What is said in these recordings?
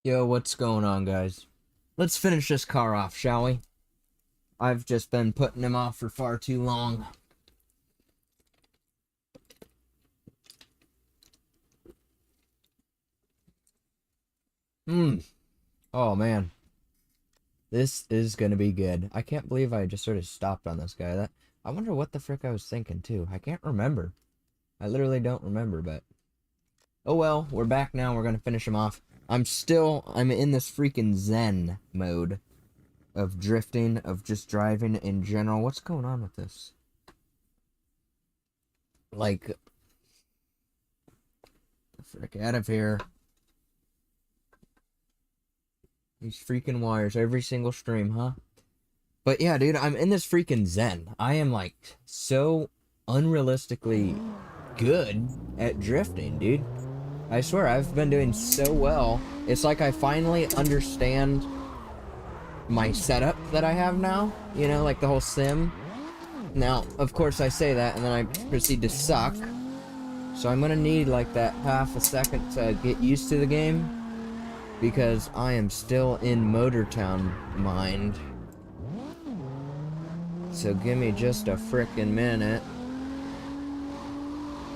Yo, what's going on, guys? Let's finish this car off, shall we? I've just been putting him off for far too long. Oh, man. This is gonna be good. I can't believe I just sort of stopped on this guy. I wonder what the frick I was thinking, too. I can't remember. I literally don't remember, but... Oh well, we're back now. We're gonna finish him off. I'm in this freaking zen mode of drifting, of just driving in general. What's going on with this? Like, the frick out of here. These freaking wires, every single stream, huh? But yeah, dude, I'm in this freaking zen. I am, like, so unrealistically good at drifting, dude. I swear, I've been doing so well. It's like I finally understand my setup that I have now. You know, like the whole sim. Now, of course, I say that, and then I proceed to suck. So I'm gonna need, like, that half a second to get used to the game. Because I am still in Motortown mind. So give me just a frickin' minute.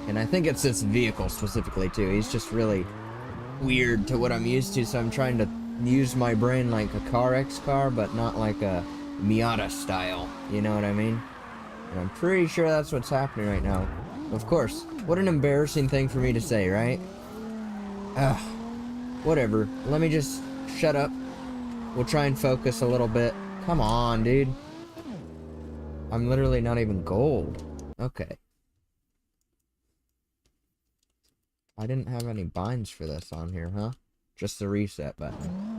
And I think it's this vehicle specifically, too. He's just really weird to what I'm used to, so I'm trying to use my brain like a CarX car, but not like a Miata style. You know what I mean? And I'm pretty sure that's what's happening right now. Of course. What an embarrassing thing for me to say, right? Ugh. Whatever. Let me just shut up. We'll try and focus a little bit. Come on, dude. I'm literally not even gold. Okay. I didn't have any binds for this on here, huh? Just the reset button.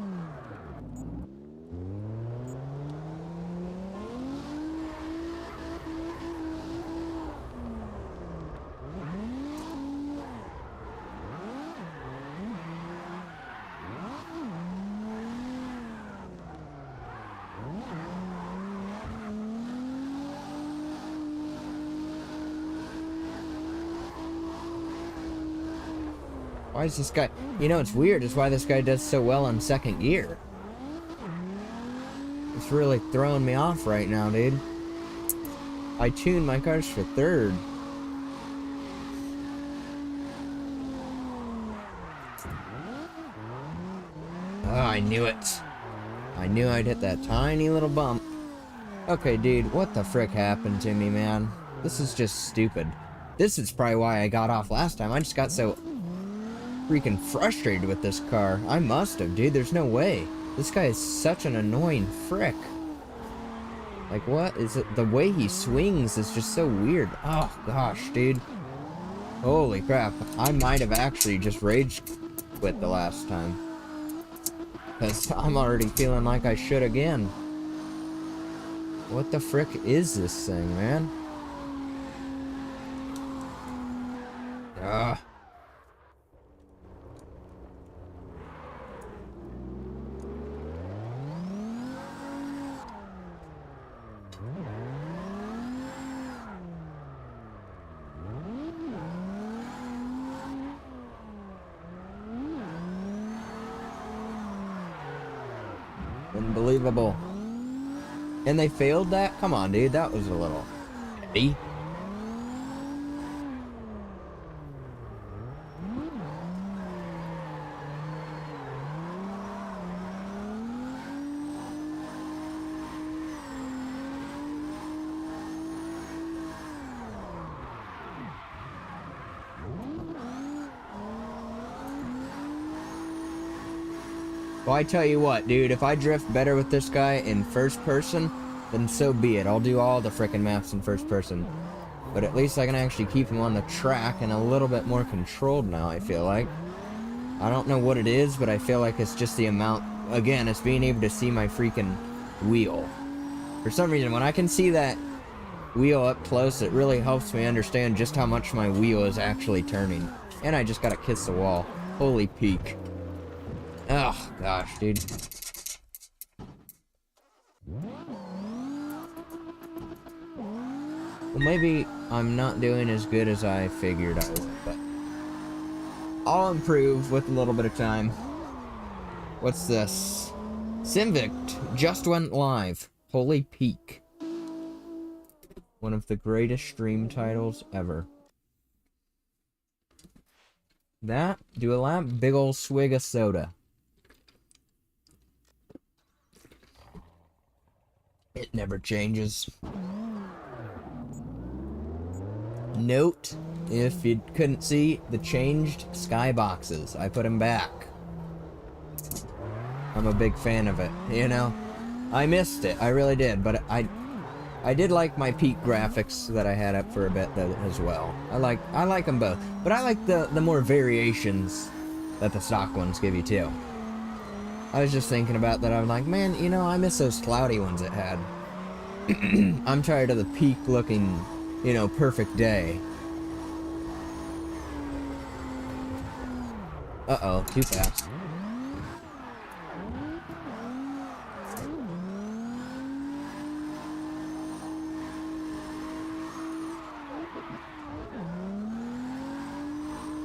Why is this guy... You know, it's weird. It's why this guy does so well on second gear. It's really throwing me off right now, dude. I tuned my cars for third. Oh, I knew it. I knew I'd hit that tiny little bump. Okay, dude, what the frick happened to me, man? This is just stupid. This is probably why I got off last time. I just got so... freaking frustrated with this car. I must have, dude. There's no way. This guy is such an annoying frick. Like, what is it? The way he swings is just so weird. Oh, gosh, dude. Holy crap. I might have actually just rage quit the last time. Because I'm already feeling like I should again. What the frick is this thing, man? Ugh. Unbelievable. And they failed that? Come on, dude. That was a little heavy. Well, I tell you what, dude, if I drift better with this guy in first person, then so be it. I'll do all the frickin' maps in first person. But at least I can actually keep him on the track and a little bit more controlled now, I feel like. I don't know what it is, but I feel like it's just the amount... Again, it's being able to see my freaking wheel. For some reason, when I can see that wheel up close, it really helps me understand just how much my wheel is actually turning. And I just gotta kiss the wall. Holy peak. Oh, gosh, dude. Well, maybe I'm not doing as good as I figured I would, but I'll improve with a little bit of time. What's this? Simvict just went live. Holy Peak. One of the greatest stream titles ever. That, do a lap, big ol' swig of soda. It never changes. Note, if you couldn't see, the changed skyboxes. I put them back. I'm a big fan of it, you know? I missed it, I really did, but I did like my peak graphics that I had up for a bit though, as well. I like them both, but I like the more variations that the stock ones give you too. I was just thinking about that. I'm like, man, you know, I miss those cloudy ones it had. I'm tired of the peak looking, you know, perfect day. Uh-oh, too fast.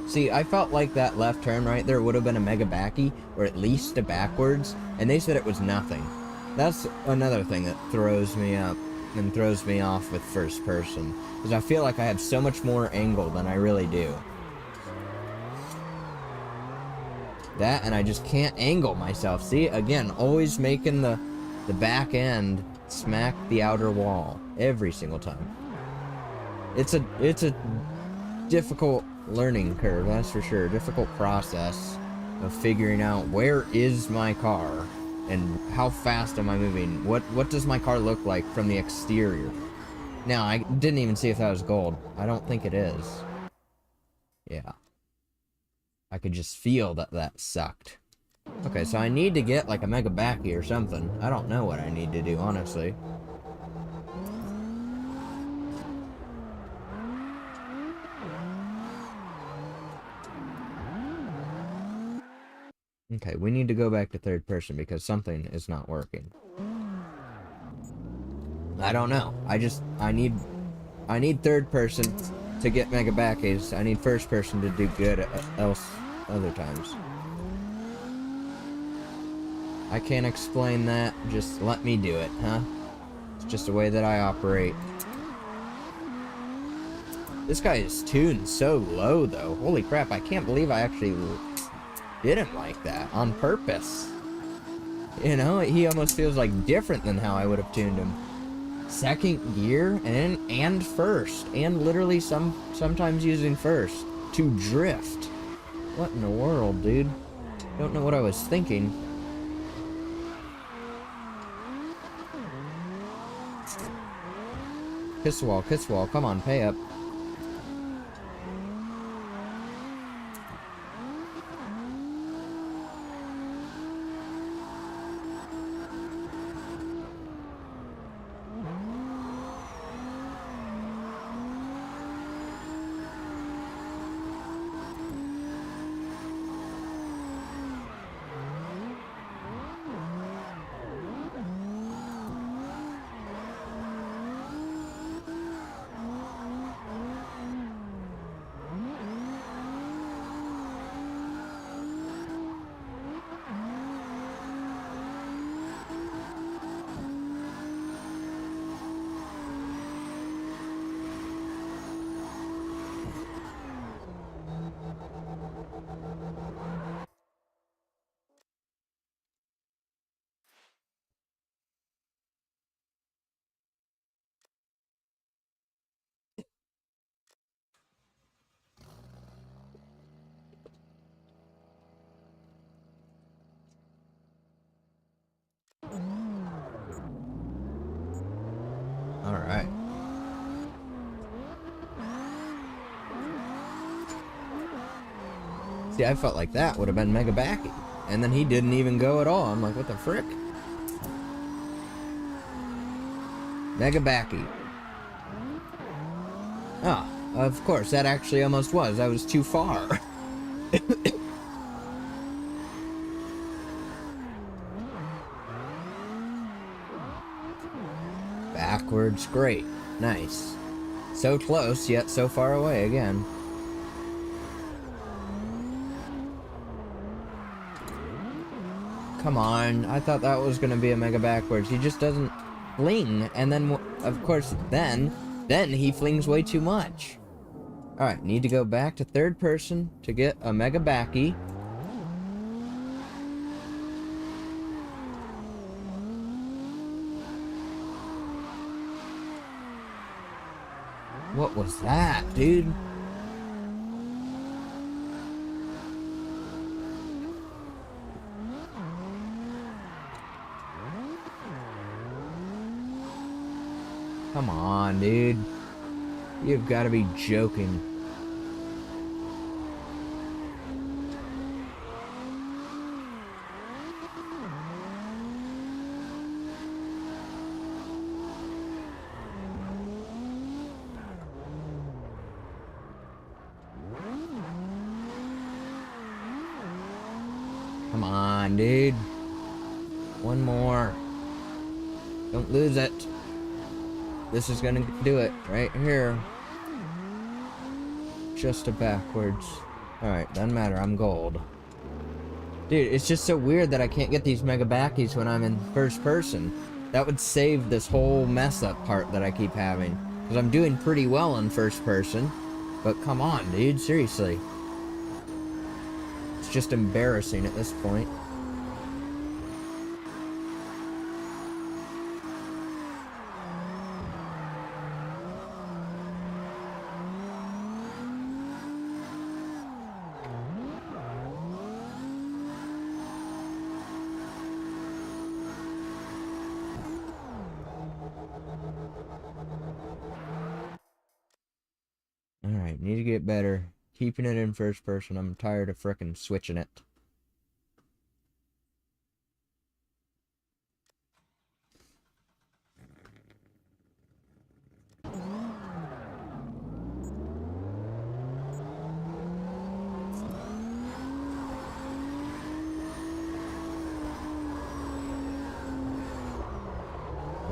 See, I felt like that left turn right there would have been a mega backy, or at least a backwards, and they said it was nothing. That's another thing that throws me up and throws me off with first person, because I feel like I have so much more angle than I really do. That, and I just can't angle myself. See, again, always making the back end smack the outer wall every single time. It's a difficult learning curve, that's for sure. Difficult process of figuring out where is my car and how fast am I moving. What does my car look like from the exterior? Now, I didn't even see if that was gold. I don't think it is. Yeah. I could just feel that sucked. Okay, so I need to get like a mega backy or something. I don't know what I need to do, honestly. Okay, we need to go back to third person because something is not working. I don't know. I need third person to get mega backies. I need first person to do good else other times. I can't explain that. Just let me do it, huh? It's just the way that I operate. This guy is tuned so low, though. Holy crap, I can't believe I actually did him like that on purpose. You know, he almost feels like different than how I would have tuned him. Second gear and first, and literally sometimes using first to drift. What in the world, dude? Don't know what I was thinking. Kiss the wall, come on, pay up. Alright. See, I felt like that would have been mega backy. And then he didn't even go at all. I'm like, what the frick? Mega backy. Ah, of course, that actually almost was. I was too far. Backwards, great. Nice. So close, yet so far away again. come on. I thought that was gonna be a mega backwards. He just doesn't fling, and then, of course, then he flings way too much. Alright, need to go back to third person to get a mega backy. What was that, dude? Come on, dude. You've got to be joking. Come on, dude. One more. Don't lose it. This is gonna do it right here. Just a backwards. Alright, doesn't matter. I'm gold. Dude, it's just so weird that I can't get these mega backies when I'm in first person. That would save this whole mess up part that I keep having. Because I'm doing pretty well in first person. But come on, dude. Seriously. It's just embarrassing at this point. Alright, need to get better. Keeping it in first person. I'm tired of frickin' switching it.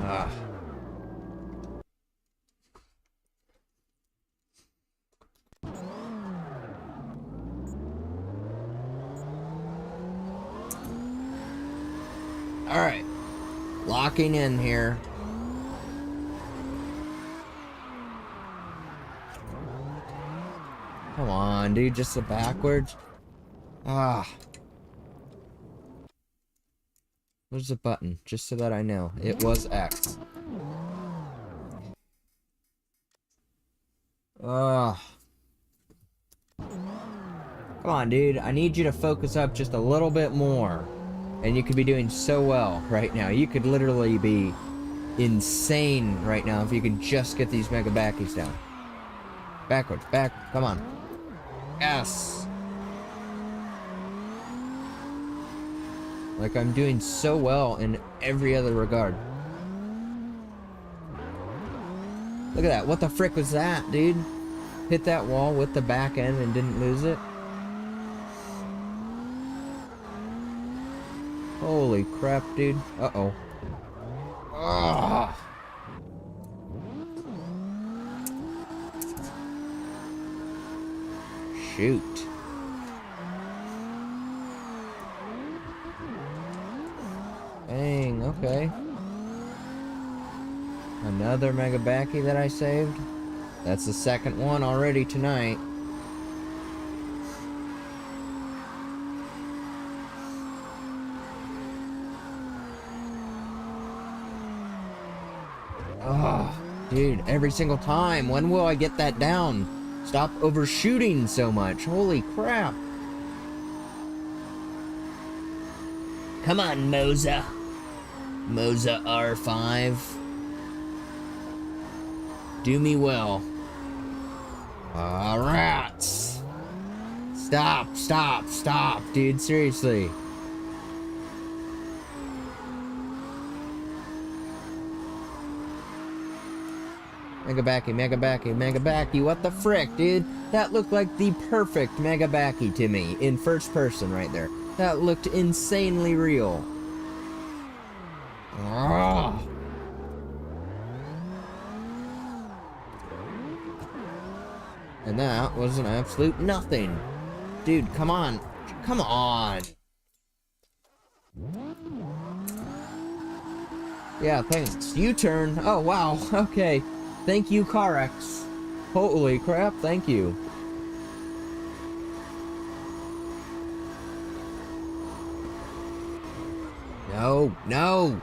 Ah. Alright. Locking in here. Come on, dude. Just the backwards. Ah. Where's the button? Just so that I know. It was X. Ugh. Come on, dude. I need you to focus up just a little bit more. And you could be doing so well right now. You could literally be insane right now if you could just get these mega backies down. Backwards. Back. Come on. Yes. Like I'm doing so well in every other regard. Look at that. What the frick was that, dude? Hit that wall with the back end and didn't lose it? Holy crap, dude. Uh-oh. Ah. Shoot. Dang, okay. Another mega backy that I saved. That's the second one already tonight. Oh, dude, every single time. When will I get that down? Stop overshooting so much. Holy crap. Come on, Moza. Moza R5. Do me well. Rats. Stop, stop, stop, dude. Seriously. Mega backy, mega backy, mega backy. What the frick, dude? That looked like the perfect mega backy to me in first person right there. That looked insanely real. Ugh. And that was an absolute nothing. Dude, come on. Come on. Yeah, thanks. U-turn. Oh, wow. Okay. Thank you, CarX. Holy crap, thank you. No, no.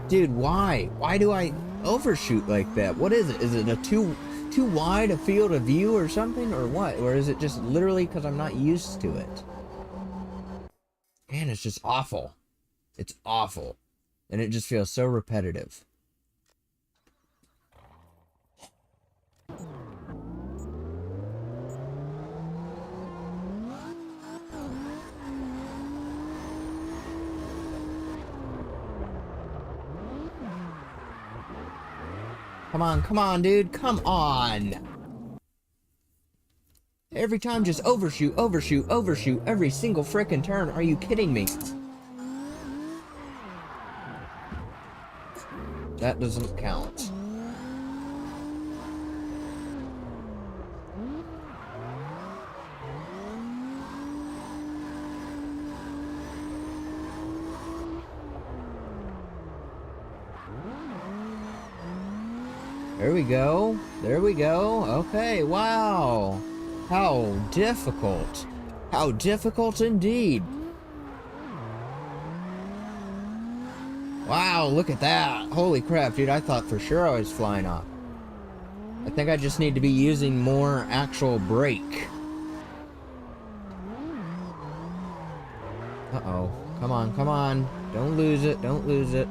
Dude, why? Why do I overshoot like that? What is it? Is it a too wide a field of view or something? Or what? Or is it just literally because I'm not used to it? Man, it's just awful. It's awful. And it just feels so repetitive. Come on, dude. Come on. Every time just overshoot, overshoot, overshoot every single frickin' turn. Are you kidding me? That doesn't count. There we go. There we go. Okay, wow. How difficult. How difficult indeed. Wow, look at that. Holy crap, dude. I thought for sure I was flying off. I think I just need to be using more actual brake. Uh-oh. Come on, come on. Don't lose it. Don't lose it.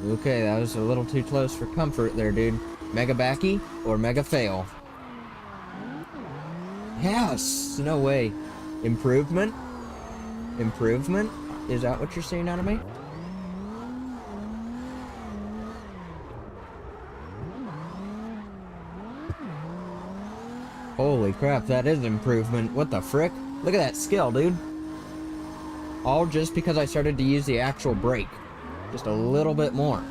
Okay, that was a little too close for comfort there, dude. Mega backy or mega fail? Yes! No way. Improvement? Improvement? Is that what you're saying out of me? Holy crap, that is improvement. What the frick? Look at that skill, dude. All just because I started to use the actual brake. Just a little bit more.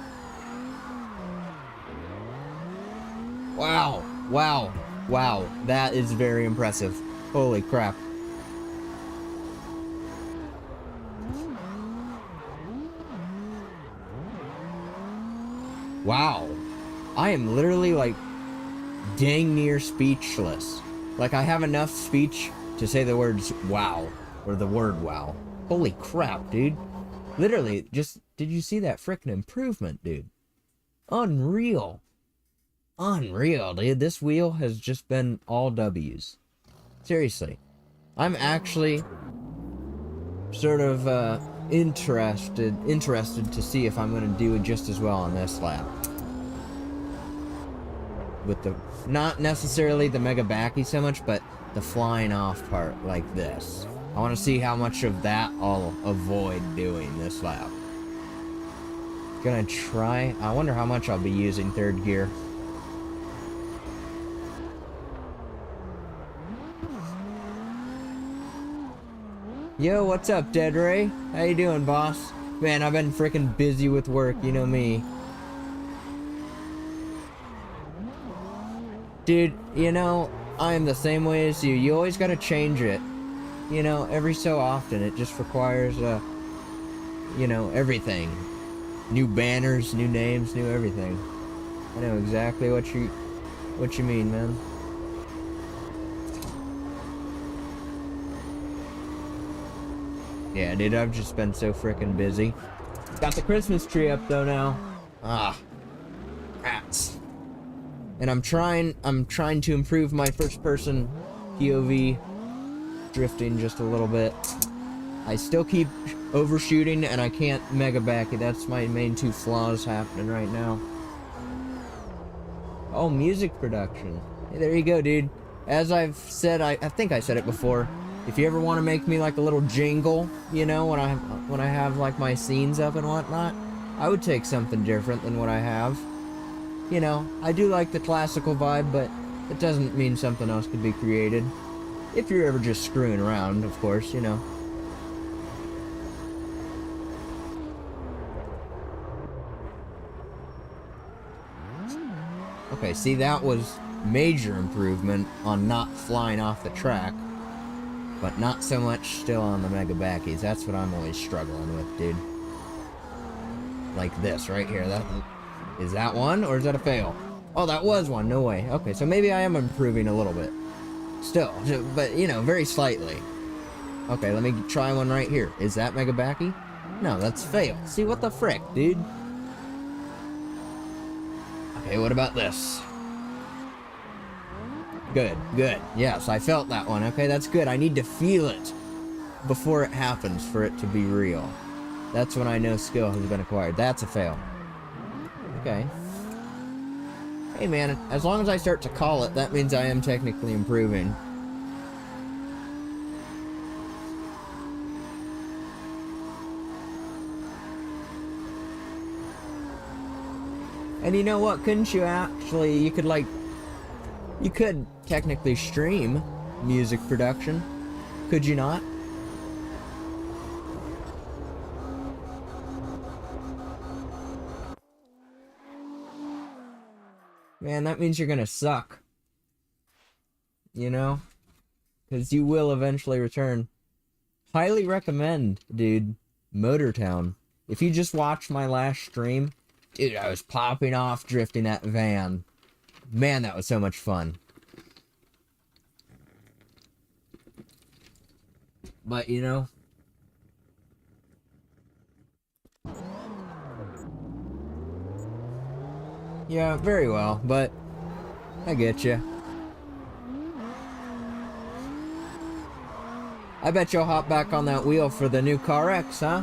Wow. Wow. Wow. That is very impressive. Holy crap. Wow. I am literally like dang near speechless. Like I have enough speech to say the words wow. Or the word wow. Holy crap, dude. Literally, just, did you see that frickin' improvement, dude? Unreal. Unreal, dude. This wheel has just been all W's. Seriously. I'm actually sort of interested to see if I'm going to do just as well on this lap. With the, not necessarily the mega backy so much, but the flying off part like this. I want to see how much of that I'll avoid doing this lap. Gonna try. I wonder how much I'll be using third gear. Yo, what's up, Dead Ray? How you doing, boss? Man, I've been freaking busy with work, you know me. Dude, you know, I'm the same way as you. You always gotta change it. You know, every so often, it just requires, you know, everything. New banners, new names, new everything. I know exactly what you mean, man. Yeah, dude, I've just been so freaking busy. Got the Christmas tree up, though, now. Ah. Rats. And I'm trying to improve my first-person POV. Drifting just a little bit. I still keep overshooting and I can't mega back it. That's my main two flaws happening right now. Oh, music production. Hey, there you go, dude. As I've said, I think I said it before. If you ever want to make me like a little jingle, you know, when I have like my scenes up and whatnot, I would take something different than what I have. You know, I do like the classical vibe, but it doesn't mean something else could be created. If you're ever just screwing around, of course, you know. Okay, see, that was major improvement on not flying off the track. But not so much still on the mega backies. That's what I'm always struggling with, dude. like this right here. That is that one, or is that a fail? Oh, that was one. No way. Okay, so maybe I am improving a little bit. Still, but you know, very slightly. Okay, let me try one right here. Is that mega backy? No, that's fail. See, what the frick, dude? Okay, what about this? Good, good. Yes, I felt that one. Okay, that's good. I need to feel it before it happens for it to be real. That's when I know skill has been acquired. That's a fail. Okay. Hey man, as long as I start to call it, that means I am technically improving. And you know what? Couldn't you actually, you could technically stream music production. Could you not? Man, that means you're gonna suck. You know? Because you will eventually return. Highly recommend, dude, Motortown. If you just watched my last stream, dude, I was popping off drifting that van. Man, that was so much fun. But, you know... Yeah, very well, but I get you. I bet you'll hop back on that wheel for the new Car X, huh?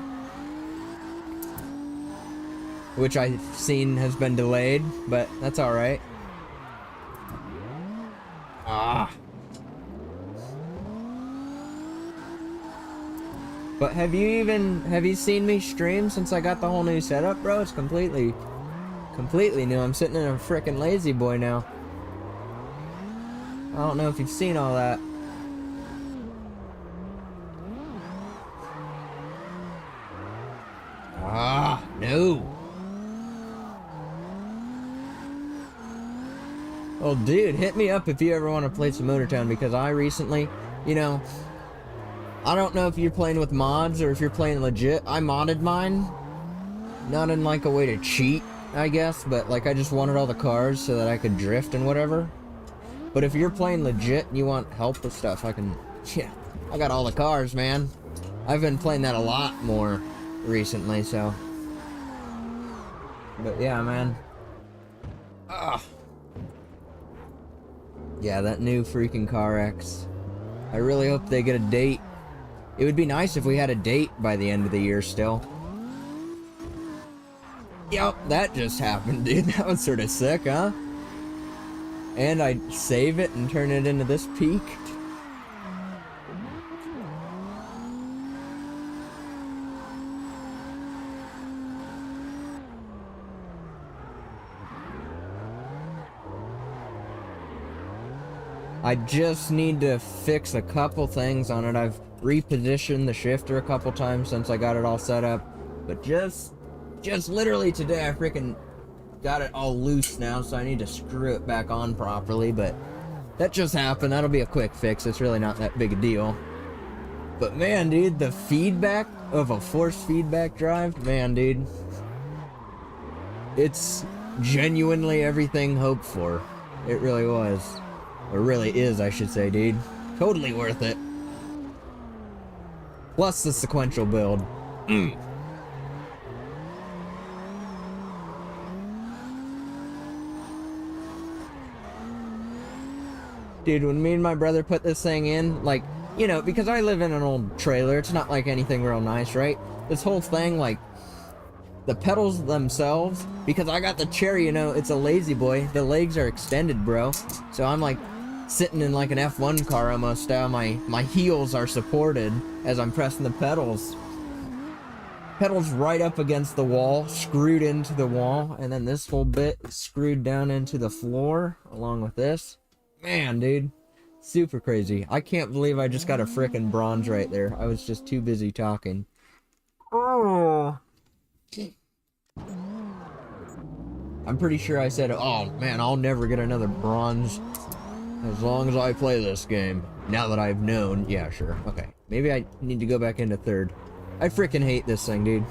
Which I've seen has been delayed, but that's alright. Ah. But have you seen me stream since I got the whole new setup, bro? It's completely new. I'm sitting in a frickin' lazy boy now. I don't know if you've seen all that. Ah, no. Well, dude, hit me up if you ever want to play some Motortown, because I recently, you know, I don't know if you're playing with mods or if you're playing legit. I modded mine. Not in like a way to cheat, I guess, but like I just wanted all the cars so that I could drift and whatever. But if you're playing legit and you want help with stuff, I can, yeah, I got all the cars, man. I've been playing that a lot more recently, so. But yeah, man. Ah. Yeah, that new freaking Car X. I really hope they get a date. It would be nice if we had a date by the end of the year still. Yep, that just happened, dude. That was sort of sick, huh? And I save it and turn it into this peak. I just need to fix a couple things on it. I've repositioned the shifter a couple times since I got it all set up. But just literally today I freaking got it all loose now, so I need to screw it back on properly, but that just happened. That'll be a quick fix. It's really not that big a deal. But man, dude, the feedback of a force feedback drive, man, dude, it's genuinely everything hoped for. It really was. Or really is, I should say, dude. Totally worth it. Plus the sequential build. Dude, when me and my brother put this thing in, like, you know, because I live in an old trailer, it's not like anything real nice, right? This whole thing, like, the pedals themselves, because I got the chair, you know, it's a lazy boy, the legs are extended, bro. So I'm like sitting in like an F1 car almost style. My heels are supported as I'm pressing the pedals. Pedals right up against the wall, screwed into the wall, and then this whole bit screwed down into the floor along with this. Man, dude, super crazy. I can't believe I just got a frickin' bronze right there. I was just too busy talking. Oh. I'm pretty sure I said, oh man, I'll never get another bronze as long as I play this game. Now that I've known, yeah, sure, okay. Maybe I need to go back into third. I freaking hate this thing, dude.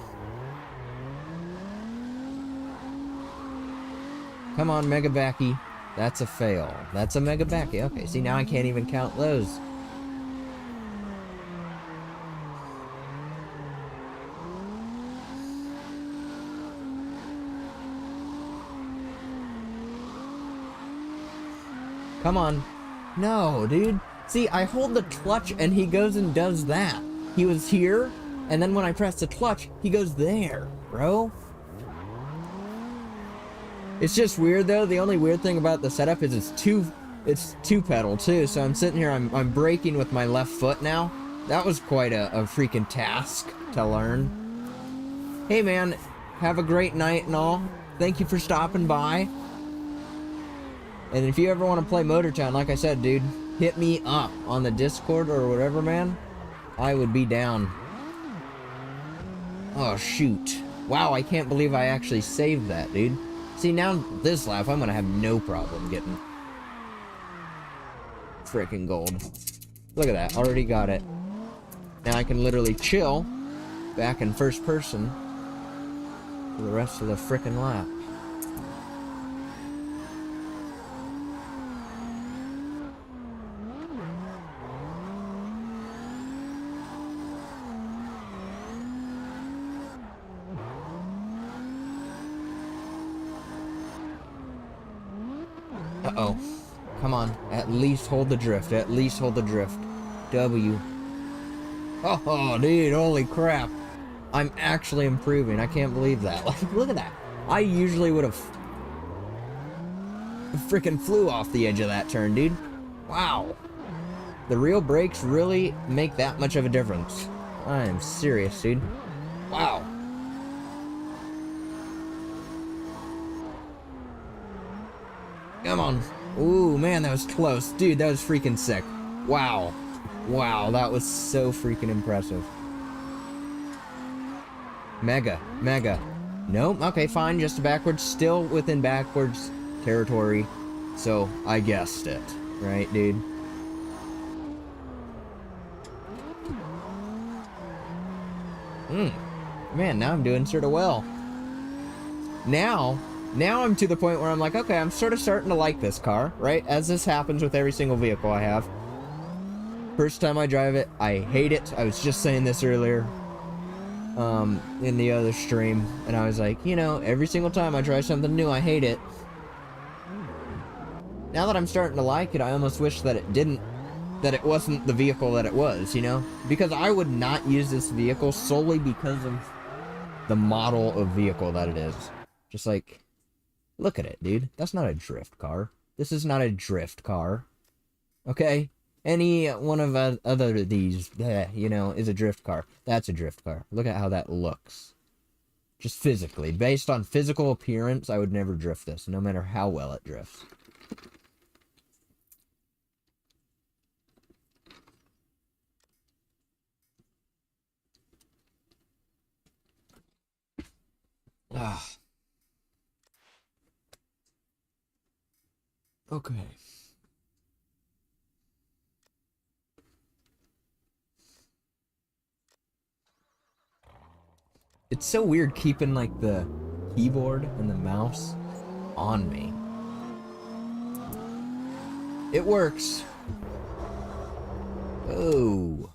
Come on, Mega Backy. That's a fail. That's a Mega Backy. Okay, see, now I can't even count those. Come on. No, dude. See, I hold the clutch and he goes and does that. He was here, and then when I press the clutch, he goes there, bro. It's just weird though. The only weird thing about the setup is it's two pedal too. So I'm sitting here, I'm braking with my left foot now. That was quite a freaking task to learn. Hey man, have a great night and all. Thank you for stopping by. And if you ever want to play Motortown, like I said, dude, hit me up on the Discord or whatever, man. I would be down. Oh, shoot. Wow, I can't believe I actually saved that, dude. See, now this lap, I'm gonna have no problem getting frickin' gold. Look at that, already got it. Now I can literally chill back in first person for the rest of the frickin' lap. Uh-oh. Come on. At least hold the drift. At least hold the drift. W. Oh, dude. Holy crap. I'm actually improving. I can't believe that. Like, look at that. I usually would have freaking flew off the edge of that turn, dude. Wow. The real brakes really make that much of a difference. I am serious, dude. Wow. Come on. Ooh, man, that was close. Dude, that was freaking sick. Wow. Wow, that was so freaking impressive. Mega. Nope, okay, fine, just backwards. Still within backwards territory. So, I guessed it. Right, dude? Man, now I'm doing sort of well. Now I'm to the point where I'm like, okay, I'm sort of starting to like this car, right? As this happens with every single vehicle I have. First time I drive it, I hate it. I was just saying this earlier in the other stream, and I was like, you know, every single time I try something new, I hate it. Now that I'm starting to like it, I almost wish that it wasn't the vehicle that it was, you know? Because I would not use this vehicle solely because of the model of vehicle that it is. Just like, look at it, dude. That's not a drift car. This is not a drift car. Okay? Any one of other of these, you know, is a drift car. That's a drift car. Look at how that looks. Just physically. Based on physical appearance, I would never drift this, no matter how well it drifts. Ah. Okay. It's so weird keeping, like, the keyboard and the mouse on me. It works. Oh.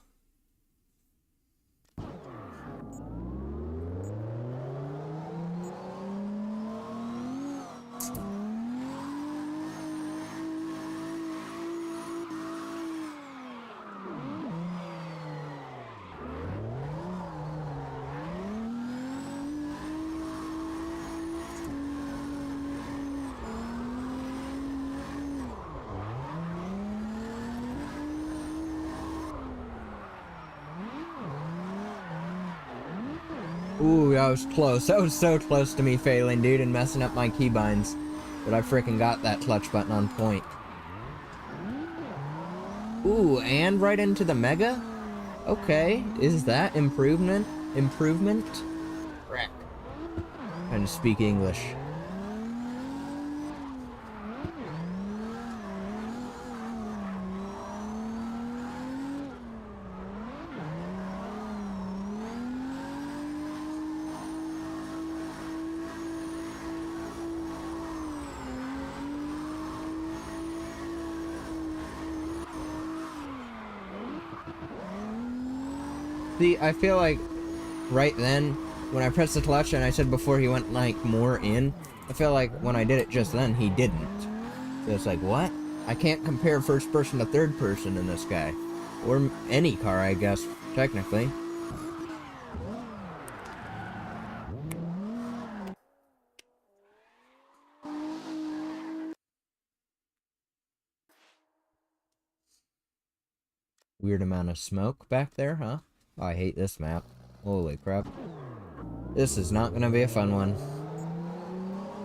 Ooh, that was close. That was so close to me failing, dude, and messing up my keybinds. But I freaking got that clutch button on point. Ooh, and right into the Mega? Okay, is that improvement? Improvement? Correct. Trying to speak English. See, I feel like right then, when I pressed the clutch and I said before he went, like, more in, I feel like when I did it just then, he didn't. So it's like, what? I can't compare first person to third person in this guy. Or any car, I guess, technically. Weird amount of smoke back there, huh? Oh, I hate this map. Holy crap. This is not gonna be a fun one.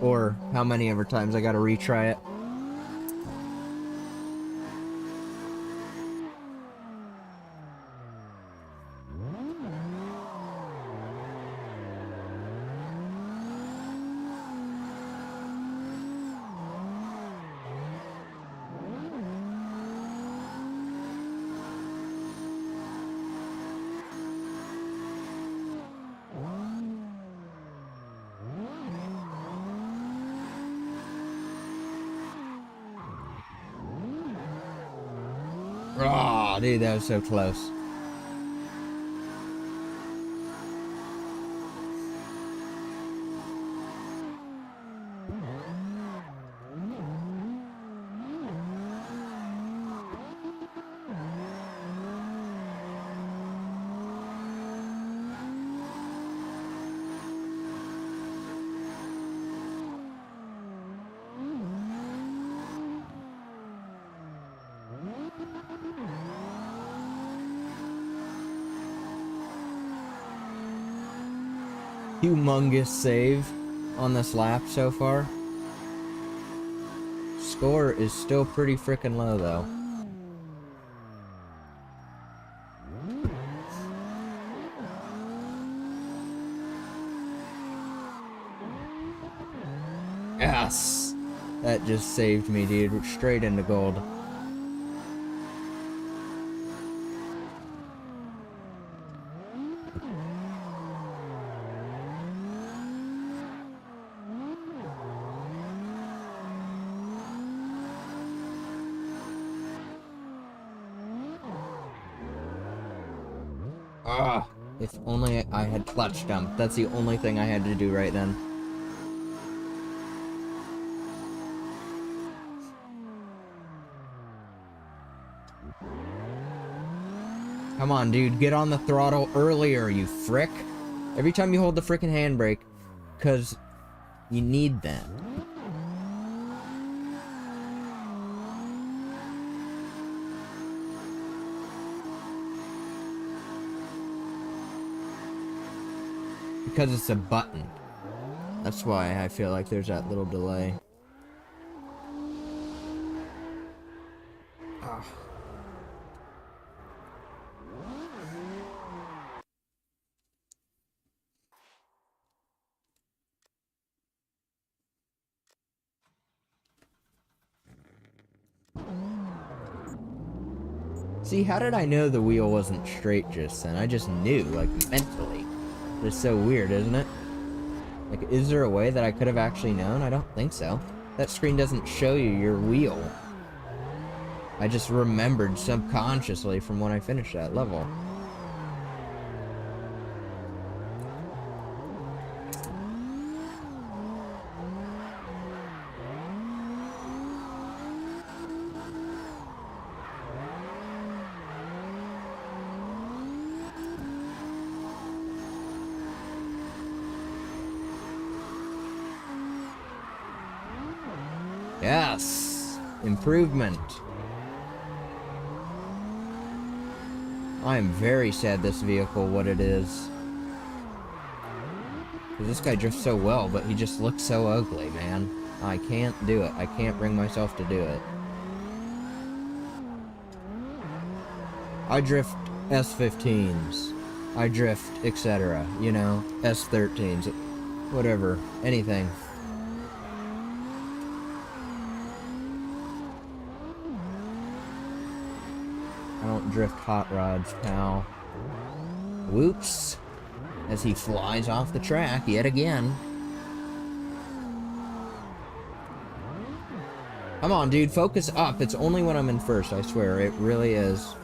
Or how many ever times I gotta retry it. Oh, dude, that was so close. Humongous save on this lap so far. Score is still pretty freaking low though. Yes! That just saved me, dude. Straight into gold. Ah, if only I had clutch dump. That's the only thing I had to do right then. Come on, dude, get on the throttle earlier, you frick. Every time you hold the frickin' handbrake, cause you need that. Because it's a button. That's why I feel like there's that little delay. Ah. See, how did I know the wheel wasn't straight just then? I just knew, like, mentally. It's so weird, isn't it? Like, is there a way that I could have actually known? I don't think so. That screen doesn't show you your wheel. I just remembered subconsciously from when I finished that level. Yes! Improvement. I am very sad this vehicle, what it is. Because this guy drifts so well, but he just looks so ugly, man. I can't do it. I can't bring myself to do it. I drift S15s. I drift, etc. You know, S13s. Whatever. Anything. I don't drift hot rods, pal. Whoops. As he flies off the track yet again. Come on, dude, focus up. It's only when I'm in first, I swear. It really is.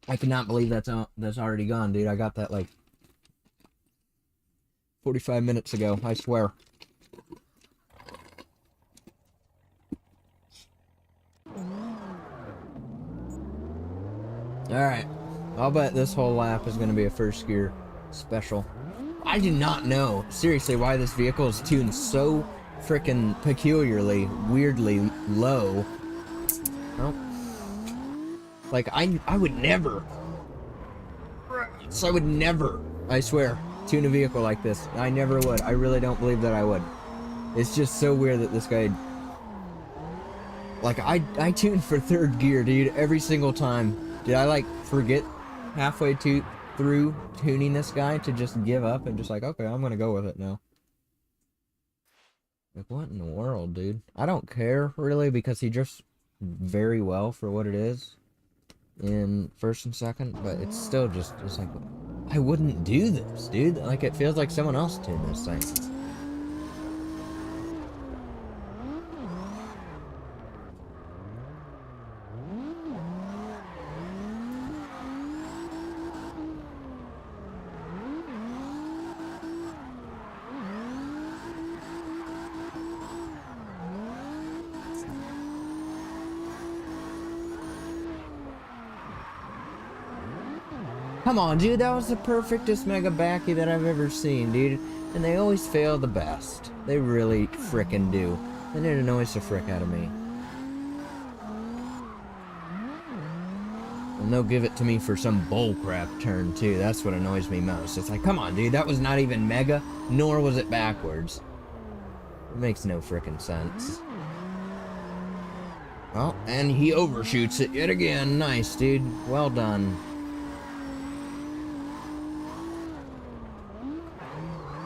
I cannot believe that's already gone, dude. I got that like 45 minutes ago, I swear. Alright. I'll bet this whole lap is going to be a first gear special. I do not know, seriously, why this vehicle is tuned so frickin' peculiarly, weirdly low. Well, like, I would never, I would never, I swear, tune a vehicle like this. I never would. I really don't believe that I would. It's just so weird that this guy, like, I tuned for third gear, dude, every single time. Did I, like, forget halfway through tuning this guy to just give up and just like, okay, I'm gonna go with it now? Like, what in the world, dude? I don't care, really, because he drifts very well for what it is in first and second, but it's still just, it's like, I wouldn't do this, dude. Like, it feels like someone else tuned this thing. Come on, dude, that was the perfectest mega backy that I've ever seen, dude. And they always fail the best. They really frickin' do. And it annoys the frick out of me. And they'll give it to me for some bullcrap turn, too. That's what annoys me most. It's like, come on, dude, that was not even mega, nor was it backwards. It makes no frickin' sense. Oh, and he overshoots it yet again. Nice, dude. Well done.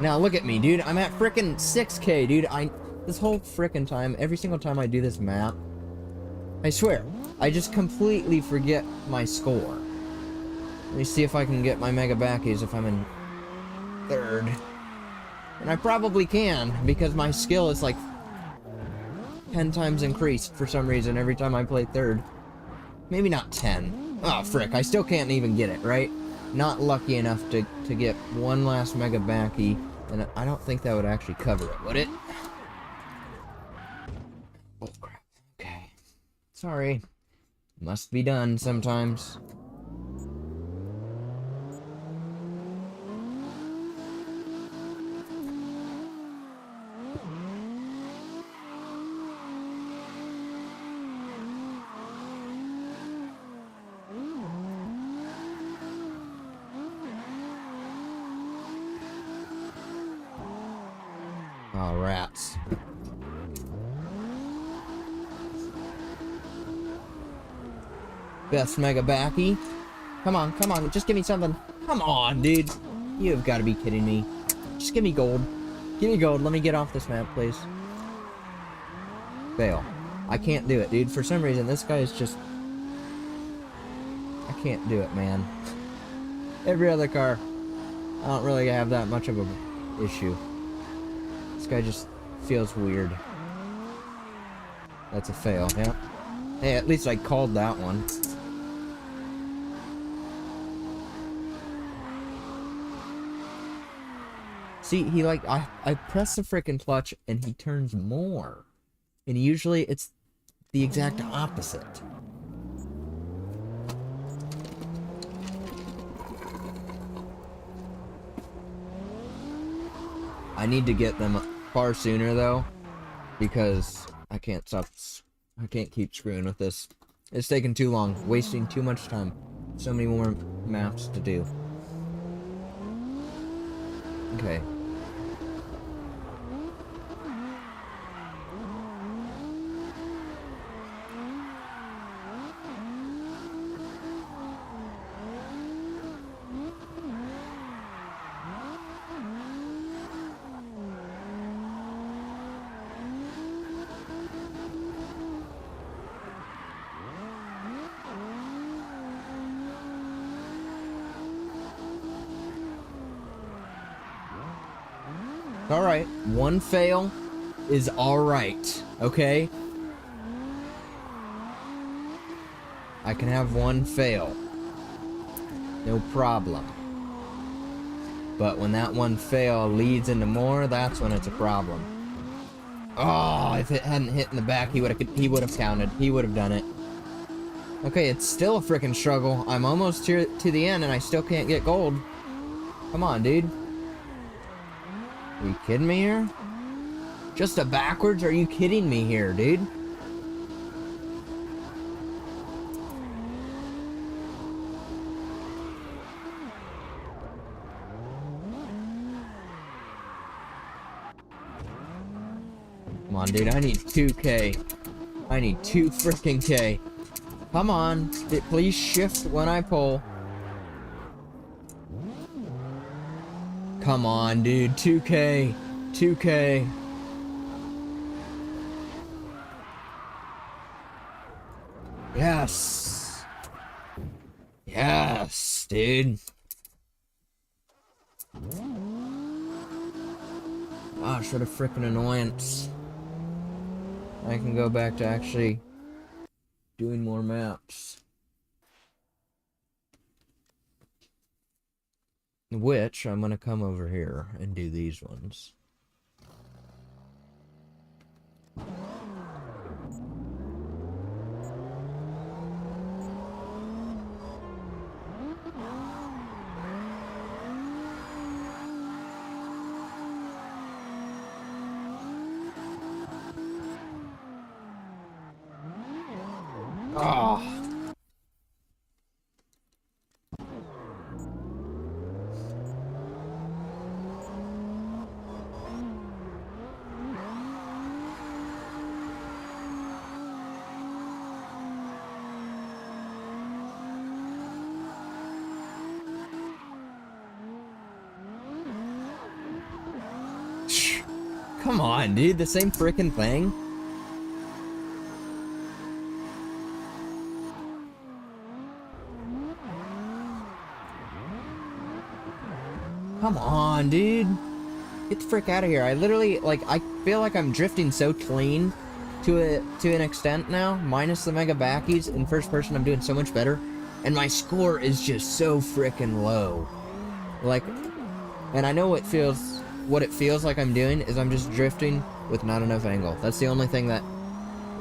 Now look at me, dude. I'm at frickin' 6K, dude. This whole frickin' time, every single time I do this map, I swear, I just completely forget my score. Let me see if I can get my mega backies if I'm in third. And I probably can, because my skill is like 10 times increased for some reason every time I play third. Maybe not 10. Oh, frick. I still can't even get it, right? Not lucky enough to get one last mega backy, and I don't think that would actually cover it, would it? Oh, crap. Okay. Sorry. Must be done sometimes. Oh, rats. Best mega backy. Come on, come on, just give me something. Come on, dude. You have got to be kidding me. Just give me gold. Give me gold. Let me get off this map, please. Fail. I can't do it, dude. For some reason, this guy is just... I can't do it, man. Every other car, I don't really have that much of an issue. This guy just feels weird. That's a fail, yeah. Hey, at least I called that one. See, he like, I press the frickin' clutch and he turns more. And usually it's the exact opposite. I need to get them far sooner though, because I can't keep screwing with this. It's taking too long, wasting too much time. So many more maps to do. Okay. Alright, one fail is alright, okay? I can have one fail. No problem. But when that one fail leads into more, that's when it's a problem. Oh, if it hadn't hit in the back, he would have counted. He would have done it. Okay, it's still a freaking struggle. I'm almost here to the end and I still can't get gold. Come on, dude. Are you kidding me here? Just a backwards? Are you kidding me here, dude? Come on, dude. I need 2K. I need 2 freaking K. Come on. Please shift when I pull. Come on, dude. 2K. 2K. Yes. Yes, dude. Gosh, what a freaking annoyance. I can go back to actually doing more maps. Which, I'm gonna come over here and do these ones. Ah. Come on, dude, the same frickin' thing? Come on, dude. Get the frick out of here. I literally, like, I feel like I'm drifting so clean to an extent now, minus the mega backies. In first person, I'm doing so much better. And my score is just so frickin' low. Like, and I know what it feels like I'm doing is I'm just drifting with not enough angle. That's the only thing that,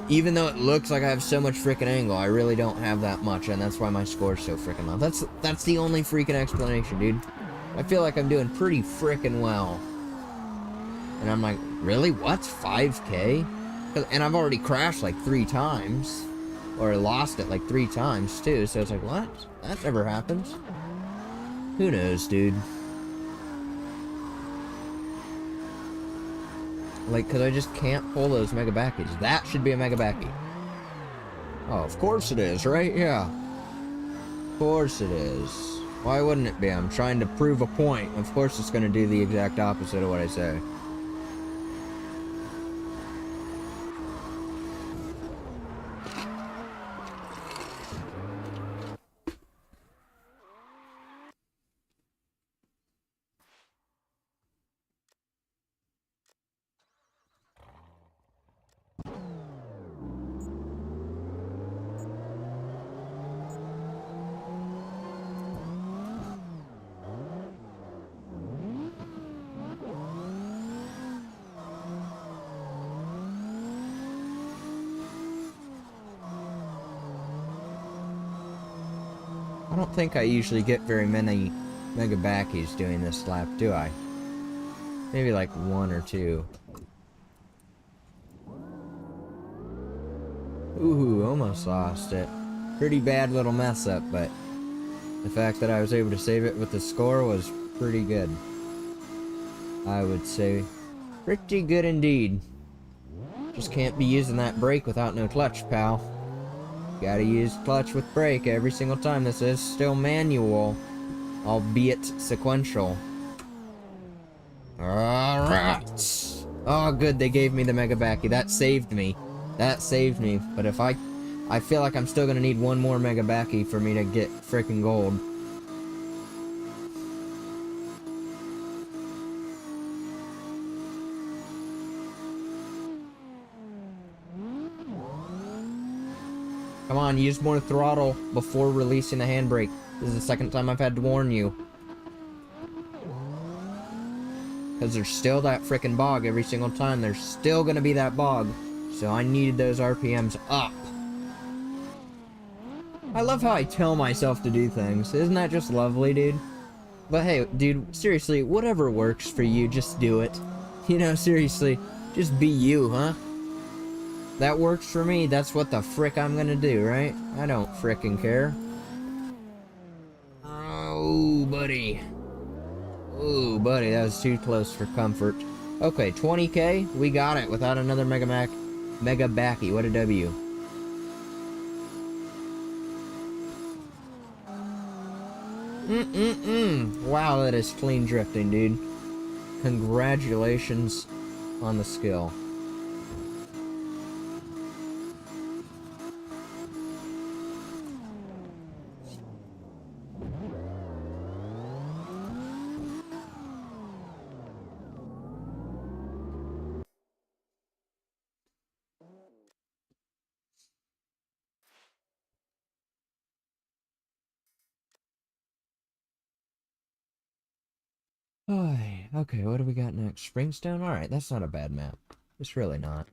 even though it looks like I have so much freaking angle, I really don't have that much, and that's why my score is so freaking low. That's the only freaking explanation, dude. I feel like I'm doing pretty freaking well. And I'm like, really? What? 5K? And I've already crashed like 3 times. Or lost it like 3 times, too. So it's like, what? That never happens. Who knows, dude? Like, because I just can't pull those mega backies. That should be a mega backy. Oh, of course it is, right? Yeah. Of course it is. Why wouldn't it be? I'm trying to prove a point. Of course it's going to do the exact opposite of what I say. I don't think I usually get very many mega backies doing this lap, do I? Maybe like 1 or 2. Ooh, almost lost it. Pretty bad little mess up, but the fact that I was able to save it with the score was pretty good. I would say pretty good indeed. Just can't be using that brake without no clutch, pal. Gotta use clutch with brake every single time. This is still manual, albeit sequential. Alright. Oh, good, they gave me the mega backy. That saved me. That saved me. But if I feel like I'm still gonna need 1 more mega backy for me to get freaking gold. Come on, use more throttle before releasing the handbrake. This is the second time I've had to warn you. Because there's still that frickin' bog every single time. There's still gonna be that bog. So I needed those RPMs up. I love how I tell myself to do things. Isn't that just lovely, dude? But hey, dude, seriously, whatever works for you, just do it. You know, seriously, just be you, huh? That works for me, that's what the frick I'm gonna do, right? I don't frickin' care. Oh, buddy. Ooh, buddy, that was too close for comfort. Okay, 20k, we got it without another Mega Backy, what a W. Wow, that is clean drifting, dude. Congratulations on the skill. Okay, what do we got next? Springstone? Alright, that's not a bad map. It's really not.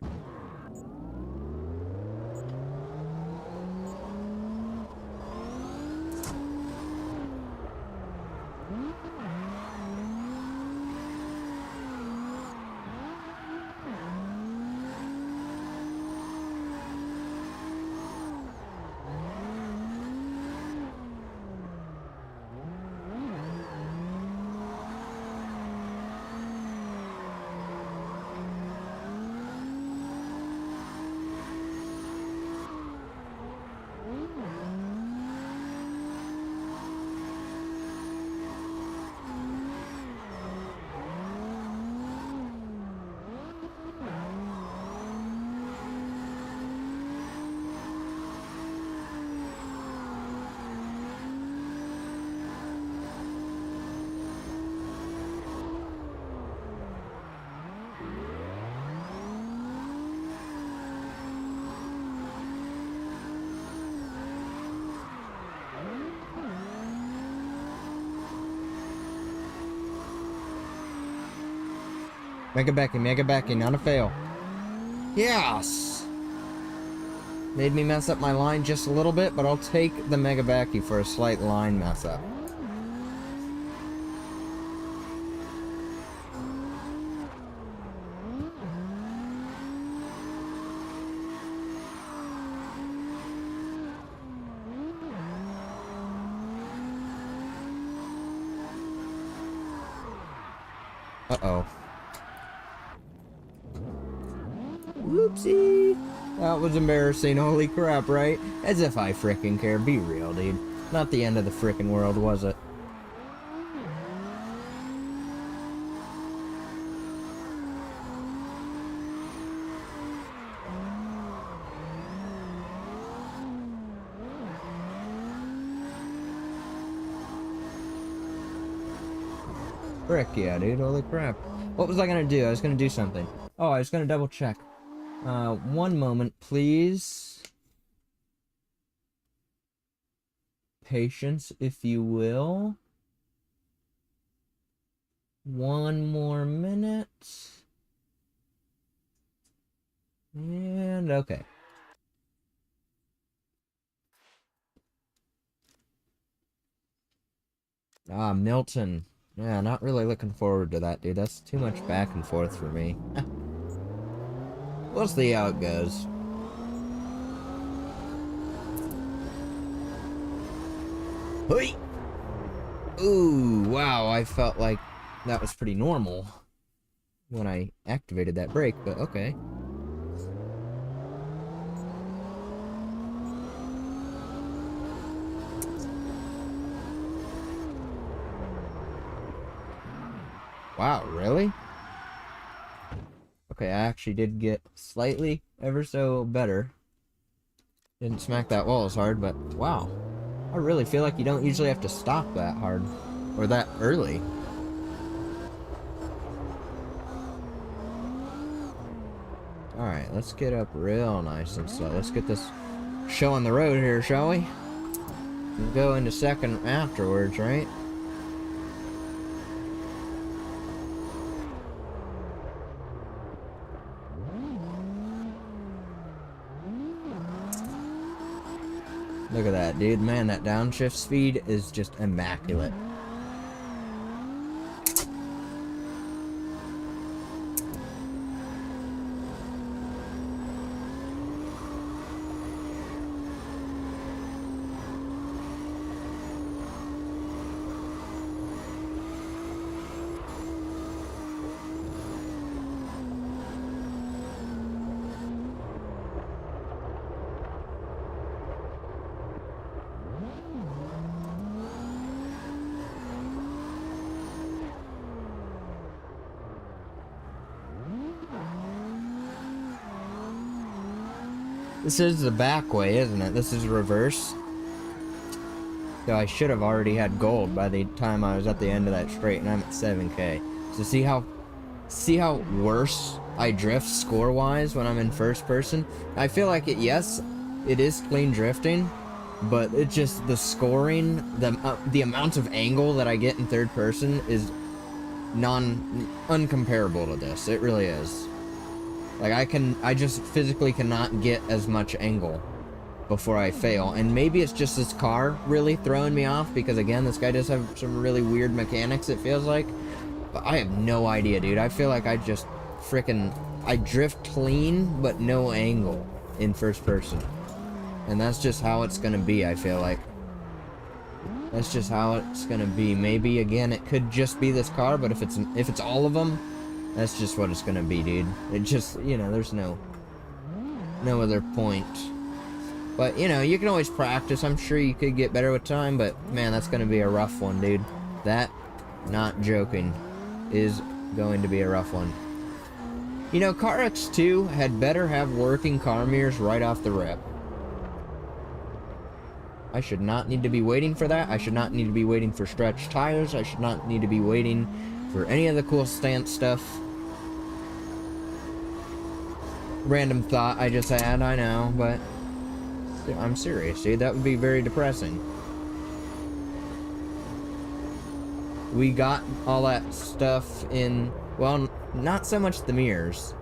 Mega Backy, not a fail. Yes! Made me mess up my line just a little bit, but I'll take the Mega Backy for a slight line mess up. Uh-oh. Whoopsie! That was embarrassing, holy crap, right? As if I frickin' care, be real, dude. Not the end of the frickin' world, was it? Frick yeah, dude, holy crap. What was I gonna do? I was gonna do something. Oh, I was gonna double check. One moment, please. Patience, if you will. One more minute. And okay. Ah, Milton. Yeah, not really looking forward to that, dude. That's too much back and forth for me. We'll see how it goes. Hey! Ooh, wow, I felt like that was pretty normal when I activated that brake, but okay. Wow, really? Okay, I actually did get slightly, ever so better. Didn't smack that wall as hard, but wow. I really feel like you don't usually have to stop that hard. Or that early. Alright, let's get up real nice and slow. Let's get this show on the road here, shall we? and go into second afterwards, right? Look at that, dude. Man, that downshift speed is just immaculate. This is the back way, isn't it? This is reverse. So I should have already had gold by the time I was at the end of that straight, and I'm at 7K. So see how worse I drift score-wise when I'm in first person? I feel like yes, it is clean drifting, but it just, the scoring, the amount of angle that I get in third person is uncomparable to this. It really is. Like, I just physically cannot get as much angle before I fail. And maybe it's just this car really throwing me off, because again, this guy does have some really weird mechanics, it feels like. But I have no idea, dude. I feel like I just I drift clean, but no angle in first person. And that's just how it's gonna be, I feel like. That's just how it's gonna be. Maybe, again, it could just be this car, but if it's all of them, that's just what it's gonna be, dude. It just, you know, there's no other point. But, you know, you can always practice. I'm sure you could get better with time, but, man, that's gonna be a rough one, dude. That, not joking, is going to be a rough one. You know, Car X2 had better have working car mirrors right off the rip. I should not need to be waiting for that. I should not need to be waiting for stretched tires. I should not need to be waiting for any of the cool stance stuff. Random thought I just had, I know, but I'm serious, dude. That would be very depressing. We got all that stuff in, well, not so much the mirrors.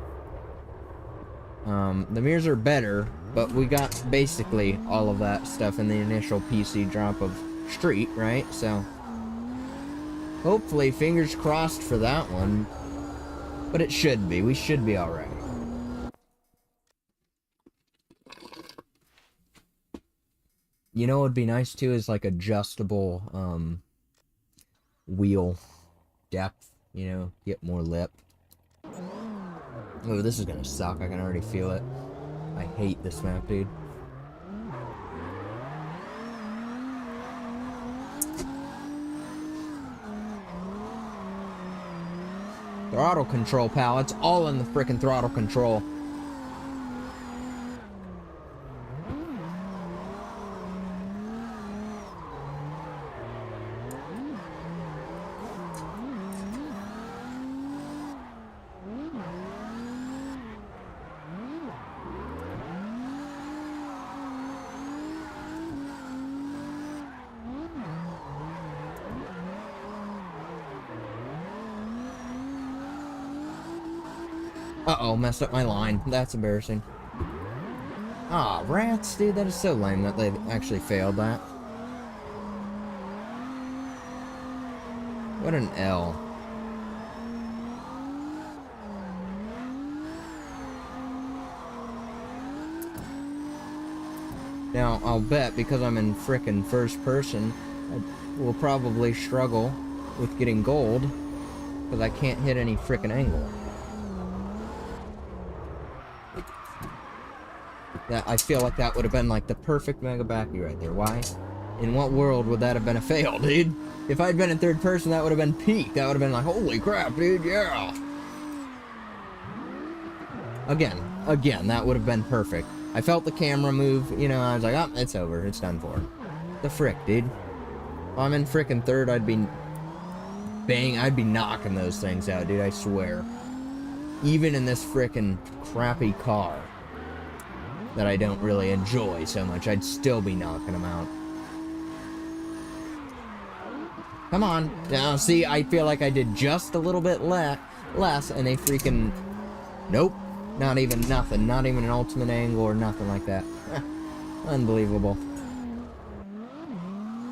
The mirrors are better, but we got basically all of that stuff in the initial PC drop of Street, right? So hopefully, fingers crossed for that one. But it should be. We should be alright. You know what would be nice too is like adjustable wheel depth, you know, get more lip. Oh, this is gonna suck. I can already feel it. I hate this map, dude. Throttle control, pal. It's all in the frickin' throttle control. Uh-oh, messed up my line. That's embarrassing. Aw, rats, dude. That is so lame that they actually failed that. What an L. Now, I'll bet because I'm in frickin' first person, I will probably struggle with getting gold because I can't hit any frickin' angle. I feel like that would have been like the perfect mega backy right there. Why? In what world would that have been a fail, dude? If I'd been in third person, that would have been peak. That would have been like, holy crap, dude, yeah. Again, that would have been perfect. I felt the camera move, you know, I was like, oh, it's over, it's done for. The frick, dude. If I'm in frickin' third, I'd be knocking those things out, dude, I swear. Even in this frickin' crappy car that I don't really enjoy so much, I'd still be knocking them out. Come on. Now, see, I feel like I did just a little bit less, and they freaking... Nope. Not even nothing. Not even an ultimate angle or nothing like that. Unbelievable.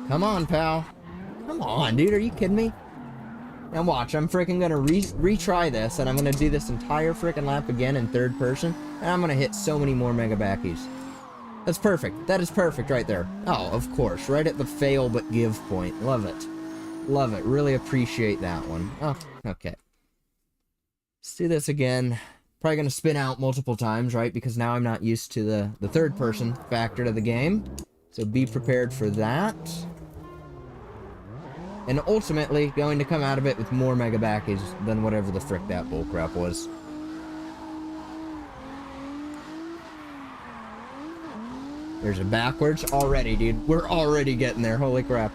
Come on, pal. Come on, dude. Are you kidding me? Now watch. I'm freaking gonna retry this, and I'm gonna do this entire freaking lap again in third person, and I'm gonna hit so many more mega backies. That's perfect. That is perfect right there. Oh, of course. Right at the fail but give point. Love it. Love it. Really appreciate that one. Oh, okay. Let's do this again. Probably gonna spin out multiple times, right? Because now I'm not used to the third person factor to the game. So be prepared for that. And ultimately, going to come out of it with more mega backies than whatever the frick that bullcrap was. There's a backwards already, dude. We're already getting there. Holy crap.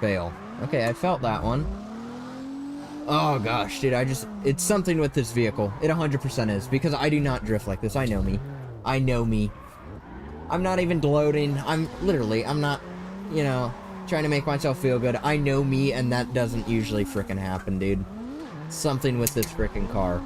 Fail. Okay, I felt that one. Oh gosh, dude, it's something with this vehicle. It 100% is, because I do not drift like this. I know me. I know me. I'm not even gloating. I'm not, you know, trying to make myself feel good. I know me, and that doesn't usually frickin' happen, dude. Something with this frickin' car.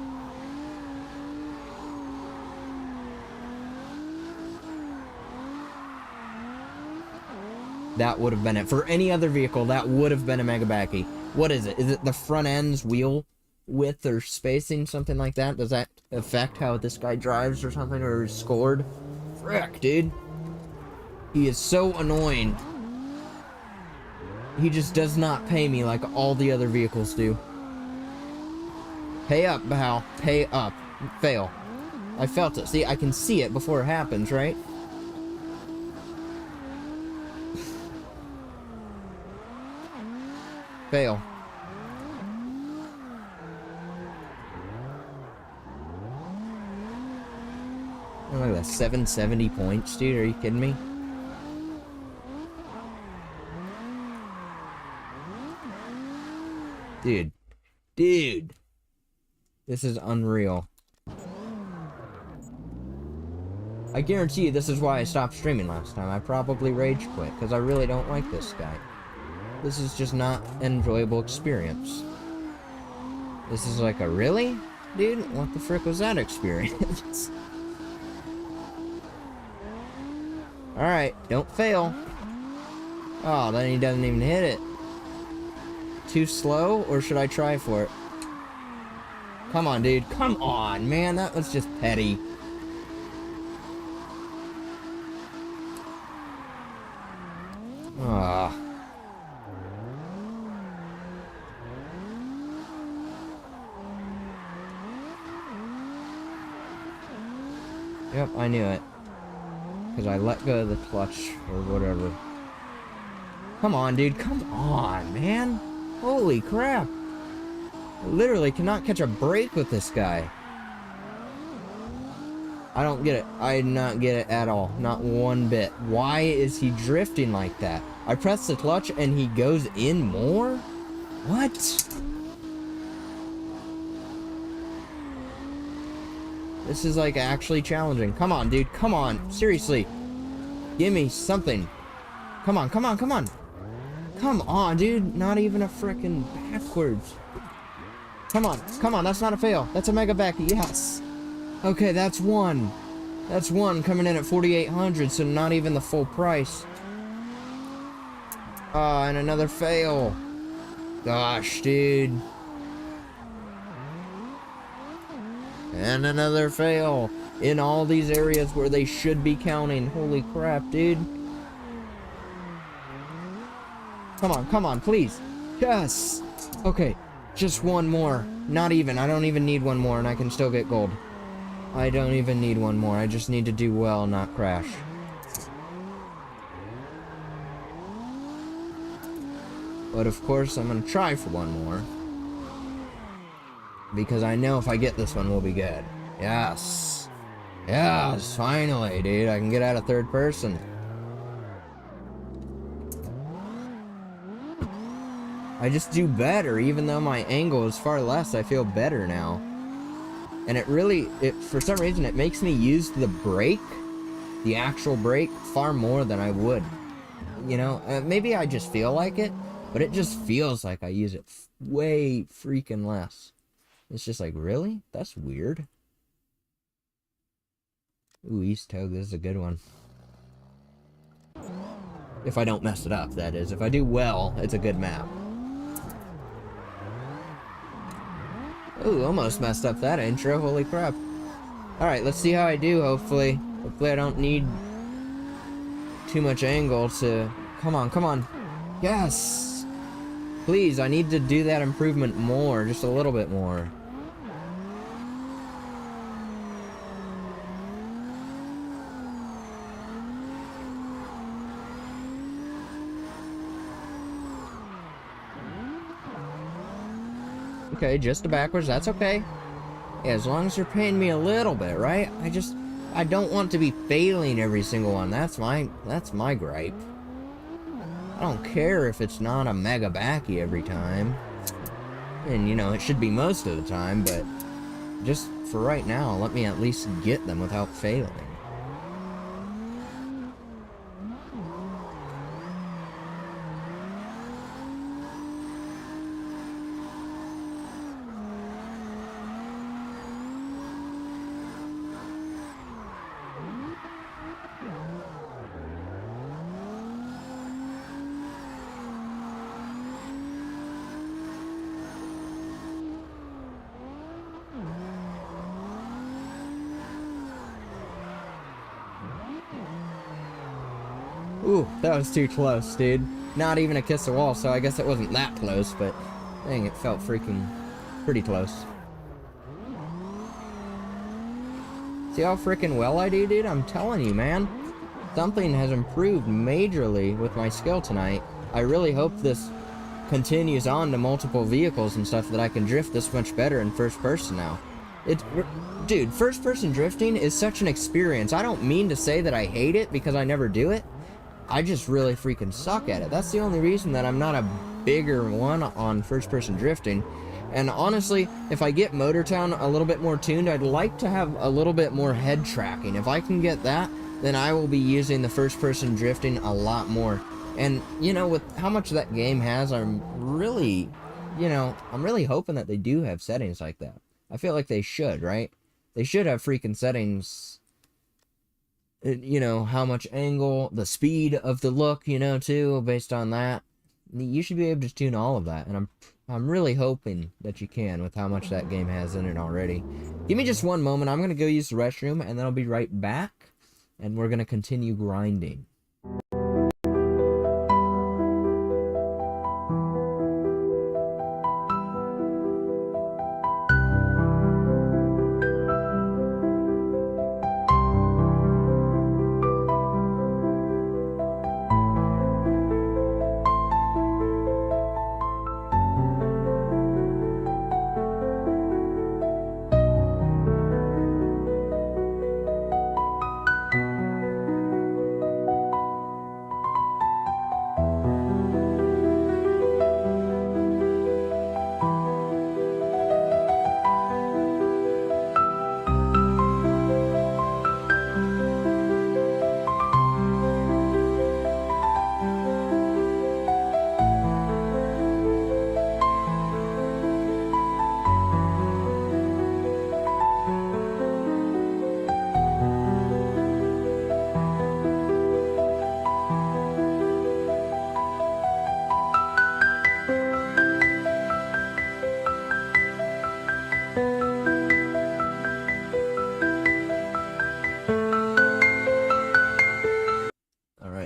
That would have been it. For any other vehicle, that would have been a mega backy. What is it? Is it the front end's wheel width or spacing, something like that? Does that affect how this guy drives or something, or is scored? Frick, dude. He is so annoying. He just does not pay me like all the other vehicles do. Pay up, Hal. Pay up. Fail. I felt it. See, I can see it before it happens, right? Fail. Oh, look at that, 770 points, dude. Are you kidding me? Dude. This is unreal. I guarantee you this is why I stopped streaming last time. I probably rage quit, because I really don't like this guy. This is just not an enjoyable experience. This is like a really? Dude, what the frick was that experience? Alright, don't fail. Oh, then he doesn't even hit it. Too slow, or should I try for it? Come on, dude. Come on, man. That was just petty. Ah. Yep, I knew it. Because I let go of the clutch, or whatever. Come on, dude. Come on, man. Holy crap. I literally cannot catch a break with this guy. I don't get it. I did not get it at all. Not one bit. Why is he drifting like that? I press the clutch and he goes in more? What? This is like actually challenging. Come on, dude. Come on. Seriously. Give me something. Come on, come on, come on. Come on, dude. Not even a frickin' backwards. Come on. Come on. That's not a fail. That's a mega back. Yes. Okay, that's one. That's one coming in at 4,800, so not even the full price. And another fail. Gosh, dude. And another fail. In all these areas where they should be counting. Holy crap, dude. Come on, please. Yes. Okay, just one more. Not even. I don't even need one more, and I can still get gold. I don't even need one more. I just need to do well, not crash. But of course, I'm gonna try for one more. Because I know if I get this one, we'll be good. Yes. Yes, finally, dude. I can get out of third person. I just do better, even though my angle is far less, I feel better now. And it really, for some reason, it makes me use the brake the actual brake far more than I would. You know, maybe I just feel like it, but it just feels like I use it way freaking less. It's just like, really? That's weird. Ooh, East Togue, this is a good one. If I don't mess it up, that is. If I do well, it's a good map. Ooh, almost messed up that intro, holy crap. Alright, let's see how I do, hopefully. Hopefully I don't need too much angle to... Come on, come on. Yes! Please, I need to do that improvement more, just a little bit more. Okay, just a backwards, that's okay. Yeah, as long as you're paying me a little bit, right? I don't want to be failing every single one. That's my gripe. I don't care if it's not a mega backy every time. And, you know, it should be most of the time, but just for right now, let me at least get them without failing. Ooh, that was too close, dude. Not even a kiss of wall, so I guess it wasn't that close, but dang, it felt freaking pretty close. See how freaking well I do, dude? I'm telling you, man. Something has improved majorly with my skill tonight. I really hope this continues on to multiple vehicles and stuff, that I can drift this much better in first person now. Dude, first person drifting is such an experience. I don't mean to say that I hate it because I never do it. I just really freaking suck at it. That's the only reason that I'm not a bigger one on first person drifting. And honestly, if I get Motor Town a little bit more tuned, I'd like to have a little bit more head tracking. If I can get that, then I will be using the first person drifting a lot more. And, you know, with how much that game has, I'm really hoping that they do have settings like that. I feel like they should, right? They should have freaking settings, you know, how much angle, the speed of the look, you know, too, based on that. You should be able to tune all of that, and I'm really hoping that you can with how much that game has in it already. Give me just one moment. I'm going to go use the restroom, and then I'll be right back, and we're going to continue grinding.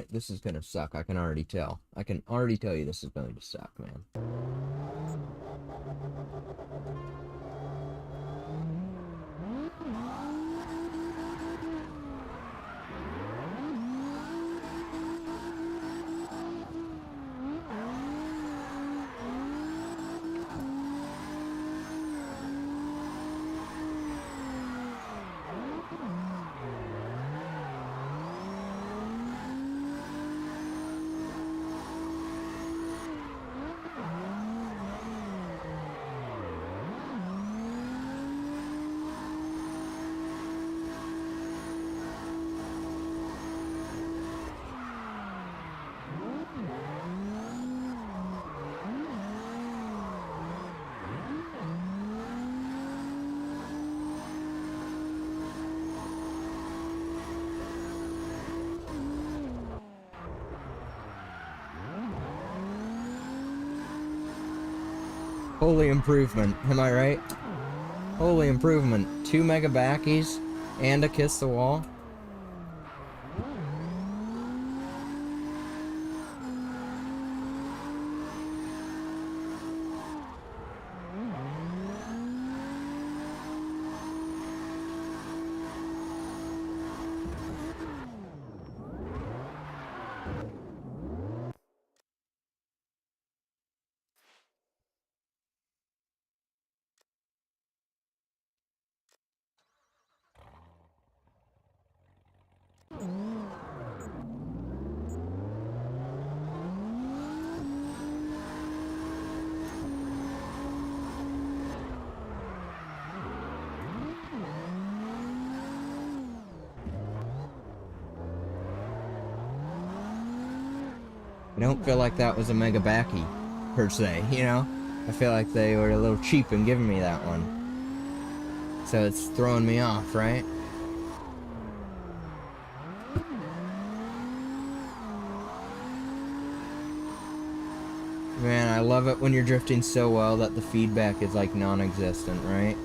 This is gonna suck, I can already tell. I can already tell you this is going to suck, man. Holy improvement, am I right? Holy improvement. 2 mega backies and a kiss the wall. I don't feel like that was a mega backy, per se, you know? I feel like they were a little cheap in giving me that one. So it's throwing me off, right? Man, I love it when you're drifting so well that the feedback is like non-existent, right?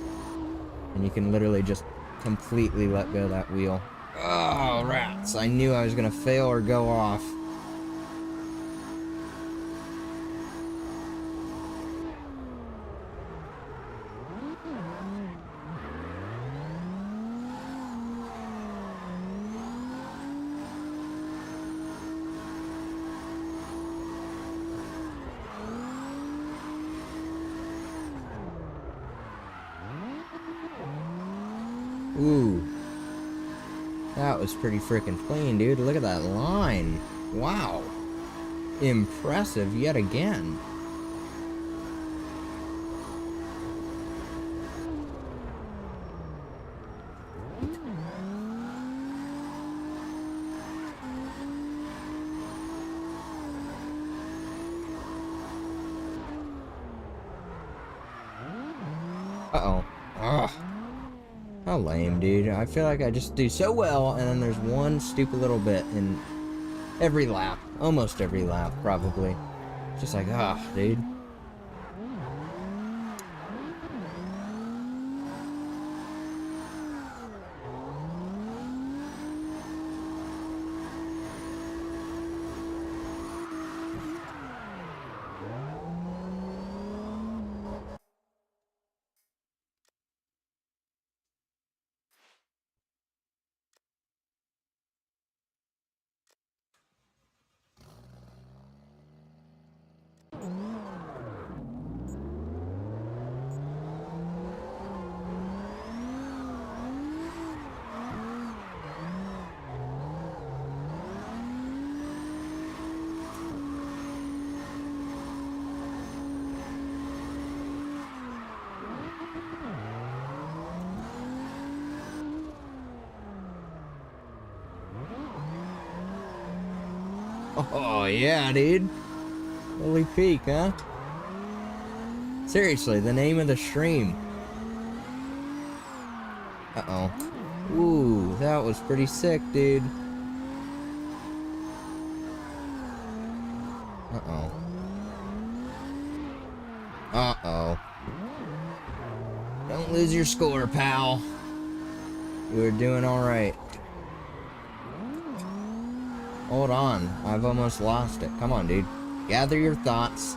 And you can literally just completely let go of that wheel. Oh, rats. I knew I was gonna fail or go off. Ooh. That was pretty freaking clean, dude. Look at that line. Wow. Impressive yet again. Uh-oh. Ugh. How lame, dude. I feel like I just do so well, and then there's one stupid little bit in every lap. Almost every lap, probably. Just like, dude. Oh, yeah, dude. Holy peak, huh? Seriously, the name of the stream. Uh-oh. Ooh, that was pretty sick, dude. Uh-oh. Uh-oh. Don't lose your score, pal. You were doing alright. Hold on. I've almost lost it. Come on, dude. Gather your thoughts.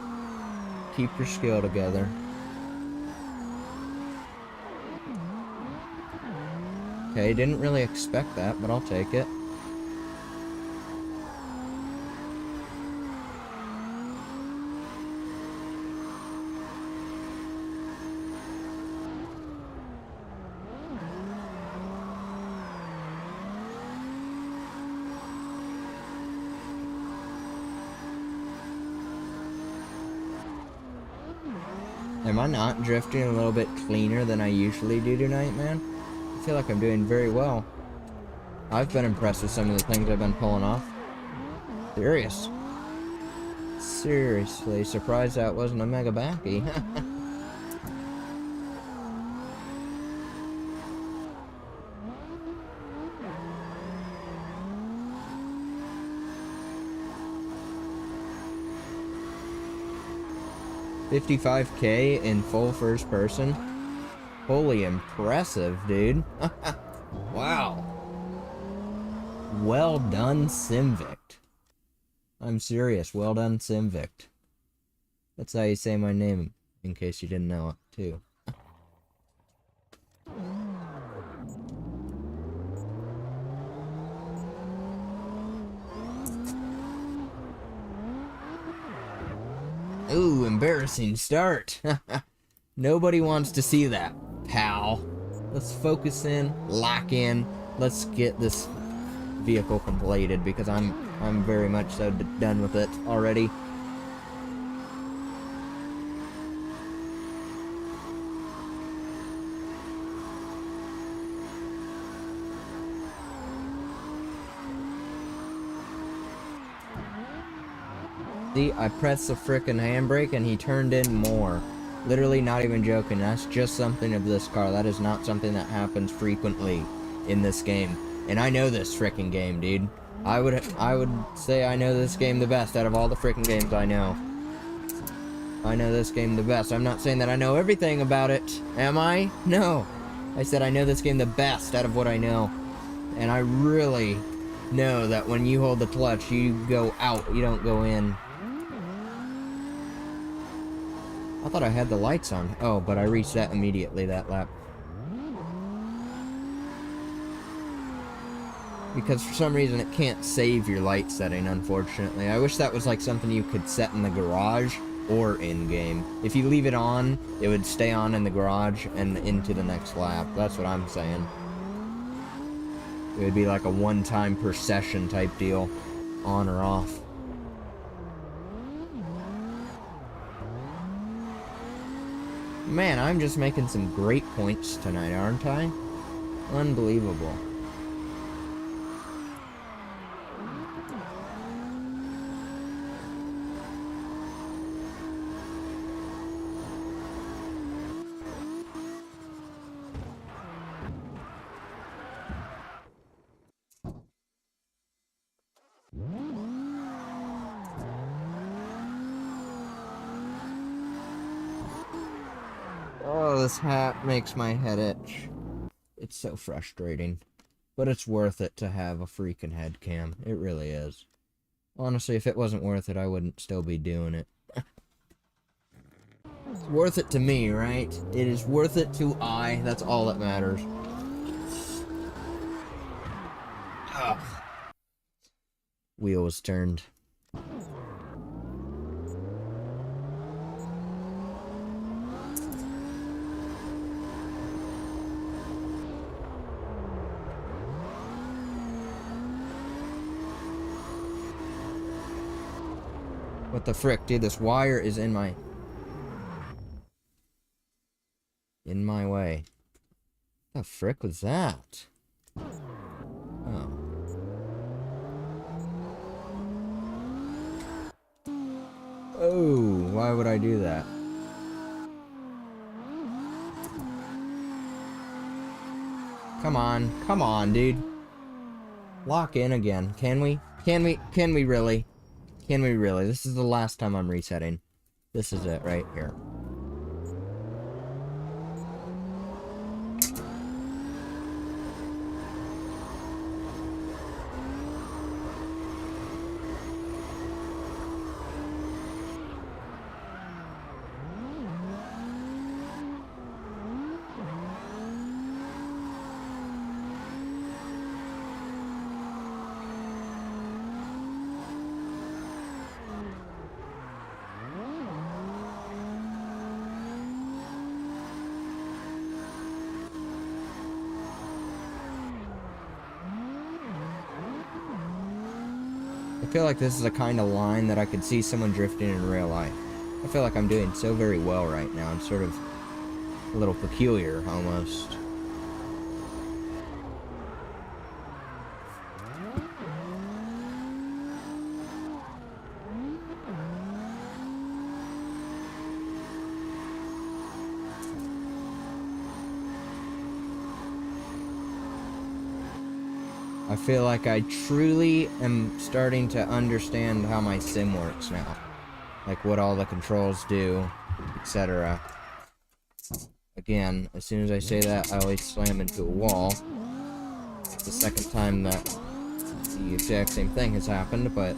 Keep your skill together. Okay, didn't really expect that, but I'll take it. Am I not drifting a little bit cleaner than I usually do tonight, man? I feel like I'm doing very well. I've been impressed with some of the things I've been pulling off. Serious. Seriously, surprised that wasn't a mega backy. 55K in full first person. Holy impressive, dude. Wow. Well done, Simvict. I'm serious. Well done, Simvict. That's how you say my name, in case you didn't know it, too. Ooh, embarrassing start. Nobody wants to see that, pal. Let's focus in, lock in. Let's get this vehicle completed because I'm very much so done with it already. See, I pressed the frickin' handbrake and he turned in more. Literally not even joking, that's just something of this car. That is not something that happens frequently in this game. And I know this frickin' game, dude. I would say I know this game the best out of all the frickin' games I know. I know this game the best. I'm not saying that I know everything about it, am I? No. I said I know this game the best out of what I know. And I really know that when you hold the clutch, you go out, you don't go in. I thought I had the lights on. Oh, but I reset immediately that lap. Because for some reason it can't save your light setting, unfortunately. I wish that was like something you could set in the garage or in-game. If you leave it on, it would stay on in the garage and into the next lap. That's what I'm saying. It would be like a one-time per session type deal. On or off. Man, I'm just making some great points tonight, aren't I? Unbelievable. Oh, this hat makes my head itch. It's so frustrating. But it's worth it to have a freaking head cam. It really is. Honestly, if it wasn't worth it, I wouldn't still be doing it. It's worth it to me, right? It is worth it to I. That's all that matters. Ugh. Wheel was turned. What the frick, dude? This wire is in my way. What the frick was that? Oh. Oh, why would I do that? Come on, dude. Lock in again. Can we really? Can we really? This is the last time I'm resetting. This is it right here. I feel like this is a kind of line that I could see someone drifting in real life. I feel like I'm doing so very well right now. I'm sort of a little peculiar, almost. I feel like I truly am starting to understand how my sim works now. Like what all the controls do. etc. Again, as soon as I say that, I always slam into a wall. It's the second time that the exact same thing has happened, but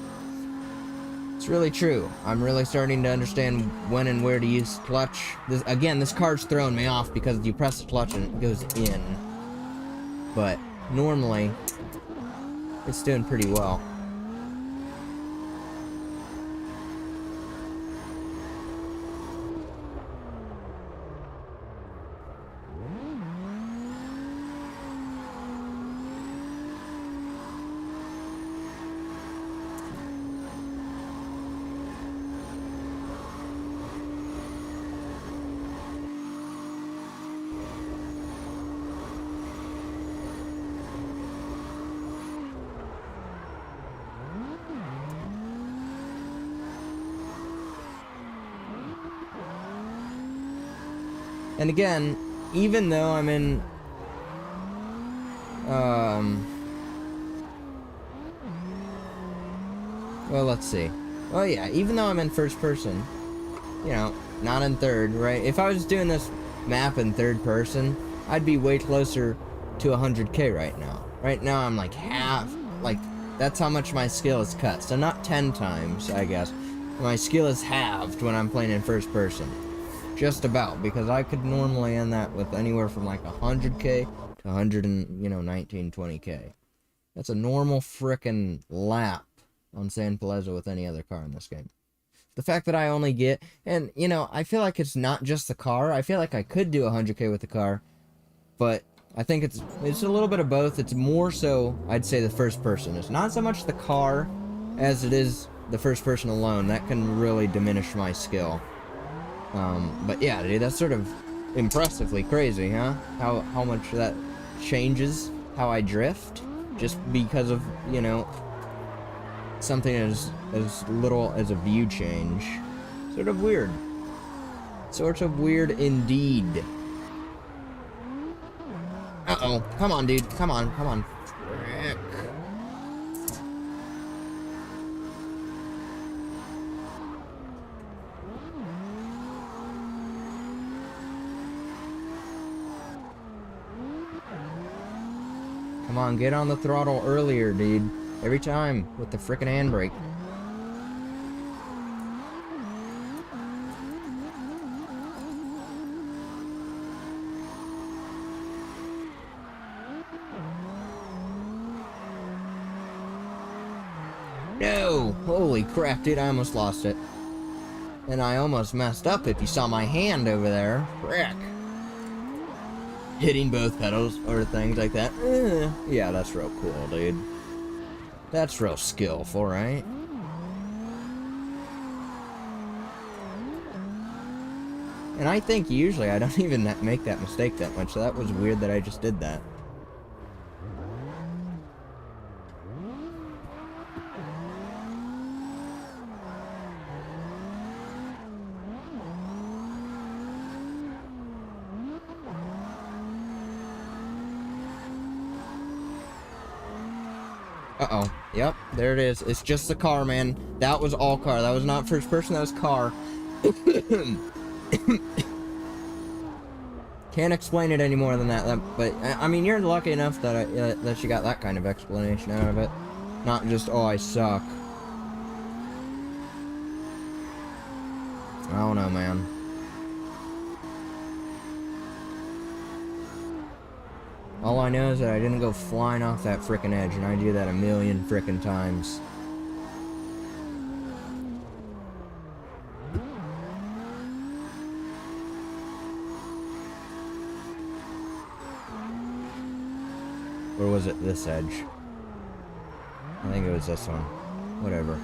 it's really true. I'm really starting to understand when and where to use clutch. This car's throwing me off because you press the clutch and it goes in. But normally, it's doing pretty well. And again, even though I'm in, well, let's see. Oh yeah, even though I'm in first person, you know, not in third, right? If I was doing this map in third person, I'd be way closer to 100K right now. Right now I'm like half, like, that's how much my skill is cut. So not 10 times, I guess. My skill is halved when I'm playing in first person. Just about, because I could normally end that with anywhere from like 100K to 119, 20K. That's a normal frickin' lap on San Palezzo with any other car in this game. The fact that I only get, and you know, I feel like it's not just the car. I feel like I could do 100K with the car, but I think it's a little bit of both. It's more so, I'd say, the first person. It's not so much the car as it is the first person alone. That can really diminish my skill. But yeah, dude, that's sort of impressively crazy, huh? How much that changes how I drift, just because of, you know, something as little as a view change. Sort of weird. Sort of weird indeed. Uh-oh. Come on, dude. Come on, come on. Frick. Come on, get on the throttle earlier, dude. Every time with the frickin' handbrake. No! Holy crap, dude, I almost lost it. And I almost messed up if you saw my hand over there. Frick. Hitting both pedals or things like that. Yeah, that's real cool, dude. That's real skillful, right? And I think usually I don't even make that mistake that much, so that was weird that I just did that. Uh-oh. Yep, there it is. It's just the car, man. That was all car. That was not first person, that was car. Can't explain it any more than that, but, I mean, you're lucky enough that, that you got that kind of explanation out of it. Not just, oh, I suck. I don't know, man. All I know is that I didn't go flying off that frickin' edge, and I do that a million frickin' times. Or was it this edge? I think it was this one. Whatever.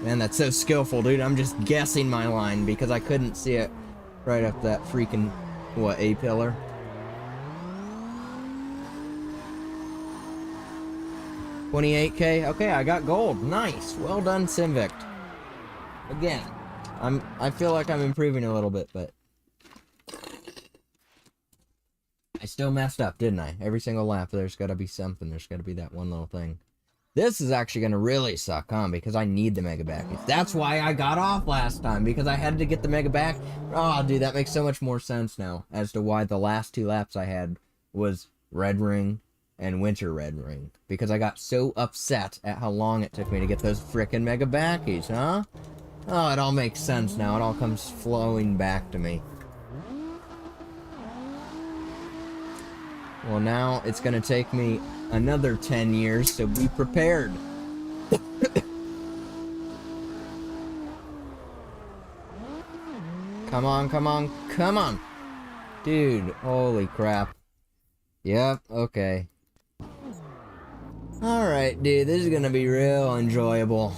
Man, that's so skillful, dude. I'm just guessing my line because I couldn't see it right up that freaking, what, A-pillar? $28K? Okay, I got gold. Nice. Well done, Simvict. Again, I feel like I'm improving a little bit, but I still messed up, didn't I? Every single lap, there's gotta be something. There's gotta be that one little thing. This is actually going to really suck, huh? Because I need the mega backies. That's why I got off last time, because I had to get the mega back. Oh, dude, that makes so much more sense now as to why the last 2 laps I had was red ring and winter red ring. Because I got so upset at how long it took me to get those frickin' mega backies, huh? Oh, it all makes sense now. It all comes flowing back to me. Well, now it's going to take me another 10 years, so be prepared. Come on, come on, come on. Dude, holy crap. Yep, okay. Alright, dude, this is going to be real enjoyable.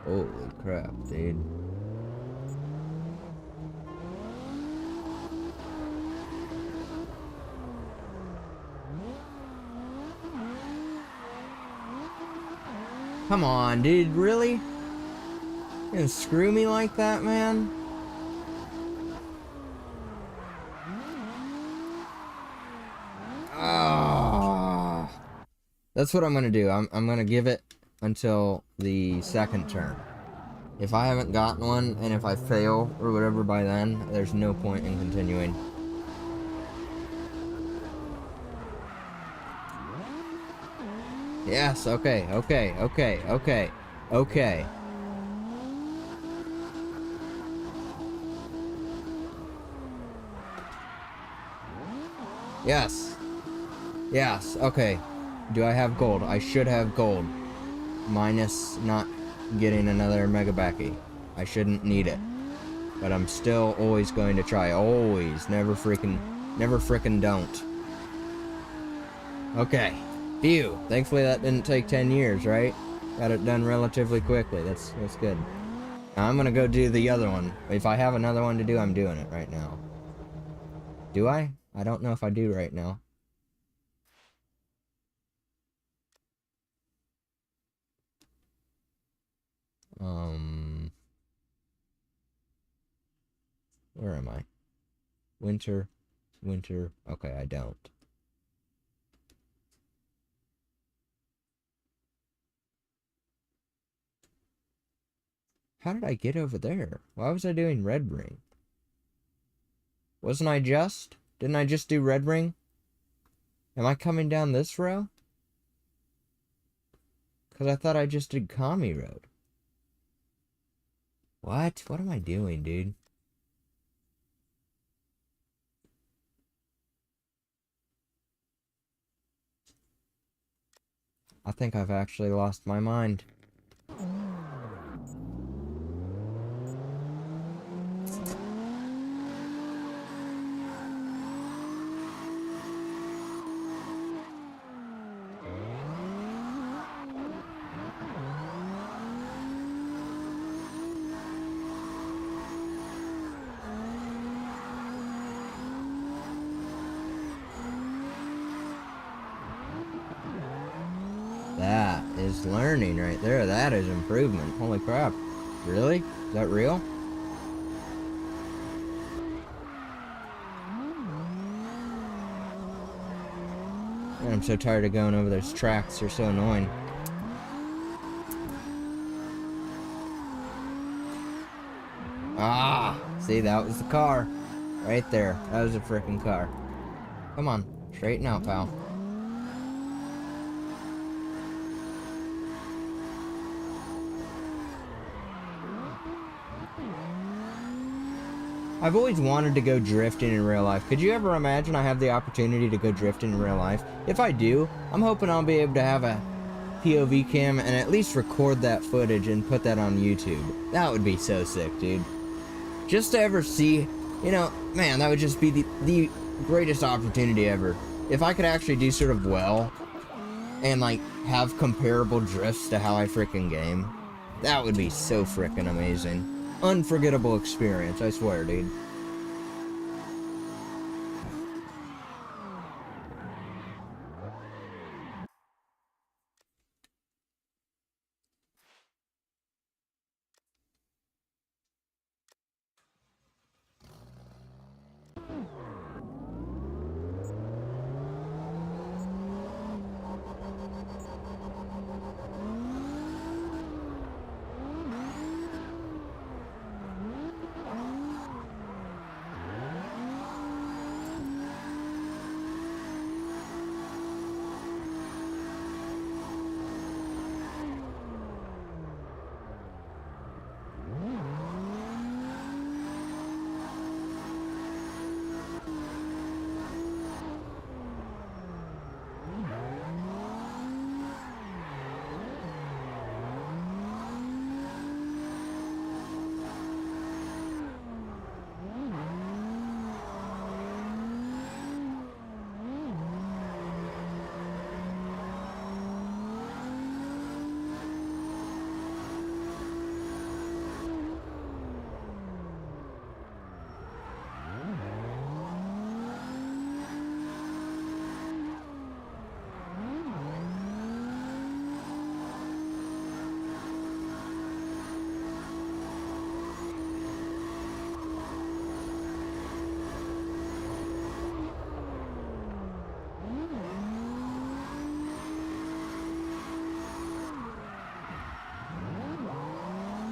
Holy crap, dude. Come on, dude, really? You gonna screw me like that, man? Ah, that's what I'm gonna do. I'm gonna give it until the second turn. If I haven't gotten one, and if I fail or whatever by then, there's no point in continuing. Yes, okay, okay, okay, okay, okay. Yes. Yes, okay. Do I have gold? I should have gold. Minus not getting another mega backy. I shouldn't need it. But I'm still always going to try. Always. Never frickin' don't. Okay. Phew. Thankfully that didn't take 10 years, right? Got it done relatively quickly. That's good. Now I'm gonna go do the other one. If I have another one to do, I'm doing it right now. Do I? I don't know if I do right now. Where am I? Winter. Okay, I don't. How did I get over there? Why was I doing red ring? Wasn't I just? Didn't I just do red ring? Am I coming down this row? Because I thought I just did Kami Road. What? What am I doing, dude? I think I've actually lost my mind. That is learning right there. That is improvement. Holy crap. Really? Is that real? Man, I'm so tired of going over those tracks. They're so annoying. Ah! See, that was the car. Right there. That was a freaking car. Come on. Straighten out, pal. I've always wanted to go drifting in real life. Could you ever imagine I have the opportunity to go drifting in real life? If I do, I'm hoping I'll be able to have a POV cam and at least record that footage and put that on YouTube. That would be so sick, dude. Just to ever see, you know, man, that would just be the greatest opportunity ever. If I could actually do sort of well and like have comparable drifts to how I freaking game. That would be so freaking amazing. Unforgettable experience, I swear, dude.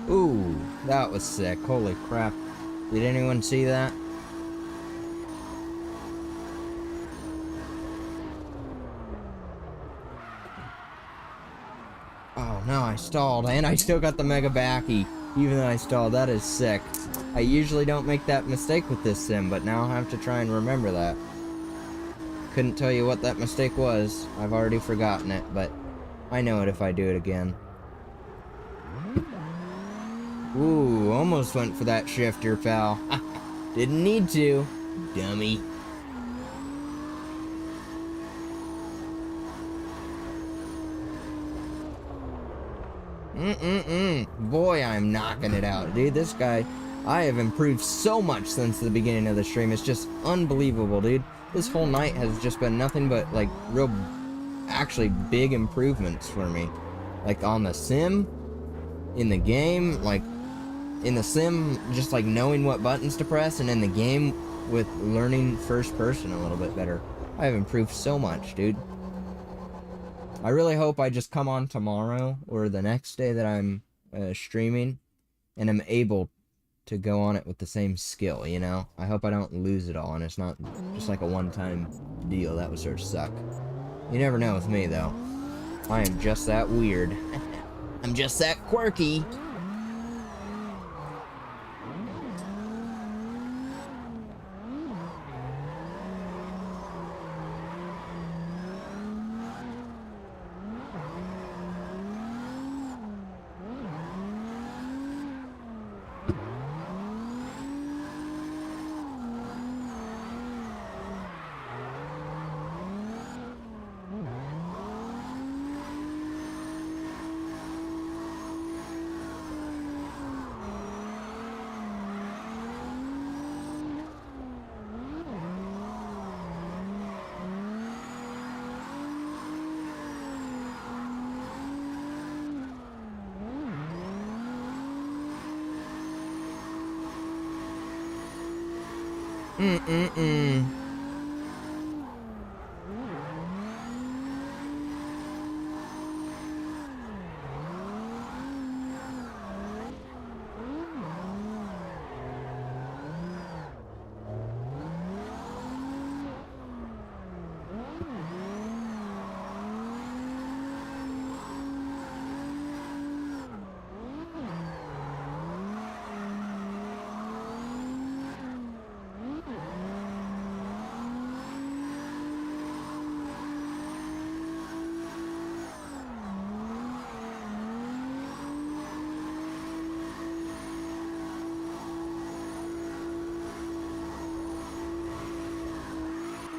Ooh, that was sick. Holy crap. Did anyone see that? Oh no, I stalled, and I still got the mega backy, even though I stalled. That is sick. I usually don't make that mistake with this sim, but now I have to try and remember that. Couldn't tell you what that mistake was. I've already forgotten it, but I know it if I do it again. Ooh, almost went for that shifter, pal. Didn't need to, dummy. Boy, I'm knocking it out, dude. This guy, I have improved so much since the beginning of the stream. It's just unbelievable, dude. This whole night has just been nothing but, like, real, actually big improvements for me. Like, on the sim, in the game, like, in the sim, just, like, knowing what buttons to press, and in the game, with learning first person a little bit better. I have improved so much, dude. I really hope I just come on tomorrow or the next day that I'm streaming and I'm able to go on it with the same skill, you know? I hope I don't lose it all and it's not just like a one-time deal. That would sort of suck. You never know with me, though. I am just that weird. I'm just that quirky.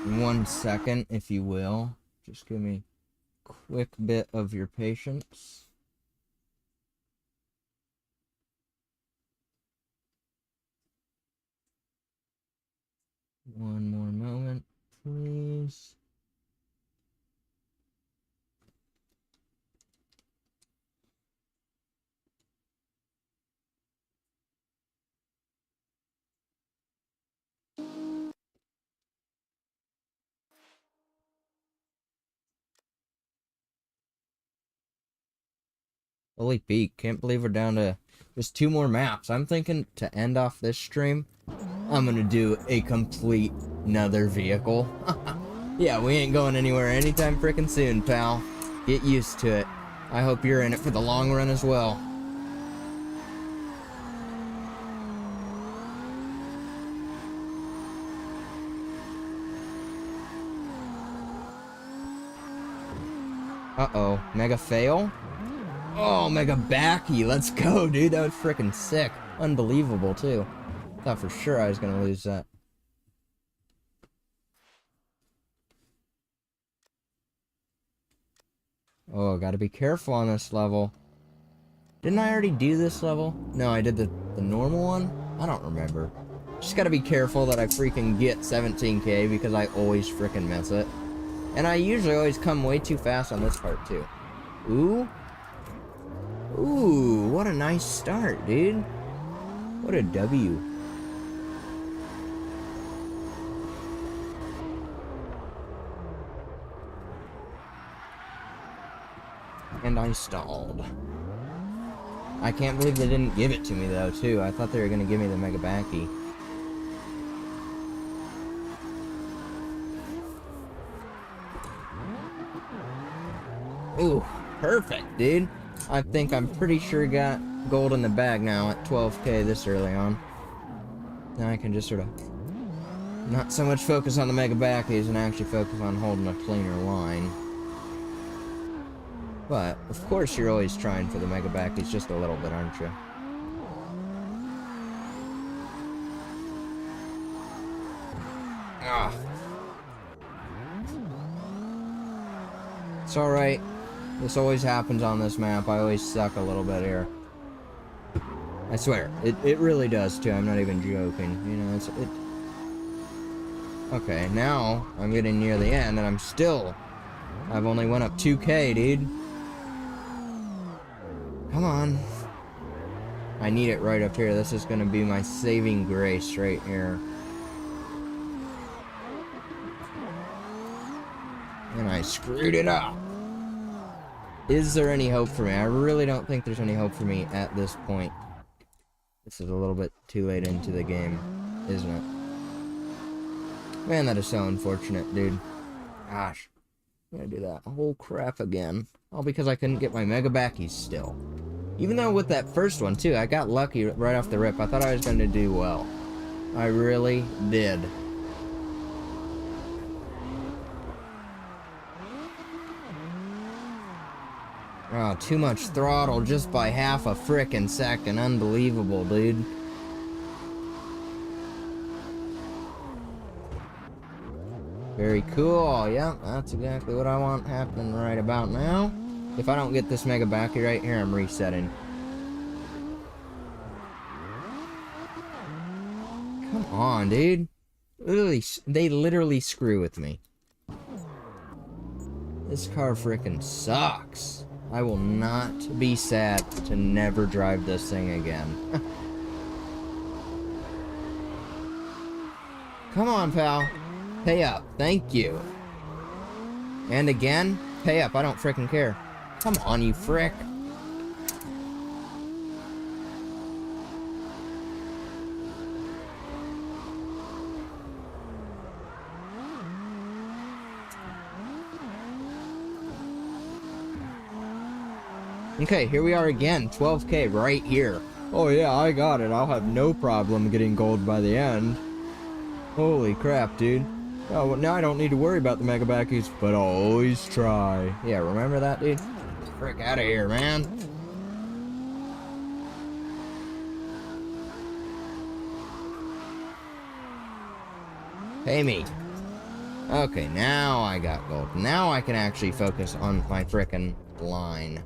One second, if you will. Just give me quick bit of your patience. One more moment, please. Holy peak, can't believe we're down to just 2 more maps. I'm thinking to end off this stream, I'm gonna do a complete another vehicle. Yeah, we ain't going anywhere anytime frickin' soon, pal. Get used to it. I hope you're in it for the long run as well. Uh-oh, mega fail? Oh, mega backy, let's go, dude. That was frickin' sick. Unbelievable, too. Thought for sure I was gonna lose that. Oh, gotta be careful on this level. Didn't I already do this level? No, I did the normal one? I don't remember. Just gotta be careful that I freaking get 17k because I always freaking miss it. And I usually always come way too fast on this part, too. Ooh. Ooh, what a nice start, dude. What a W. And I stalled. I can't believe they didn't give it to me, though, too. I thought they were going to give me the Mega Backy. Ooh, perfect, dude. I think I'm pretty sure got gold in the bag now at 12k this early on. Now I can just sort of not so much focus on the Mega Backies and actually focus on holding a cleaner line. But, of course, you're always trying for the Mega Backies just a little bit, aren't you? Ah. It's alright. This always happens on this map. I always suck a little bit here. I swear. It really does, too. I'm not even joking. You know, Okay, now I'm getting near the end, and I've only went up 2k, dude. Come on. I need it right up here. This is going to be my saving grace right here. And I screwed it up. Is there any hope for me? I really don't think there's any hope for me at this point. This is a little bit too late into the game, isn't it? Man, that is so unfortunate, dude. Gosh. I'm gonna do that whole crap again. All because I couldn't get my Mega Backies still. Even though with that first one, too, I got lucky right off the rip. I thought I was going to do well. I really did. Oh, too much throttle just by half a frickin' second. Unbelievable, dude. Very cool. Yeah, that's exactly what I want happening right about now. If I don't get this Mega Backy right here, I'm resetting. Come on, dude. They literally screw with me. This car frickin' sucks. I will not be sad to never drive this thing again. Come on, pal. Pay up. Thank you. And again, pay up. I don't frickin' care. Come on, you frick. Okay, here we are again. 12k right here. Oh yeah, I got it. I'll have no problem getting gold by the end. Holy crap, dude. Oh, well, now I don't need to worry about the Mega Backies, but I'll always try. Yeah, remember that, dude? Frick out of here, man. Pay me. Okay, now I got gold. Now I can actually focus on my frickin' line.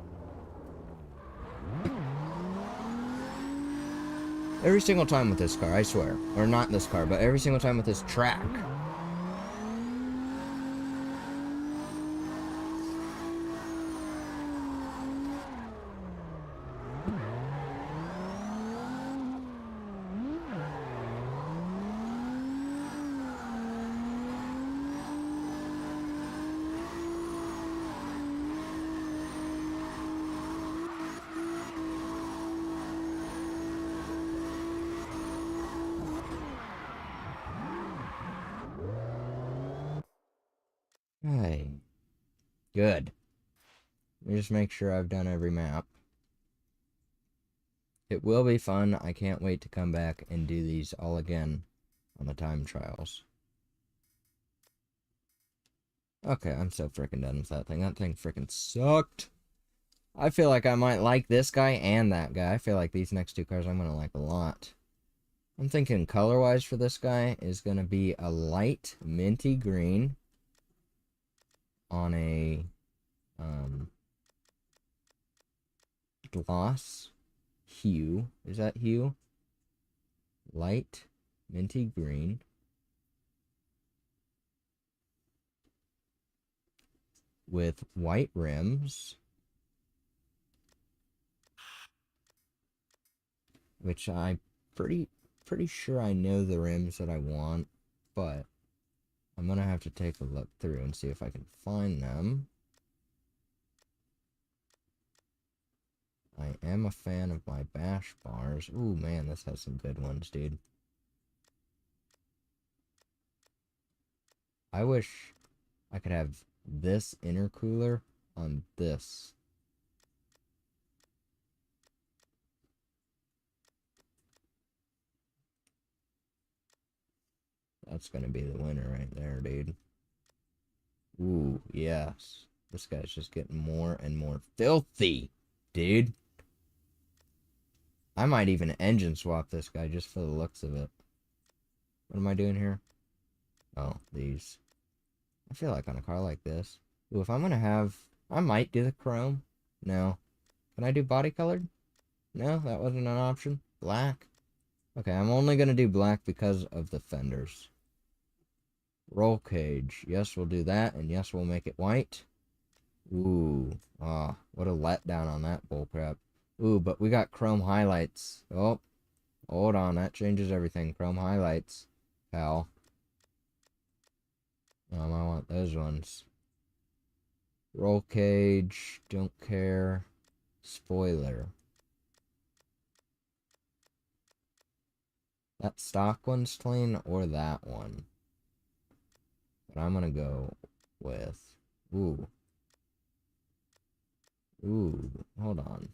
Every single time with this car, I swear. Or not this car, but every single time with this track. Hey. Good. Let me just make sure I've done every map. It will be fun. I can't wait to come back and do these all again on the time trials. Okay, I'm so freaking done with that thing. That thing freaking sucked. I feel like I might like this guy and that guy. I feel like these next two cars I'm going to like a lot. I'm thinking color-wise for this guy is going to be a light minty green on a gloss hue. Is that hue? Light minty green with white rims, which I'm pretty sure I know the rims that I want, but I'm gonna have to take a look through and see if I can find them. I am a fan of my bash bars. Ooh, man, this has some good ones, dude. I wish I could have this intercooler on this. That's gonna be the winner right there, dude. Ooh, yes. This guy's just getting more and more filthy, dude. I might even engine swap this guy just for the looks of it. What am I doing here? Oh, these. I feel like on a car like this. Ooh, if I'm gonna have... I might do the chrome. No. Can I do body colored? No, that wasn't an option. Black? Okay, I'm only gonna do black because of the fenders. Roll cage. Yes, we'll do that, and yes, we'll make it white. Ooh. Ah, what a letdown on that bullcrap. Ooh, but we got chrome highlights. Oh, hold on. That changes everything. Chrome highlights, pal. I want those ones. Roll cage. Don't care. Spoiler. That stock one's clean or that one. But I'm gonna go with... Ooh. Ooh. Hold on.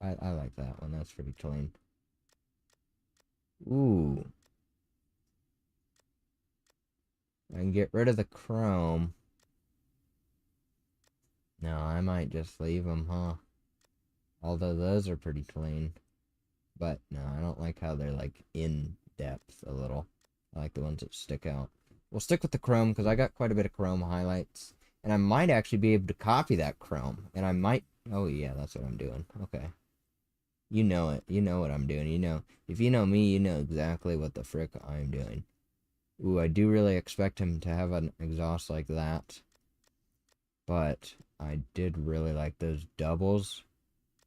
I like that one. That's pretty clean. Ooh. I can get rid of the chrome. No, I might just leave them, huh? Although those are pretty clean. But no, I don't like how they're like in depth a little. I like the ones that stick out. We'll stick with the chrome because I got quite a bit of chrome highlights. And I might actually be able to copy that chrome. And I might... Oh yeah, that's what I'm doing. Okay. You know it. You know what I'm doing. You know. If you know me, you know exactly what the frick I'm doing. Ooh, I do really expect him to have an exhaust like that. But I did really like those doubles.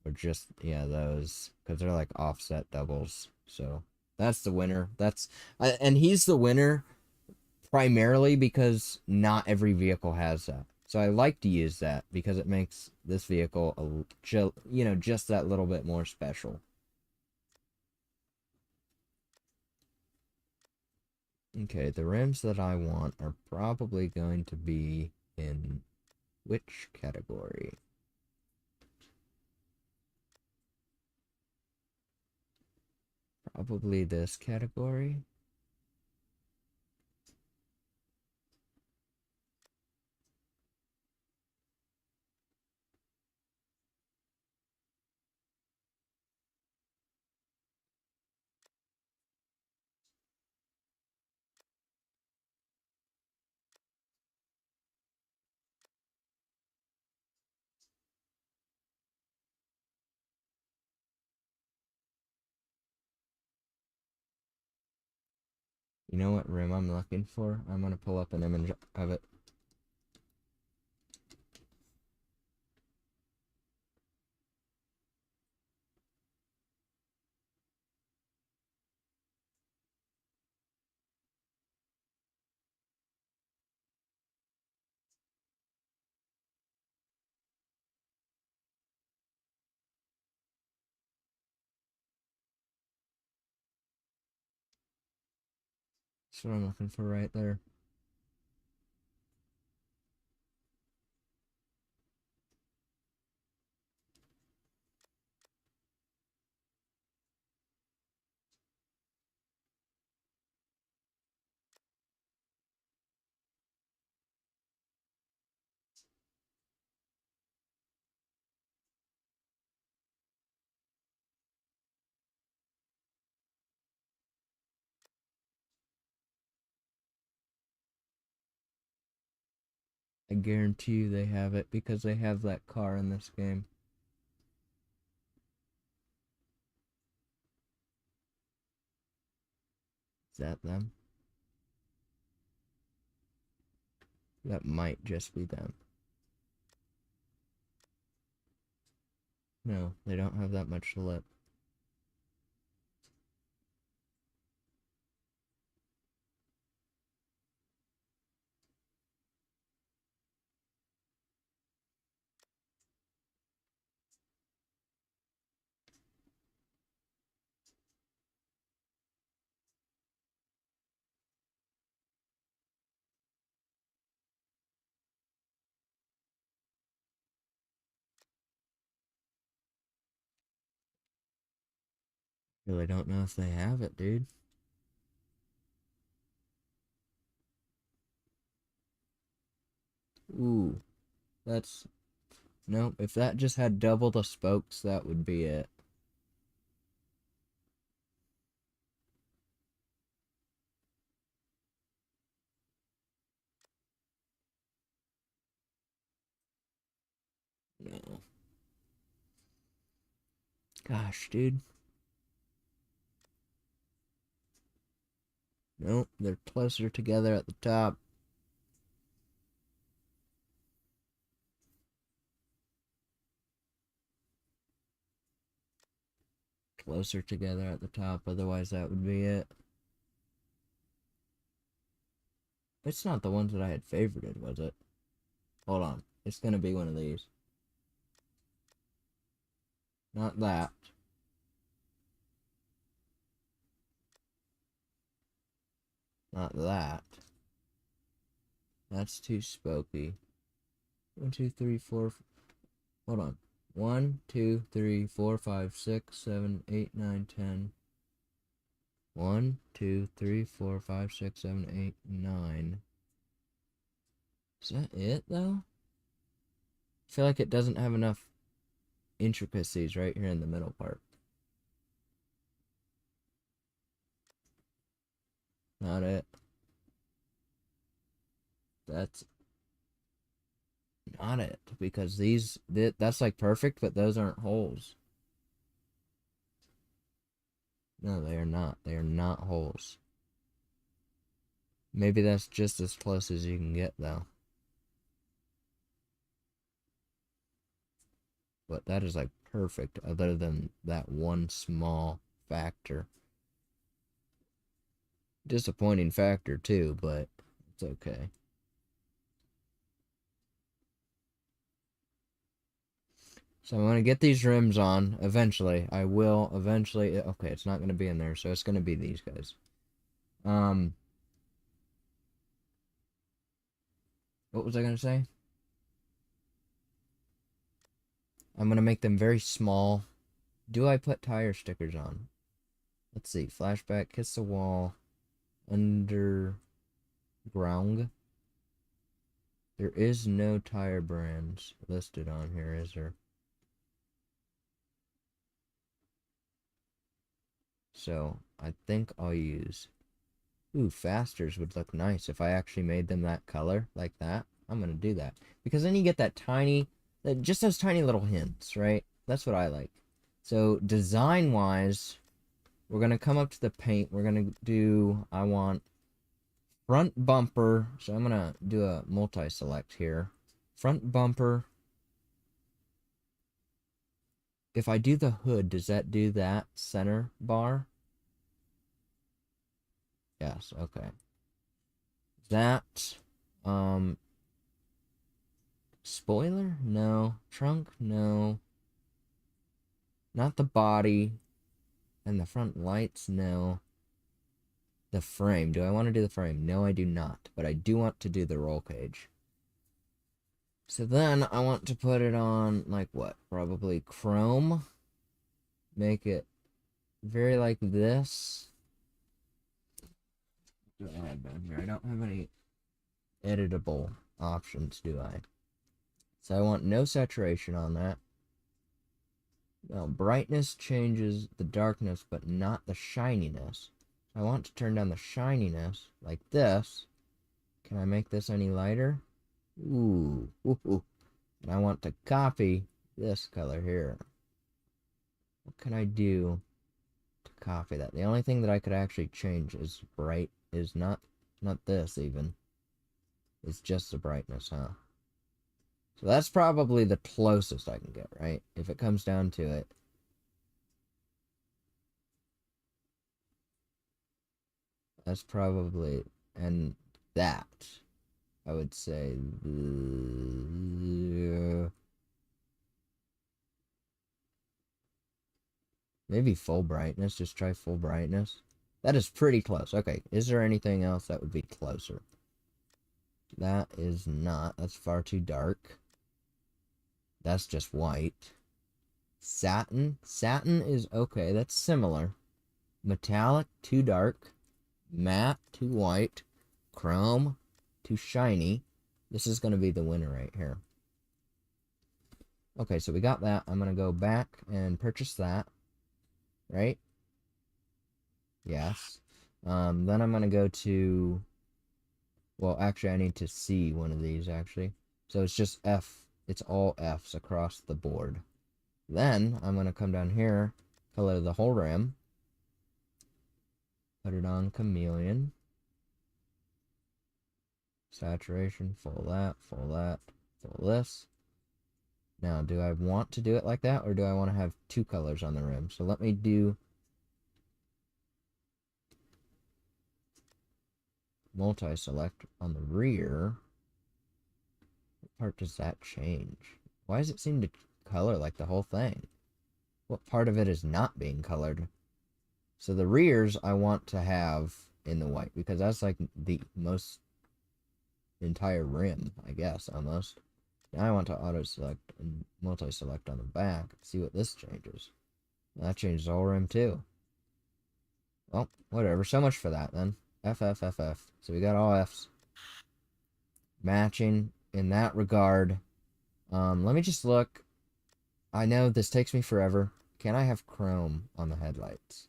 Or just, yeah, those. Because they're like offset doubles. So, that's the winner. And he's the winner primarily because not every vehicle has that. So I like to use that because it makes this vehicle, just that little bit more special. Okay, the rims that I want are probably going to be in which category? Probably this category. You know what rim I'm looking for? I'm gonna pull up an image of it. That's what I'm looking for right there. I guarantee you they have it because they have that car in this game. Is that them? That might just be them. No, they don't have that much lip. Really don't know if they have it, dude. Ooh, that's... Nope, if that just had double the spokes, that would be it. No. Gosh, dude. Nope, they're closer together at the top. Closer together at the top, otherwise that would be it. It's not the ones that I had favorited, was it? Hold on. It's gonna be one of these. Not that. Not that. That's too spooky. 1, 2, 3, 4. Hold on. 1, 2, 3, 4, 5, 6, 7, 8, 9, 10. 1, 2, 3, 4, 5, 6, 7, 8, 9. Is that it, though? I feel like it doesn't have enough intricacies right here in the middle part. Not it. That's not it. Because that's like perfect, but those aren't holes. No, they are not. They are not holes. Maybe that's just as close as you can get, though. But that is like perfect, other than that one small factor. Disappointing factor, too, but it's okay. So I'm going to get these rims on eventually. I will eventually. Okay, it's not going to be in there, so it's going to be these guys. What was I going to say? I'm going to make them very small. Do I put tire stickers on? Let's see. Flashback, kiss the wall, underground. There is no tire brands listed on here, is there? So, I think I'll use... Ooh, Fasters would look nice if I actually made them that color, like that. I'm gonna do that. Because then you get that tiny... just those tiny little hints, right? That's what I like. So, design-wise, we're gonna come up to the paint. We're gonna do... I want front bumper. So I'm gonna do a multi-select here. Front bumper. If I do the hood, does that do that center bar? Yes, okay. That, spoiler? No. Trunk? No. Not the body. And the front lights? No. The frame. Do I want to do the frame? No, I do not. But I do want to do the roll cage. So then I want to put it on, like what? Probably chrome. Make it very like this. What do I have down here? I don't have any editable options, do I? So I want no saturation on that. Now, brightness changes the darkness, but not the shininess. I want to turn down the shininess like this. Can I make this any lighter? Ooh. Ooh. And I want to copy this color here. What can I do to copy that? The only thing that I could actually change is bright, is not this even. It's just the brightness, huh? So that's probably the closest I can get, right? If it comes down to it. That's probably, and that, I would say, maybe full brightness. Just try full brightness. That is pretty close. Okay, is there anything else that would be closer? That is not. That's far too dark. That's just white. Satin. Satin is okay. That's similar. Metallic, too dark. Matte, too white. Chrome, too shiny. This is going to be the winner right here. Okay, so we got that. I'm going to go back and purchase that. Right? Yes. Then I'm going to go to... Well, actually, I need to see one of these, actually. So it's just F. It's all Fs across the board. Then, I'm going to come down here, color the whole rim. Put it on chameleon. Saturation, full that, full this. Now, do I want to do it like that, or do I want to have two colors on the rim? So let me do multi-select on the rear. What part does that change? Why does it seem to color like the whole thing? What part of it is not being colored? So the rears I want to have in the white, because that's like the most entire rim, I guess, almost. Now I want to auto-select and multi-select on the back. See what this changes. That changes the whole rim too. Well, whatever. So much for that then. F, F, F, F. So we got all Fs. Matching in that regard. Let me just look. I know this takes me forever. Can I have chrome on the headlights?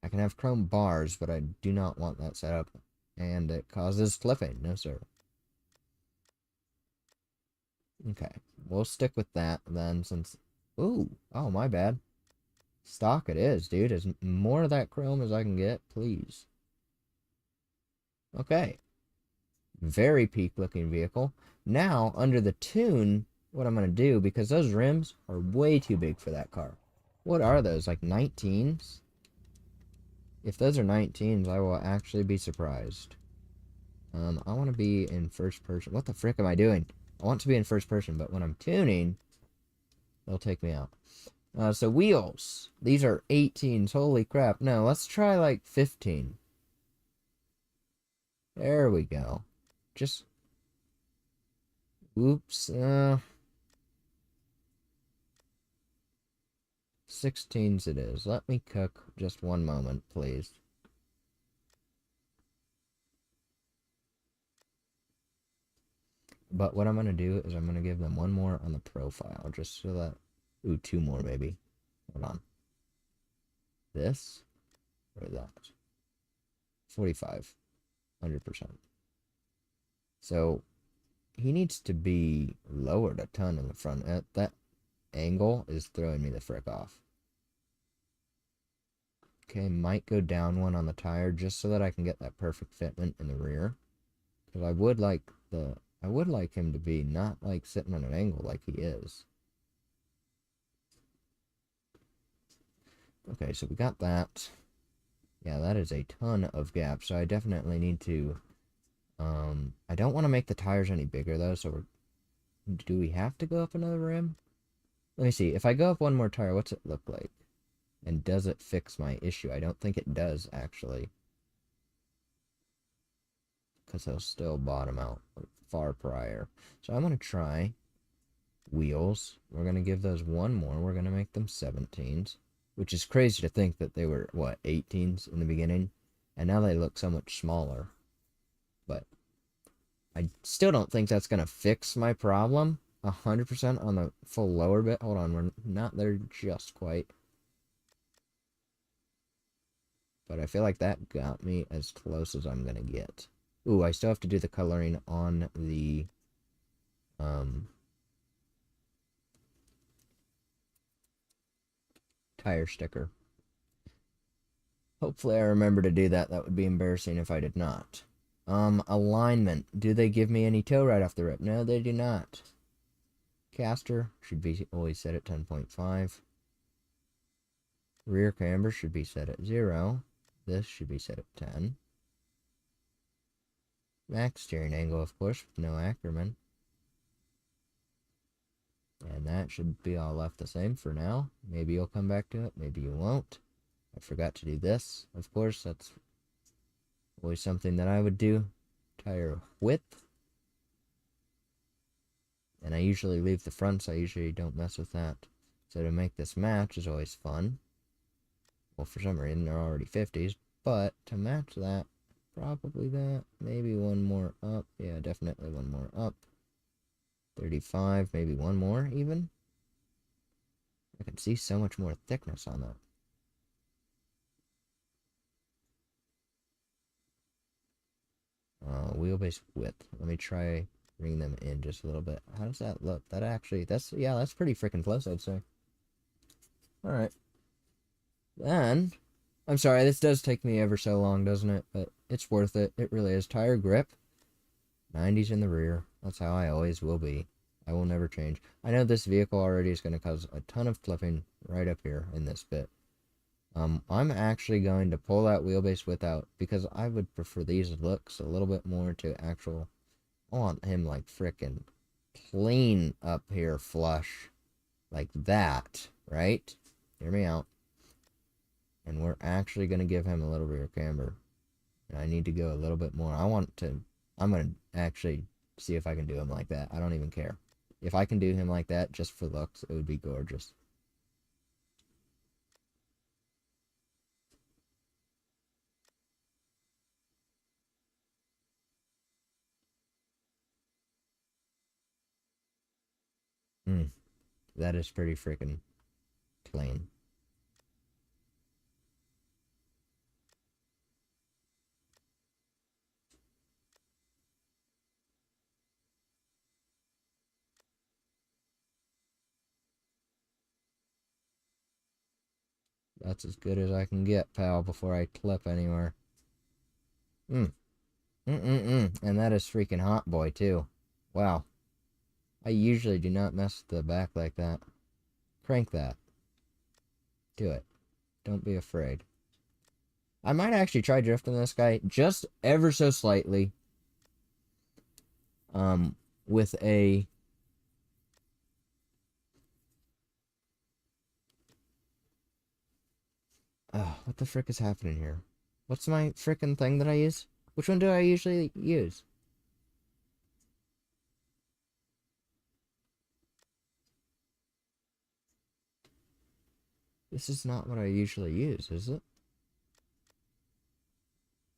I can have chrome bars, but I do not want that set up. And it causes clipping. No, sir. Okay. We'll stick with that then, since... Ooh. Oh, my bad. Stock it is, dude. As more of that chrome as I can get, please. Okay. Very peak-looking vehicle. Now, under the tune, what I'm going to do, because those rims are way too big for that car. What are those, like 19s? If those are 19s, I will actually be surprised. I want to be in first person. What the frick am I doing? I want to be in first person, but when I'm tuning, they'll take me out. So wheels. These are 18s. Holy crap. No, let's try like 15. There we go. Just... Oops. 16s it is. Let me cook just one moment, please. But what I'm going to do is I'm going to give them one more on the profile, just so that... Ooh, two more, maybe. Hold on. This? Or that? 45. 100%. So, he needs to be lowered a ton in the front. That angle is throwing me the frick off. Okay, might go down one on the tire just so that I can get that perfect fitment in the rear. Because I would like him to be not like sitting on an angle like he is. Okay, so we got that. Yeah, that is a ton of gap, so I definitely need to, I don't want to make the tires any bigger though, so do we have to go up another rim? Let me see, if I go up one more tire, what's it look like? And does it fix my issue? I don't think it does, actually. Because he'll still bottom out far prior. So I'm going to try wheels. We're going to give those one more. We're going to make them 17s. Which is crazy to think that they were, what, 18s in the beginning? And now they look so much smaller. But I still don't think that's going to fix my problem 100% on the full lower bit. Hold on, we're not there just quite. But I feel like that got me as close as I'm going to get. Ooh, I still have to do the coloring on the tire sticker. Hopefully I remember to do that. That would be embarrassing if I did not. Alignment. Do they give me any toe right off the rip? No, they do not. Caster should be always set at 10.5. Rear camber should be set at 0. This should be set at 10. Max steering angle, of course, with no Ackerman. And that should be all left the same for now. Maybe you'll come back to it, maybe you won't. I forgot to do this, of course, that's always something that I would do. Tire width. And I usually leave the fronts, I usually don't mess with that. So to make this match is always fun. Well, for some reason, they're already 50s, but to match that, probably that, maybe one more up. Yeah, definitely one more up. 35, maybe one more even. I can see so much more thickness on that. Wheelbase width. Let me try bringing them in just a little bit. How does that look? That actually, that's pretty freaking close, I'd say. Alright. Then, I'm sorry, this does take me ever so long, doesn't it? But it's worth it. It really is. Tire grip. 90s in the rear. That's how I always will be. I will never change. I know this vehicle already is going to cause a ton of flipping right up here in this bit. I'm actually going to pull that wheelbase width out because I would prefer these looks a little bit more to actual. I want him like frickin' clean up here flush. Like that, right? Hear me out. And we're actually going to give him a little rear camber. And I need to go a little bit more. I'm going to actually see if I can do him like that. I don't even care. If I can do him like that just for looks, it would be gorgeous. That is pretty freaking clean. That's as good as I can get, pal, before I clip anywhere. And that is freaking hot, boy, too. Wow. I usually do not mess with the back like that. Crank that. Do it. Don't be afraid. I might actually try drifting this guy just ever so slightly. With a... Oh, what the frick is happening here? What's my frickin' thing that I use? Which one do I usually use? This is not what I usually use, is it?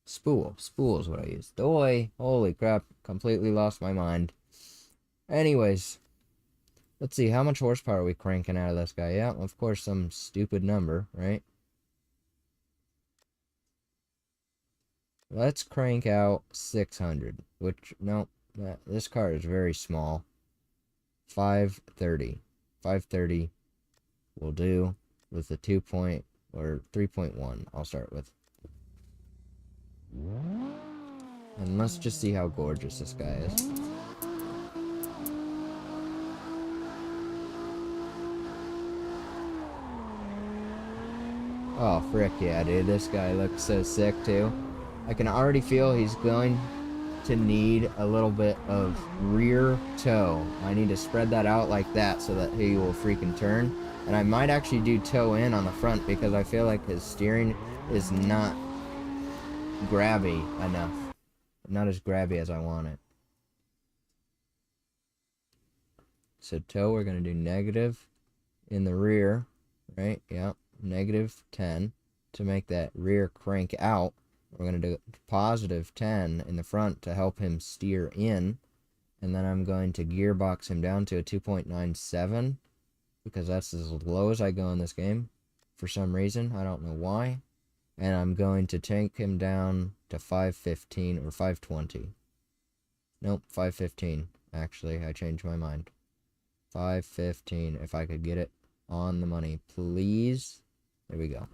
Spool. Spool is what I use. Doy. Holy crap. Completely lost my mind. Anyways. Let's see. How much horsepower are we cranking out of this guy? Yeah, of course, some stupid number, right? Let's crank out 600. Which, no. This car is very small. 530. 530 will do with the 2.0 Or 3.1, I'll start with. And let's just see how gorgeous this guy is. Oh, frick yeah, dude. This guy looks so sick, too. I can already feel he's going to need a little bit of rear toe. I need to spread that out like that so that he will freaking turn. And I might actually do toe in on the front because I feel like his steering is not grabby enough. Not as grabby as I want it. So toe, we're going to do negative in the rear, right? Yep, negative 10 to make that rear crank out. We're going to do positive 10 in the front to help him steer in. And then I'm going to gearbox him down to a 2.97 because that's as low as I go in this game for some reason. I don't know why. And I'm going to take him down to 515 or 520. Nope, 515. Actually, I changed my mind. 515, if I could get it on the money, please. There we go.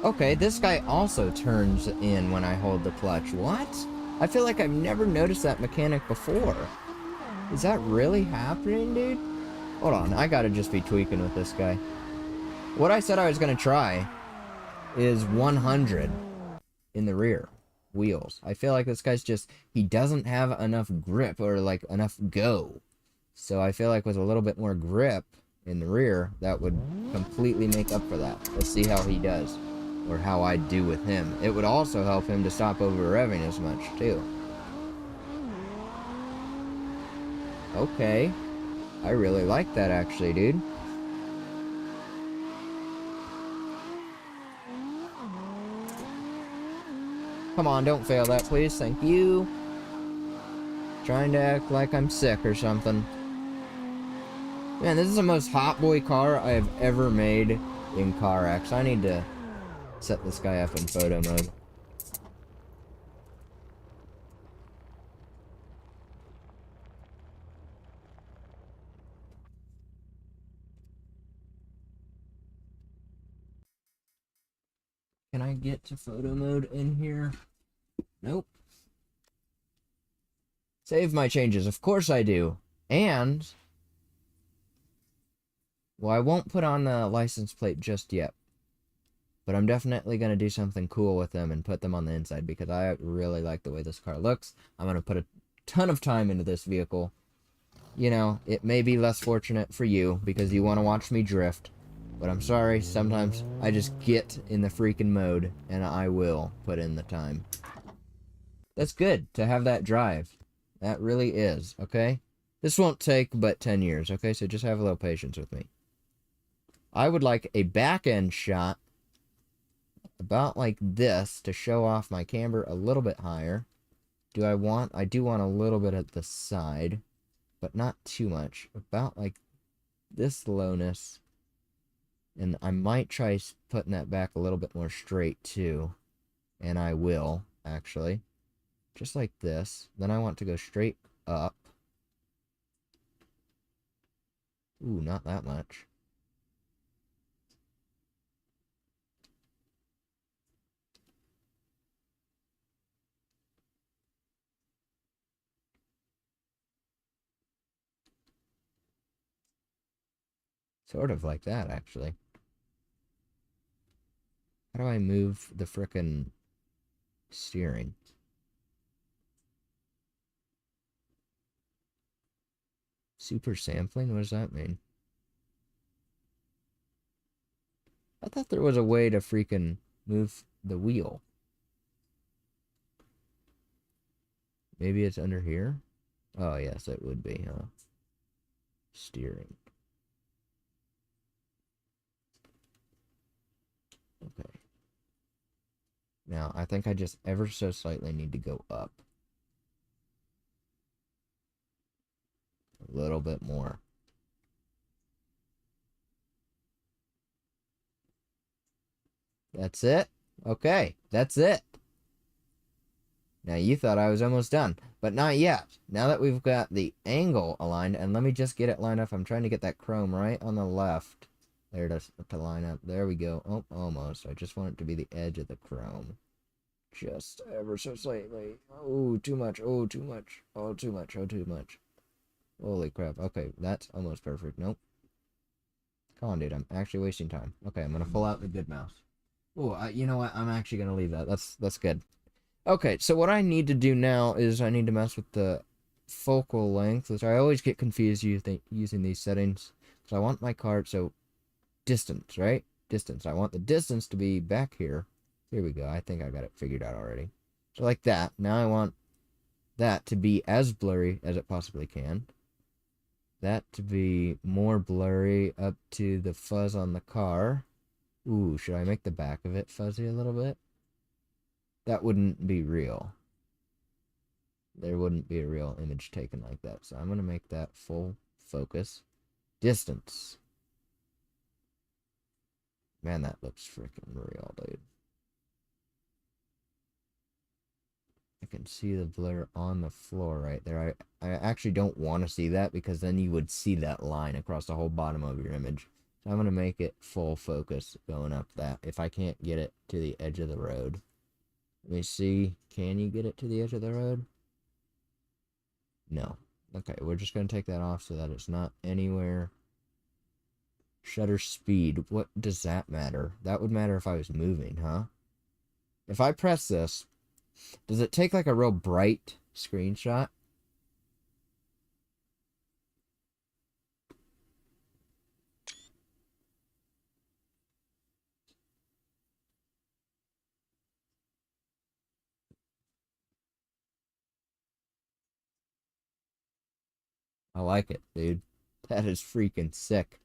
Okay, this guy also turns in when I hold the clutch. What? I feel like I've never noticed that mechanic before. Is that really happening, dude? Hold on, I gotta just be tweaking with this guy. What I said I was gonna try is 100 in the rear wheels. I feel like this guy's just, he doesn't have enough grip or like enough go. So I feel like with a little bit more grip in the rear, that would completely make up for that. Let's see how he does. Or how I do with him. It would also help him to stop over revving as much, too. Okay. I really like that, actually, dude. Come on, don't fail that, please. Thank you. Trying to act like I'm sick or something. Man, this is the most hot boy car I have ever made in CarX. I need to set this guy up in photo mode. Can I get to photo mode in here? Nope. Save my changes. Of course I do. And, well, I won't put on the license plate just yet. But I'm definitely going to do something cool with them and put them on the inside because I really like the way this car looks. I'm going to put a ton of time into this vehicle. You know, it may be less fortunate for you because you want to watch me drift. But I'm sorry, sometimes I just get in the freaking mode and I will put in the time. That's good to have that drive. That really is, okay? This won't take but 10 years, okay? So just have a little patience with me. I would like a back end shot about like this to show off my camber a little bit higher. I do want a little bit at the side, but not too much. About like this lowness. And I might try putting that back a little bit more straight too. And I will, actually. Just like this. Then I want to go straight up. Ooh, not that much. Sort of like that, actually. How do I move the frickin' steering? Super sampling? What does that mean? I thought there was a way to freaking move the wheel. Maybe it's under here? Oh, yes, it would be, huh? Steering. Okay. Now, I think I just ever so slightly need to go up. A little bit more. That's it? Okay, that's it. Now you thought I was almost done, but not yet. Now that we've got the angle aligned, and let me just get it lined up. I'm trying to get that chrome right on the left. There it is, to line up. There we go. Oh, almost. I just want it to be the edge of the chrome. Just ever so slightly. Oh, too much. Oh, too much. Oh, too much. Oh, too much. Holy crap. Okay, that's almost perfect. Nope. Come on, dude. I'm actually wasting time. Okay, I'm going to pull out the good mouse. Oh, you know what? I'm actually going to leave that. That's good. Okay, so what I need to do now is I need to mess with the focal length, which I always get confused using these settings. So I want my card, so distance, right? Distance. I want the distance to be back here. Here we go. I think I got it figured out already. So like that. Now I want that to be as blurry as it possibly can. That to be more blurry up to the fuzz on the car. Ooh, should I make the back of it fuzzy a little bit? That wouldn't be real. There wouldn't be a real image taken like that. So I'm going to make that full focus. Distance. Man, that looks freaking real, dude. I can see the blur on the floor right there. I actually don't want to see that because then you would see that line across the whole bottom of your image. So I'm going to make it full focus going up that. If I can't get it to the edge of the road. Let me see. Can you get it to the edge of the road? No. Okay, we're just going to take that off so that it's not anywhere. Shutter speed. What does that matter? That would matter if I was moving, huh? If I press this, does it take like a real bright screenshot? I like it, dude. That is freaking sick.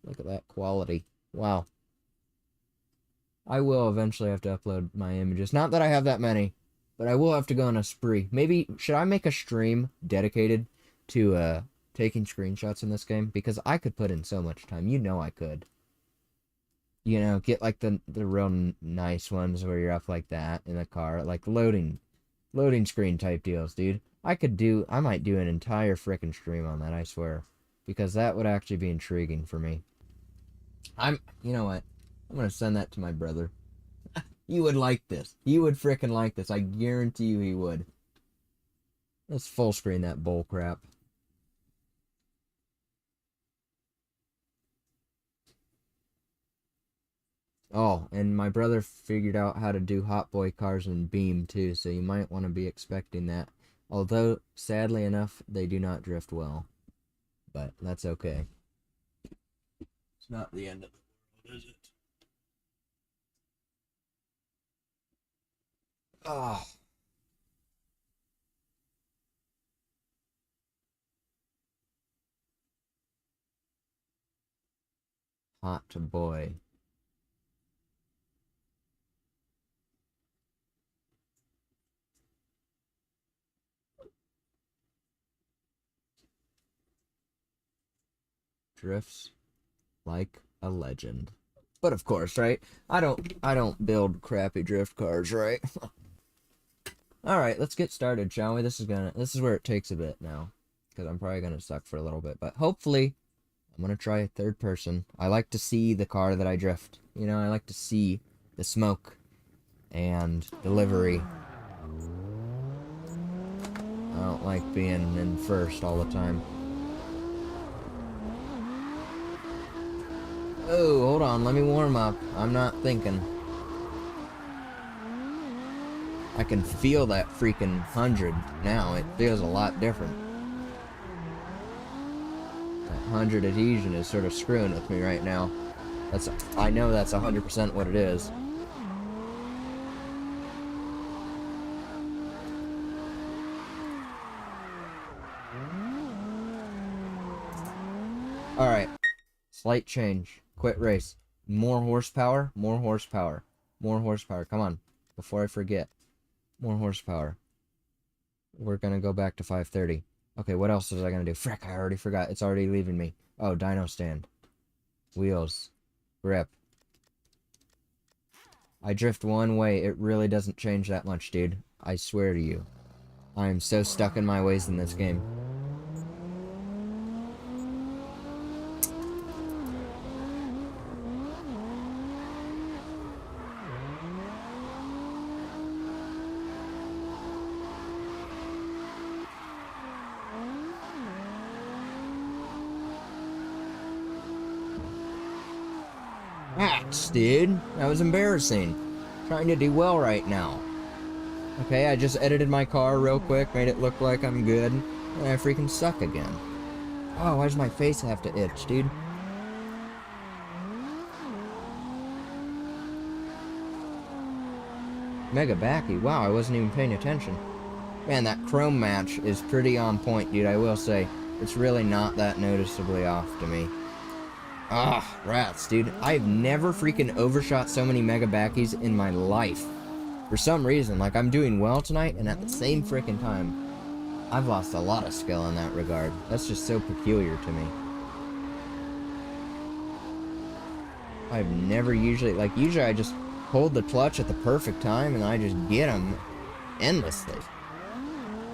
Look at that quality. Wow. I will eventually have to upload my images. Not that I have that many, but I will have to go on a spree. Maybe, should I make a stream dedicated to taking screenshots in this game? Because I could put in so much time. You know I could. You know, get like the real nice ones where you're up like that in the car. Like loading screen type deals, dude. I might do an entire frickin' stream on that, I swear. Because that would actually be intriguing for me. You know what? I'm gonna send that to my brother. He would like this. He would frickin' like this. I guarantee you he would. Let's full screen that bull crap. Oh, and my brother figured out how to do Hot Boy cars in Beam too, so you might want to be expecting that. Although, sadly enough, they do not drift well. But that's okay. It's not the end of the world, is it? Oh. Hot boy. Drifts like a legend. But of course, right? I don't build crappy drift cars, right? Alright, let's get started, shall we? This is where it takes a bit now. Because I'm probably gonna suck for a little bit. But hopefully, I'm gonna try third person. I like to see the car that I drift. You know, I like to see the smoke and the livery. I don't like being in first all the time. Oh, hold on, let me warm up. I'm not thinking. I can feel that freaking 100 now. It feels a lot different. That 100 adhesion is sort of screwing with me right now. I know that's 100% what it is. Alright. Slight change. Quit race. More horsepower. More horsepower. More horsepower. Come on. Before I forget. More horsepower. we're gonna go back to 530. Okay, what else was I gonna do? Frick, I already forgot. It's already leaving me. Oh, dyno stand. Wheels. Grip. I drift one way. It really doesn't change that much, dude. I swear to you. I am so stuck in my ways in this game. Hacks, dude. That was embarrassing. Trying to do well right now. Okay, I just edited my car real quick, made it look like I'm good, and I freaking suck again. Oh, why does my face have to itch, dude? Mega backy. Wow, I wasn't even paying attention. Man, that chrome match is pretty on point, dude, I will say. It's really not that noticeably off to me. Ah, rats, dude. I've never freaking overshot so many mega backies in my life. For some reason, like, I'm doing well tonight, and at the same freaking time, I've lost a lot of skill in that regard. That's just so peculiar to me. I've never usually, like, usually I just hold the clutch at the perfect time, and I just get them endlessly.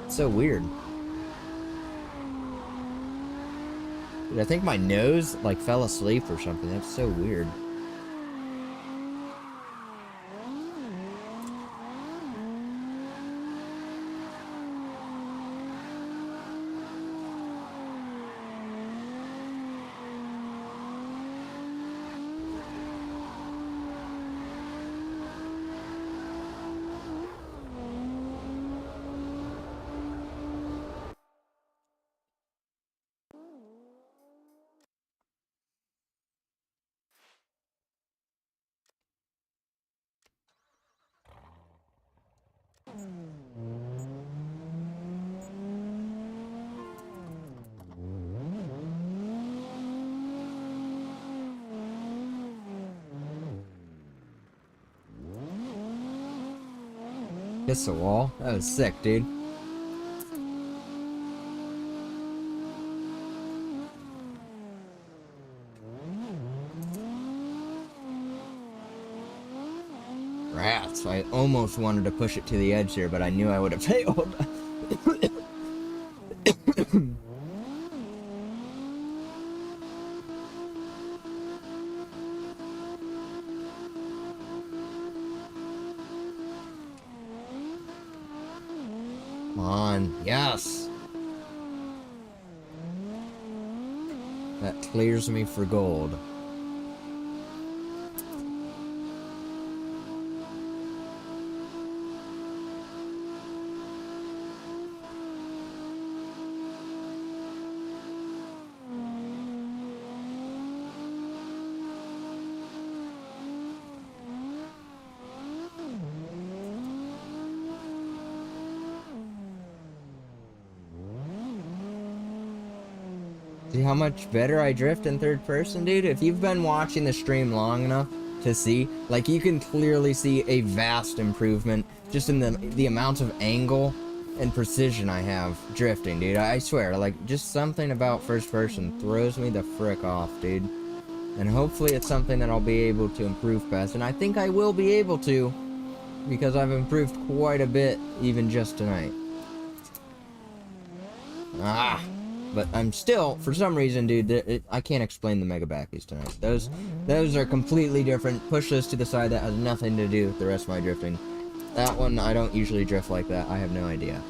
It's so weird. Dude, I think my nose, like, fell asleep or something. That's so weird. Kiss the wall? That was sick, dude. Rats, I almost wanted to push it to the edge here, but I knew I would have failed. Come on, yes! That clears me for gold. See how much better I drift in third person, dude? If you've been watching the stream long enough to see, like, you can clearly see a vast improvement just in the amount of angle and precision I have drifting, dude. I swear, like, just something about first person throws me the frick off, dude. And hopefully it's something that I'll be able to improve past, and I think I will be able to, because I've improved quite a bit even just tonight. Ah! But I'm still, for some reason, dude, I can't explain the mega backies tonight. Those are completely different. Push those to the side. That has nothing to do with the rest of my drifting. That one, I don't usually drift like that. I have no idea.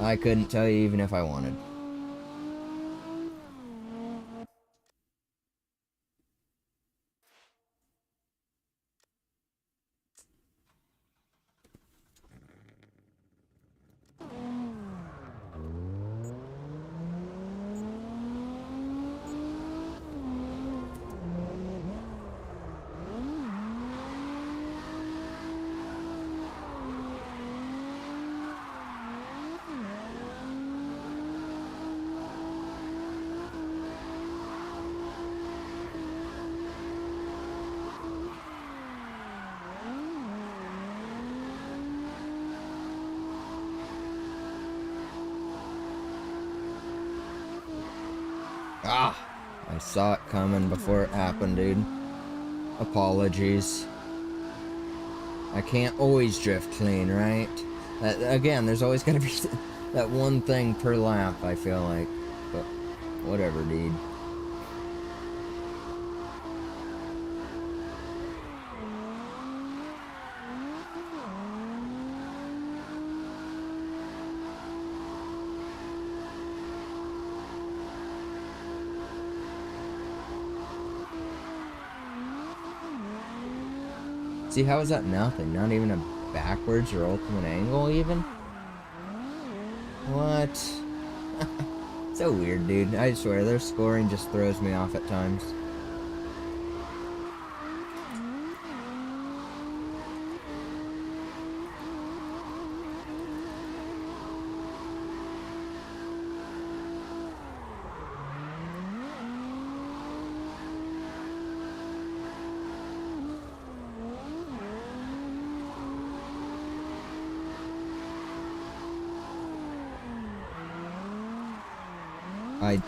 I couldn't tell you even if I wanted. Ah, I saw it coming before it happened, dude. Apologies. I can't always drift clean, right? Again, there's always gotta be that one thing per lap, I feel like. But, whatever, dude. See, how is that nothing? Not even a backwards or ultimate angle, even? What? So weird, dude. I swear, their scoring just throws me off at times.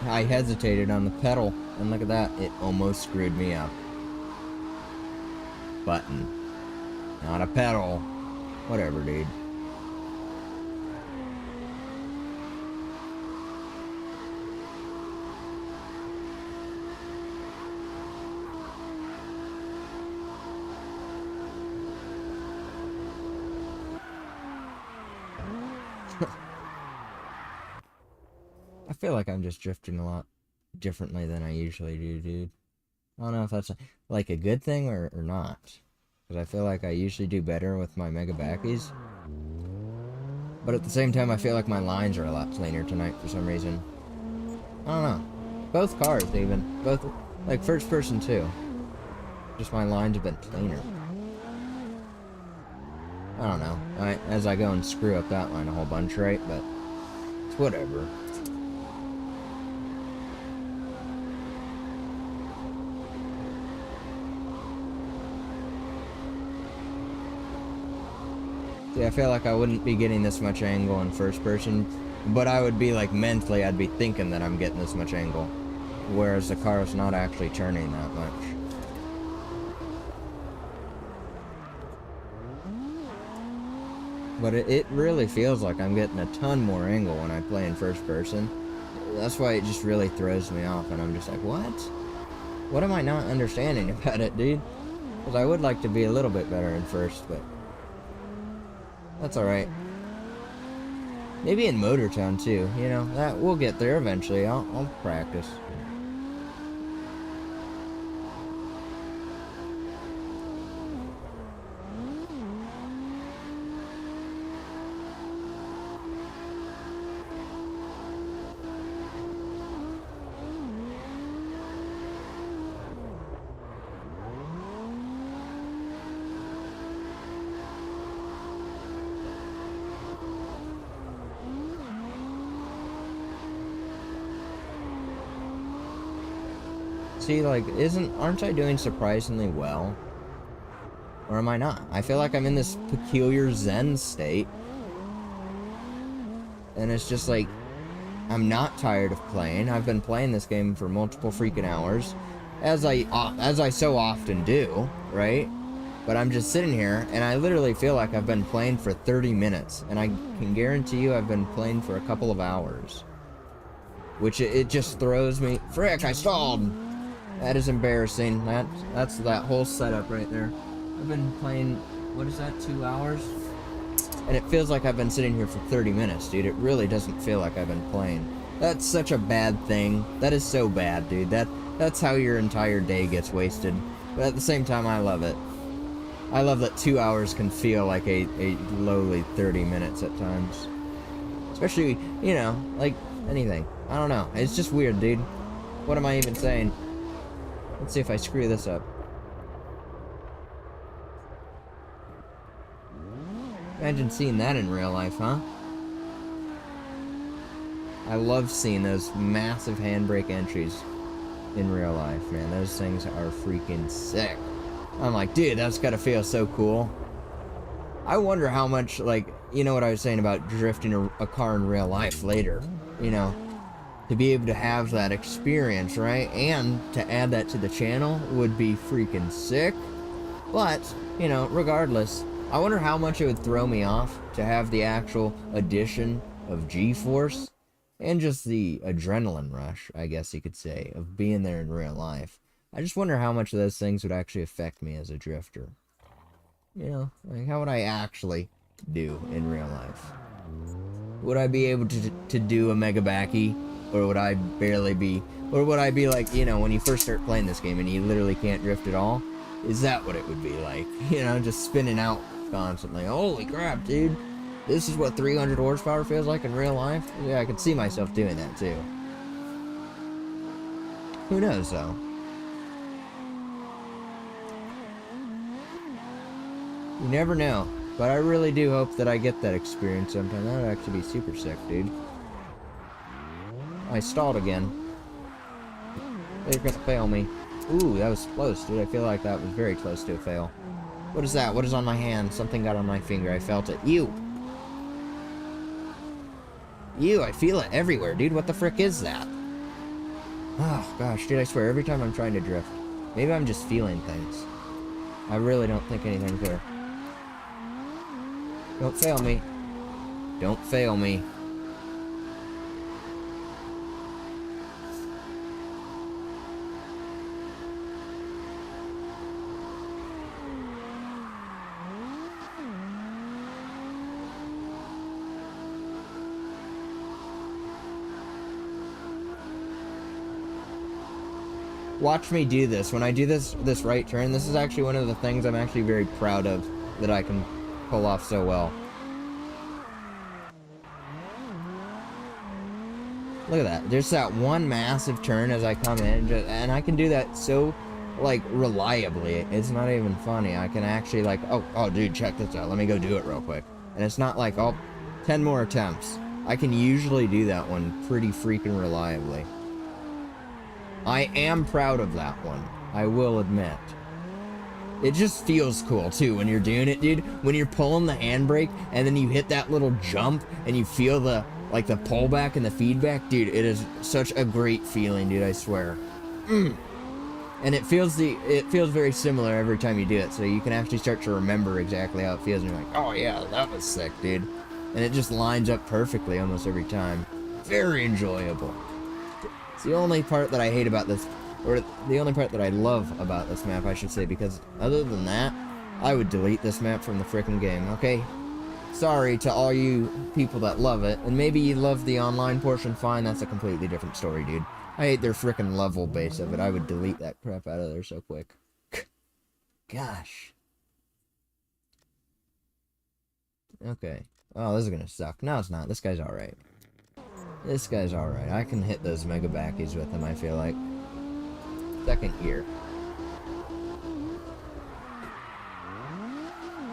I hesitated on the pedal, and look at that, it almost screwed me up. Button. Not a pedal. Whatever, dude. I feel like I'm just drifting a lot differently than I usually do, dude. I don't know if that's like a good thing or not. Because I feel like I usually do better with my mega backies. But at the same time, I feel like my lines are a lot cleaner tonight for some reason. I don't know. Both cars, even. Both, like first person too. Just my lines have been cleaner. I don't know. As I go and screw up that line a whole bunch, right? But it's whatever. See, I feel like I wouldn't be getting this much angle in first person, but I would be like mentally, I'd be thinking that I'm getting this much angle, whereas the car is not actually turning that much. But it really feels like I'm getting a ton more angle when I play in first person. That's why it just really throws me off, and I'm just like, what? What am I not understanding about it, dude? Because I would like to be a little bit better in first, but that's alright. Maybe in Motortown too, you know, that we'll get there eventually. I'll practice. See, like, aren't I doing surprisingly well? Or am I not? I feel like I'm in this peculiar zen state. And it's just like, I'm not tired of playing. I've been playing this game for multiple freaking hours. As I so often do, right? But I'm just sitting here, and I literally feel like I've been playing for 30 minutes. And I can guarantee you I've been playing for a couple of hours. Which it just throws me. Frick, I stalled! That is embarrassing. That's that whole setup right there. I've been playing, what is that, 2 hours? And it feels like I've been sitting here for 30 minutes, dude. It really doesn't feel like I've been playing. That's such a bad thing. That is so bad, dude. That's how your entire day gets wasted. But at the same time, I love it. I love that 2 hours can feel like a lowly 30 minutes at times. Especially, you know, like anything. I don't know. It's just weird, dude. What am I even saying? Let's see if I screw this up. Imagine seeing that in real life, huh? I love seeing those massive handbrake entries in real life, man. Those things are freaking sick. I'm like, dude, that's gotta feel so cool. I wonder how much, like, you know what I was saying about drifting a car in real life later, you know? to be able to have that experience, right? And to add that to the channel would be freaking sick. But, you know, regardless, I wonder how much it would throw me off to have the actual addition of G-Force and just the adrenaline rush, I guess you could say, of being there in real life. I just wonder how much of those things would actually affect me as a drifter. You know, like how would I actually do in real life? Would I be able to do a mega backy? Or would I barely be... Or would I be like, you know, when you first start playing this game and you literally can't drift at all? Is that what it would be like? You know, just spinning out constantly. Holy crap, dude. This is what 300 horsepower feels like in real life? Yeah, I could see myself doing that too. Who knows, though? You never know. But I really do hope that I get that experience sometime. That would actually be super sick, dude. I stalled again. They're gonna fail me. Ooh, that was close, dude. I feel like that was very close to a fail. What is that? What is on my hand? Something got on my finger. I felt it. Ew. Ew, I feel it everywhere, dude. What the frick is that? Oh, gosh, dude, I swear, every time I'm trying to drift. Maybe I'm just feeling things. I really don't think anything's there. Don't fail me. Don't fail me. Watch me do this. When I do this right turn, this is actually one of the things I'm actually very proud of that I can pull off so well. Look at that. There's that one massive turn as I come in, and I can do that so, like, reliably. It's not even funny. I can actually, like, oh, dude, check this out. Let me go do it real quick. And it's not like, oh, 10 more attempts. I can usually do that one pretty freaking reliably. I am proud of that one, I will admit. It just feels cool, too, when you're doing it, dude. When you're pulling the handbrake, and then you hit that little jump, and you feel the, like, the pullback and the feedback. Dude, it is such a great feeling, dude, I swear. And it feels very similar every time you do it, so you can actually start to remember exactly how it feels, and you're like, oh yeah, that was sick, dude. And it just lines up perfectly almost every time. Very enjoyable. It's the only part that I hate about this, or the only part that I love about this map, I should say, because other than that, I would delete this map from the frickin' game, okay? Sorry to all you people that love it, and maybe you love the online portion, fine, that's a completely different story, dude. I hate their frickin' level base of it. I would delete that crap out of there so quick. Gosh. Okay. Oh, this is gonna suck. No, it's not. This guy's alright. This guy's alright. I can hit those mega backies with him, I feel like. Second gear.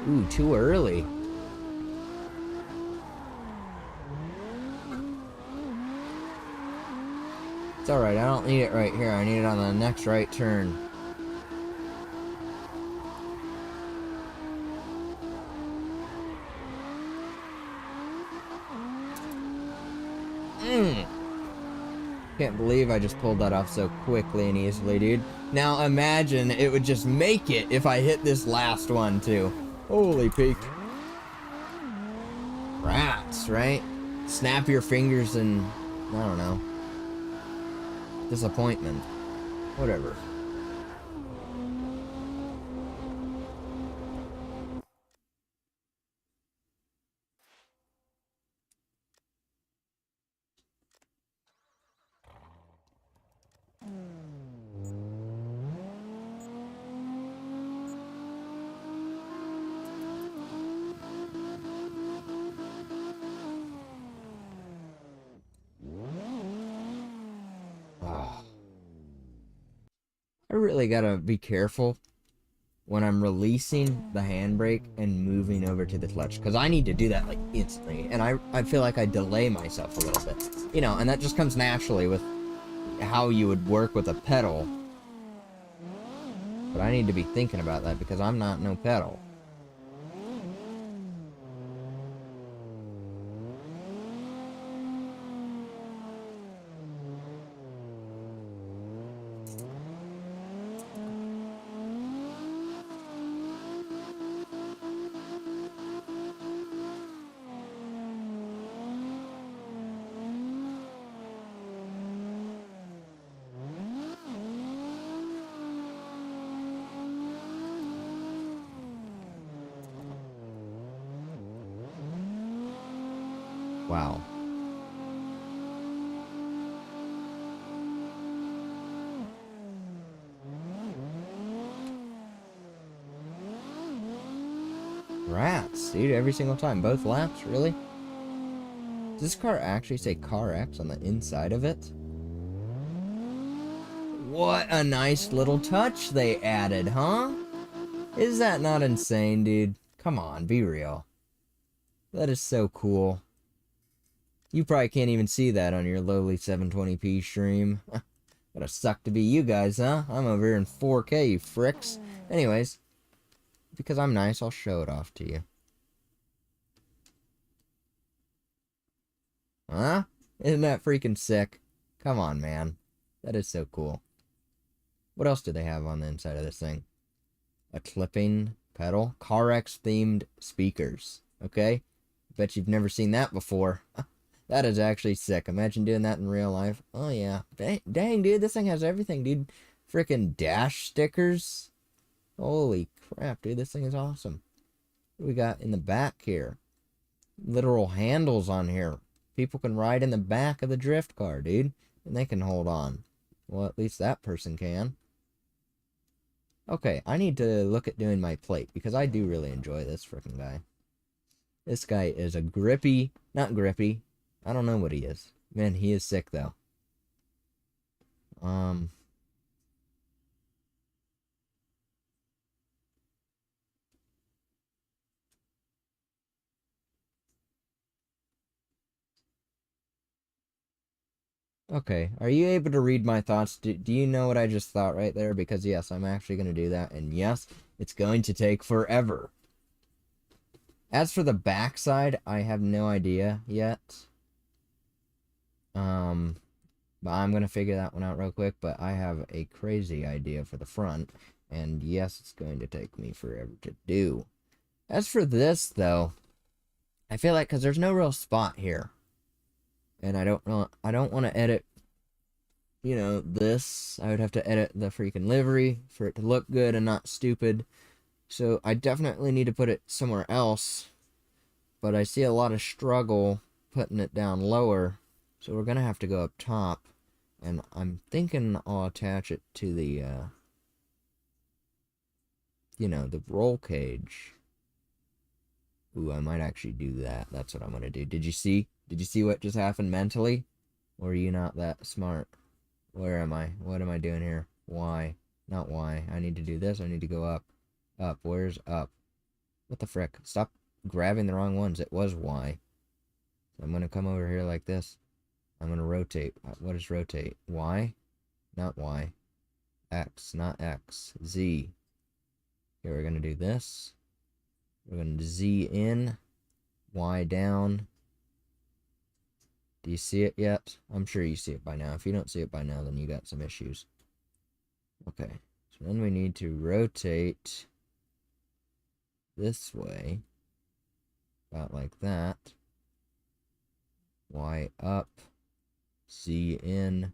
Ooh, too early. It's alright, I don't need it right here. I need it on the next right turn. Can't believe I just pulled that off so quickly and easily, dude. Now imagine it would just make it if I hit this last one, too. Holy peak. Rats, right? Snap your fingers and, I don't know, disappointment. Whatever. I really gotta be careful when I'm releasing the handbrake and moving over to the clutch, because I need to do that like instantly, and I feel like I delay myself a little bit, you know, and that just comes naturally with how you would work with a pedal, but I need to be thinking about that because I'm not no pedal. Wow. Rats, dude, every single time. Both laps, really? Does this car actually say Car X on the inside of it? What a nice little touch they added, huh? Is that not insane, dude? Come on, be real. That is so cool. You probably can't even see that on your lowly 720p stream. Gotta suck to be you guys, huh? I'm over here in 4K, you fricks. Anyways, because I'm nice, I'll show it off to you. Huh? Isn't that freaking sick? Come on, man. That is so cool. What else do they have on the inside of this thing? A clipping pedal? CarX themed speakers. Okay? Bet you've never seen that before. That is actually sick. Imagine doing that in real life. Oh, yeah. Dang, dude. This thing has everything, dude. Freaking dash stickers. Holy crap, dude. This thing is awesome. What do we got in the back here? Literal handles on here. People can ride in the back of the drift car, dude. And they can hold on. Well, at least that person can. Okay, I need to look at doing my plate. Because I do really enjoy this freaking guy. This guy is a grippy... Not grippy. I don't know what he is. Man, he is sick, though. Okay, are you able to read my thoughts? Do you know what I just thought right there? Because yes, I'm actually going to do that. And yes, it's going to take forever. As for the backside, I have no idea yet. But I'm going to figure that one out real quick. But I have a crazy idea for the front. And yes, it's going to take me forever to do. As for this, though, I feel like because there's no real spot here. And I don't want to edit, you know, this. I would have to edit the freaking livery for it to look good and not stupid. So I definitely need to put it somewhere else. But I see a lot of struggle putting it down lower. So we're going to have to go up top. And I'm thinking I'll attach it to the, you know, the roll cage. Ooh, I might actually do that. That's what I'm going to do. Did you see? Did you see what just happened mentally? Or are you not that smart? Where am I? What am I doing here? Why? Not why. I need to do this. I need to go up. Up. Where's up? What the frick? Stop grabbing the wrong ones. It was Y. So I'm going to come over here like this. I'm going to rotate. What is rotate? Y? Not Y. X. Not X. Z. Here, we're going to do this. We're going to Z in. Y down. Do you see it yet? I'm sure you see it by now. If you don't see it by now, then you got some issues. Okay. So then we need to rotate this way. About like that. Y up. Z in.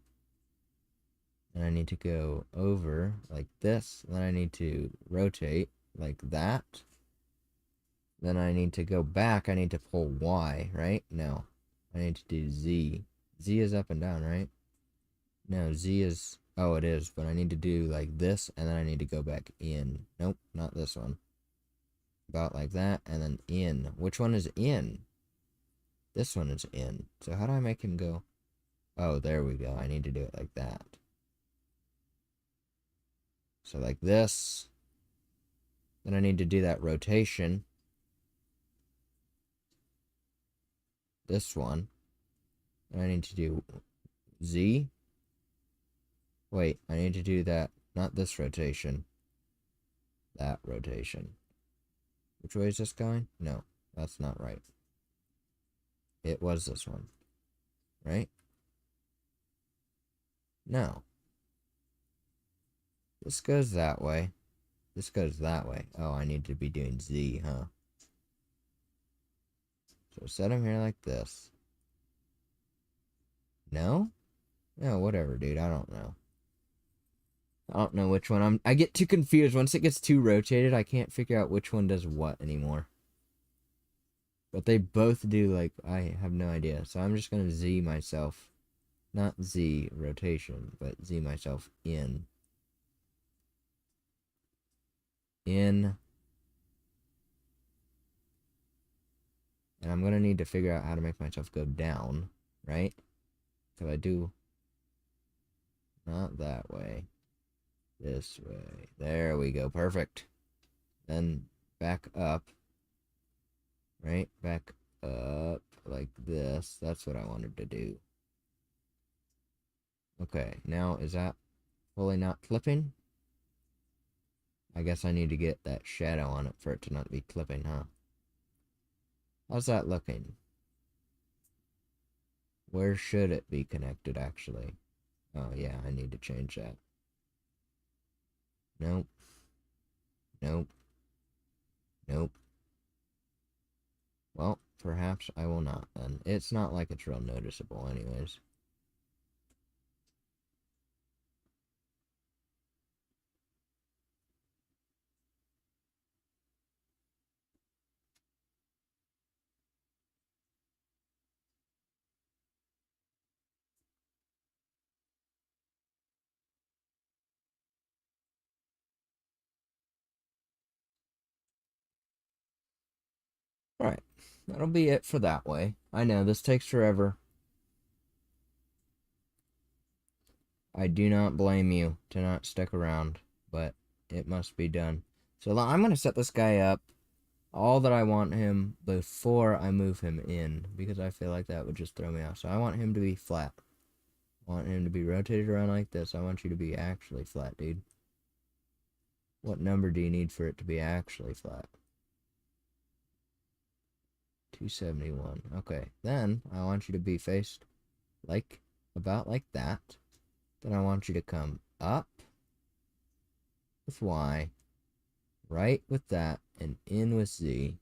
And I need to go over like this. Then I need to rotate like that. Then I need to go back. I need to pull Y, right? No. I need to do Z. Z is up and down, right? No, Z is... Oh, it is. But I need to do like this. And then I need to go back in. Nope, not this one. About like that. And then in. Which one is in? This one is in. So how do I make him go? Oh, there we go. I need to do it like that. So like this. Then I need to do that rotation. This one. And I need to do Z. Wait, I need to do that. Not this rotation. That rotation. Which way is this going? No, that's not right. It was this one. Right? No. This goes that way. This goes that way. Oh, I need to be doing Z, huh? So set him here like this. No? No, whatever, dude. I don't know. I don't know which one. I get too confused. Once it gets too rotated, I can't figure out which one does what anymore. But they both do, like, I have no idea. So I'm just going to Z myself. Not Z rotation, but Z myself in. In. And I'm going to need to figure out how to make myself go down, right? So I do not that way. This way. There we go. Perfect. Then back up. Right? Back up like this. That's what I wanted to do. Okay. Now, is that fully not clipping? I guess I need to get that shadow on it for it to not be clipping, huh? How's that looking? Where should it be connected, actually? Oh, yeah, I need to change that. Nope. Nope. Nope. Well, perhaps I will not, then. It's not like it's real noticeable, anyways. Alright, that'll be it for that way. I know, this takes forever. I do not blame you to not stick around, but it must be done. So I'm going to set this guy up all that I want him before I move him in, because I feel like that would just throw me off. So I want him to be flat. I want him to be rotated around like this. I want you to be actually flat, dude. What number do you need for it to be actually flat? 271. Okay, then I want you to be faced like about like that. Then I want you to come up with Y, right with that, and in with Z.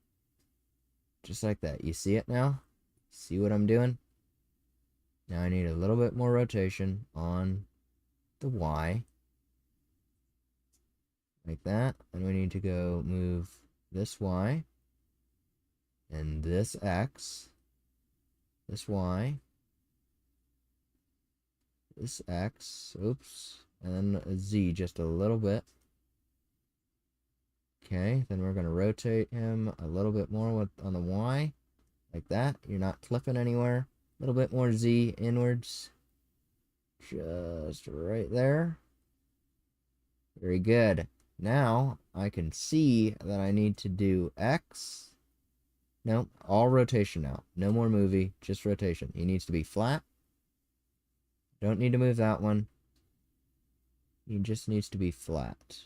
Just like that. You see it now? See what I'm doing? Now I need a little bit more rotation on the Y. Like that. And we need to go move this Y and this X, this Y, this X, oops, and then a Z just a little bit. Okay, then we're going to rotate him a little bit more with on the Y, like that. You're not clipping anywhere. A little bit more Z inwards. Just right there. Very good. Now, I can see that I need to do X. No, all rotation now. No more movie, just rotation. He needs to be flat. Don't need to move that one. He just needs to be flat.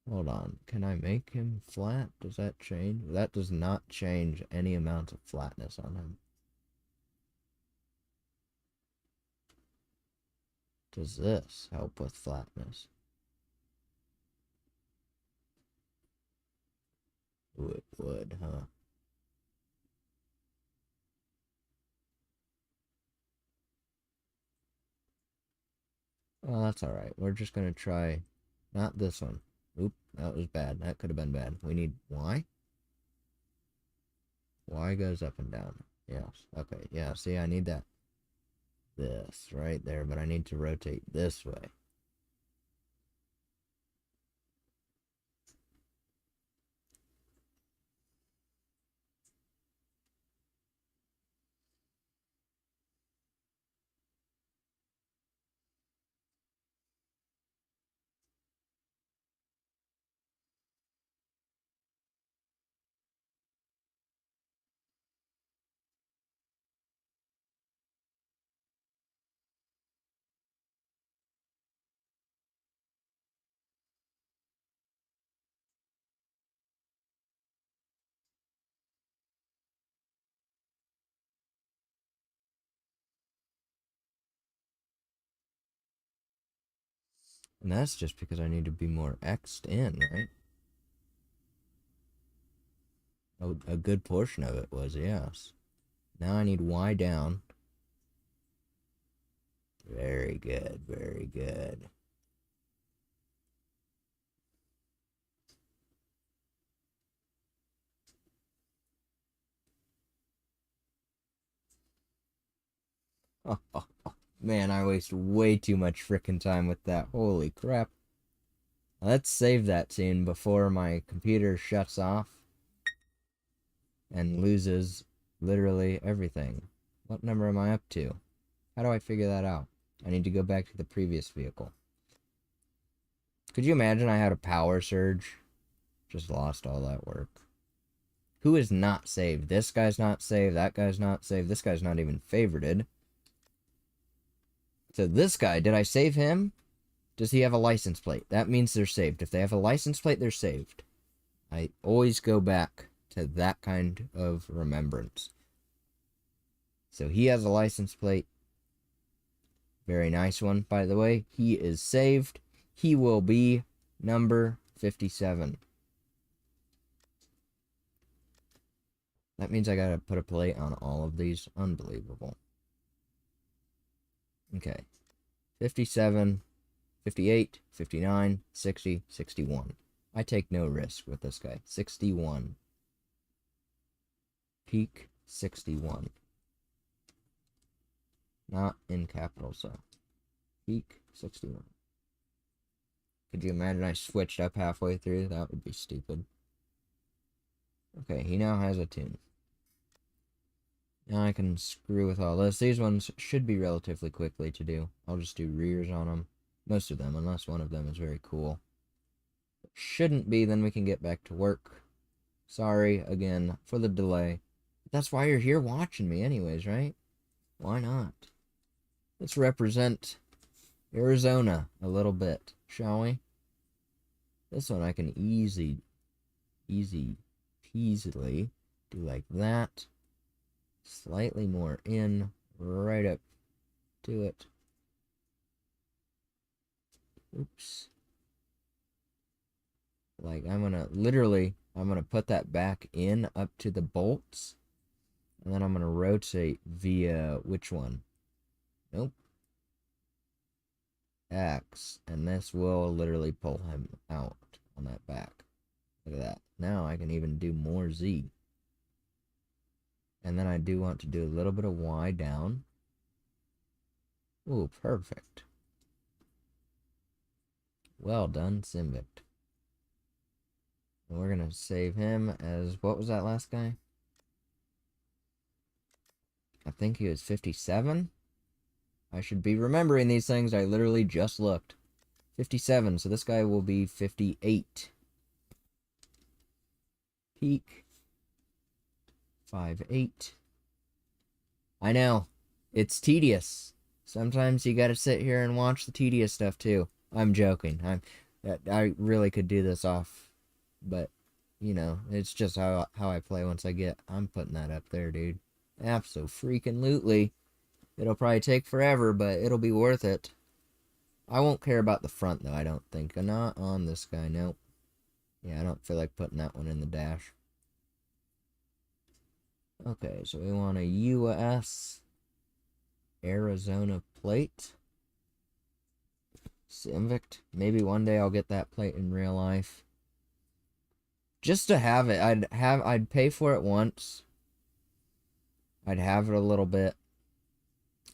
Hold on. Can I make him flat? Does that change? That does not change any amount of flatness on him. Does this help with flatness? Ooh, it would, huh? Well, that's alright. We're just gonna try... Not this one. Oop, that was bad. That could have been bad. We need Y? Y goes up and down. Yes. Okay, yeah, see, I need that. This right there, but I need to rotate this way. And that's just because I need to be more X'd in, right? A good portion of it was, yes. Now I need Y down. Very good, very good. Man, I waste way too much frickin' time with that. Holy crap. Let's save that scene before my computer shuts off and loses literally everything. What number am I up to? How do I figure that out? I need to go back to the previous vehicle. Could you imagine I had a power surge? Just lost all that work. Who is not saved? This guy's not saved. That guy's not saved. This guy's not even favorited. So this guy, did I save him? Does he have a license plate? That means they're saved. If they have a license plate, they're saved. I always go back to that kind of remembrance. So he has a license plate. Very nice one, by the way. He is saved. He will be number 57. That means I gotta put a plate on all of these. Unbelievable. Okay. 57, 58, 59, 60, 61. I take no risk with this guy. 61. Peak 61. Not in capitals, though. Peak 61. Could you imagine I switched up halfway through? That would be stupid. Okay, he now has a tune. Now I can screw with all this. These ones should be relatively quickly to do. I'll just do rears on them. Most of them, unless one of them is very cool. Shouldn't be, then we can get back to work. Sorry, again, for the delay. That's why you're here watching me anyways, right? Why not? Let's represent Arizona a little bit, shall we? This one I can easily peasily do like that. Slightly more in, right up to it. Oops. Like, I'm gonna put that back in up to the bolts. And then I'm gonna rotate via which one? Nope. X. And this will literally pull him out on that back. Look at that. Now I can even do more Z. And then I do want to do a little bit of Y down. Ooh, perfect. Well done, Simvict. And we're going to save him as, what was that last guy? I think he was 57. I should be remembering these things. I literally just looked. 57, so this guy will be 58. Peak. 5'8". I know. It's tedious. Sometimes you gotta sit here and watch the tedious stuff too. I'm joking. I really could do this off, but you know, it's just how I play once I'm putting that up there, dude. Abso-freaking-lutely. It'll probably take forever, but it'll be worth it. I won't care about the front though, I don't think. Not on this guy, nope. Yeah, I don't feel like putting that one in the dash. Okay, so we want a US Arizona plate. Simvict. Maybe one day I'll get that plate in real life. Just to have it. I'd pay for it once. I'd have it a little bit.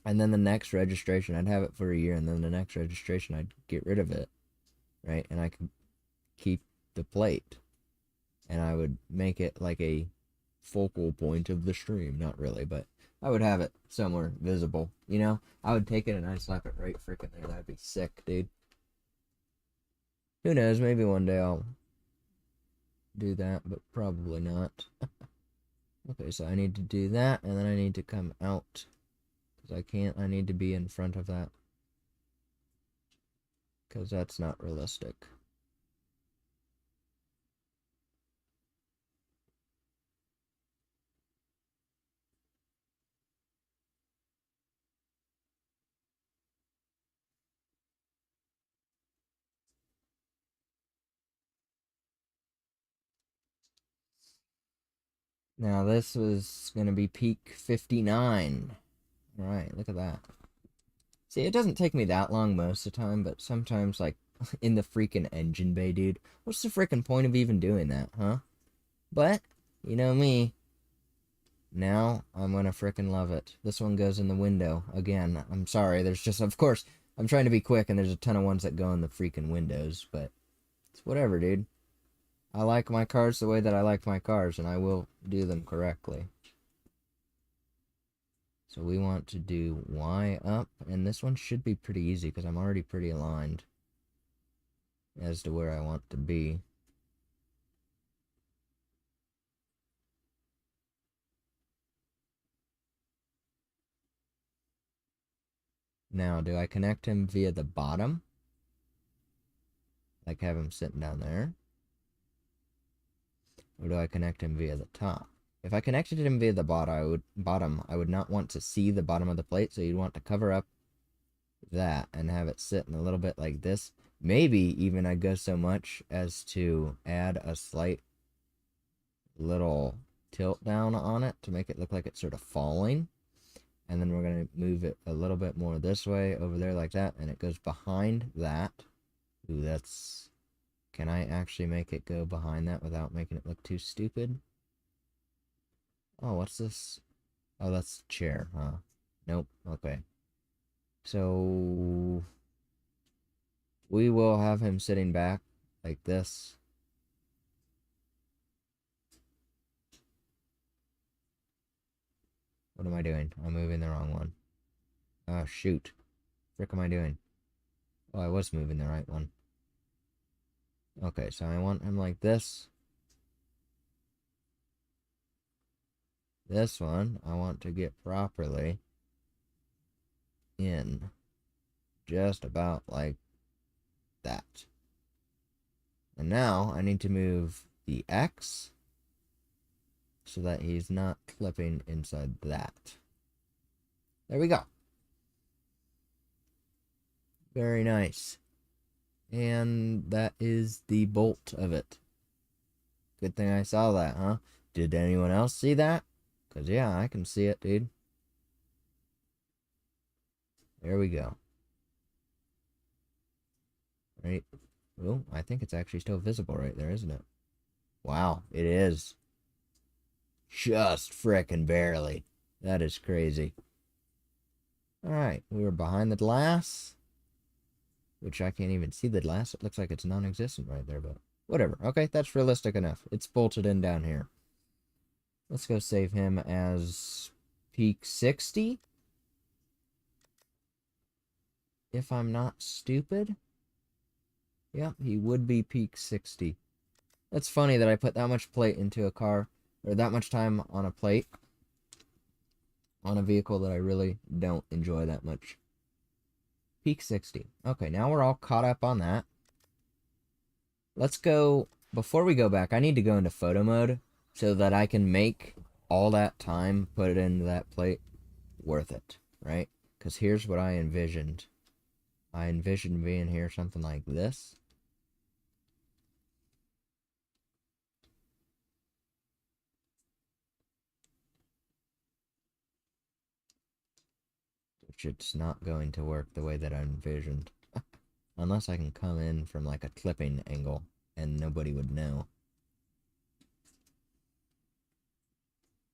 And then the next registration, I'd have it for a year, and then the next registration, I'd get rid of it. Right? And I could keep the plate. And I would make it like a focal point of the stream. Not really, but I would have it somewhere visible, you know? I would take it and I'd slap it right freaking there. That'd be sick, dude. Who knows, maybe one day I'll do that, but probably not. Okay, so I need to do that, and then I need to come out, because I need to be in front of that, because that's not realistic. Now this was going to be peak 59. Alright, look at that. See, it doesn't take me that long most of the time, but sometimes, like, in the freaking engine bay, dude. What's the freaking point of even doing that, huh? But, you know me. Now I'm gonna frickin' love it. This one goes in the window. Again, I'm sorry, there's just, of course, I'm trying to be quick and there's a ton of ones that go in the freaking windows, but it's whatever, dude. I like my cars the way that I like my cars, and I will do them correctly. So we want to do Y up, and this one should be pretty easy because I'm already pretty aligned as to where I want to be. Now, do I connect him via the bottom? Like have him sitting down there? Or do I connect him via the top? If I connected him via the bottom, I would not want to see the bottom of the plate, so you'd want to cover up that and have it sitting a little bit like this. Maybe even I'd go so much as to add a slight little tilt down on it to make it look like it's sort of falling. And then we're going to move it a little bit more this way, over there like that, and it goes behind that. Ooh, that's... Can I actually make it go behind that without making it look too stupid? Oh, what's this? Oh, that's the chair, huh? Nope, okay. So... we will have him sitting back like this. What am I doing? I'm moving the wrong one. Oh, shoot. What am I doing? Oh, I was moving the right one. Okay, so I want him like this. This one, I want to get properly in just about like that. And now I need to move the X so that he's not clipping inside that. There we go. Very nice. And that is the bolt of it. Good thing I saw that, huh? Did anyone else see that? Because, yeah, I can see it, dude. There we go. Right. Oh, I think it's actually still visible right there, isn't it? Wow, it is. Just frickin' barely. That is crazy. Alright, we were behind the glass. Which I can't even see the glass. It looks like it's non-existent right there, but whatever. Okay, that's realistic enough. It's bolted in down here. Let's go save him as peak 60. If I'm not stupid. Yep, he would be peak 60. That's funny that I put that much plate into a car, or that much time on a plate, on a vehicle that I really don't enjoy that much. Peak 60. Okay, now we're all caught up on that. Let's go, before we go back, I need to go into photo mode so that I can make all that time put it into that plate worth it, right? Because here's what I envisioned. I envisioned being here something like this. Which it's not going to work the way that I envisioned. Unless I can come in from like a clipping angle and nobody would know.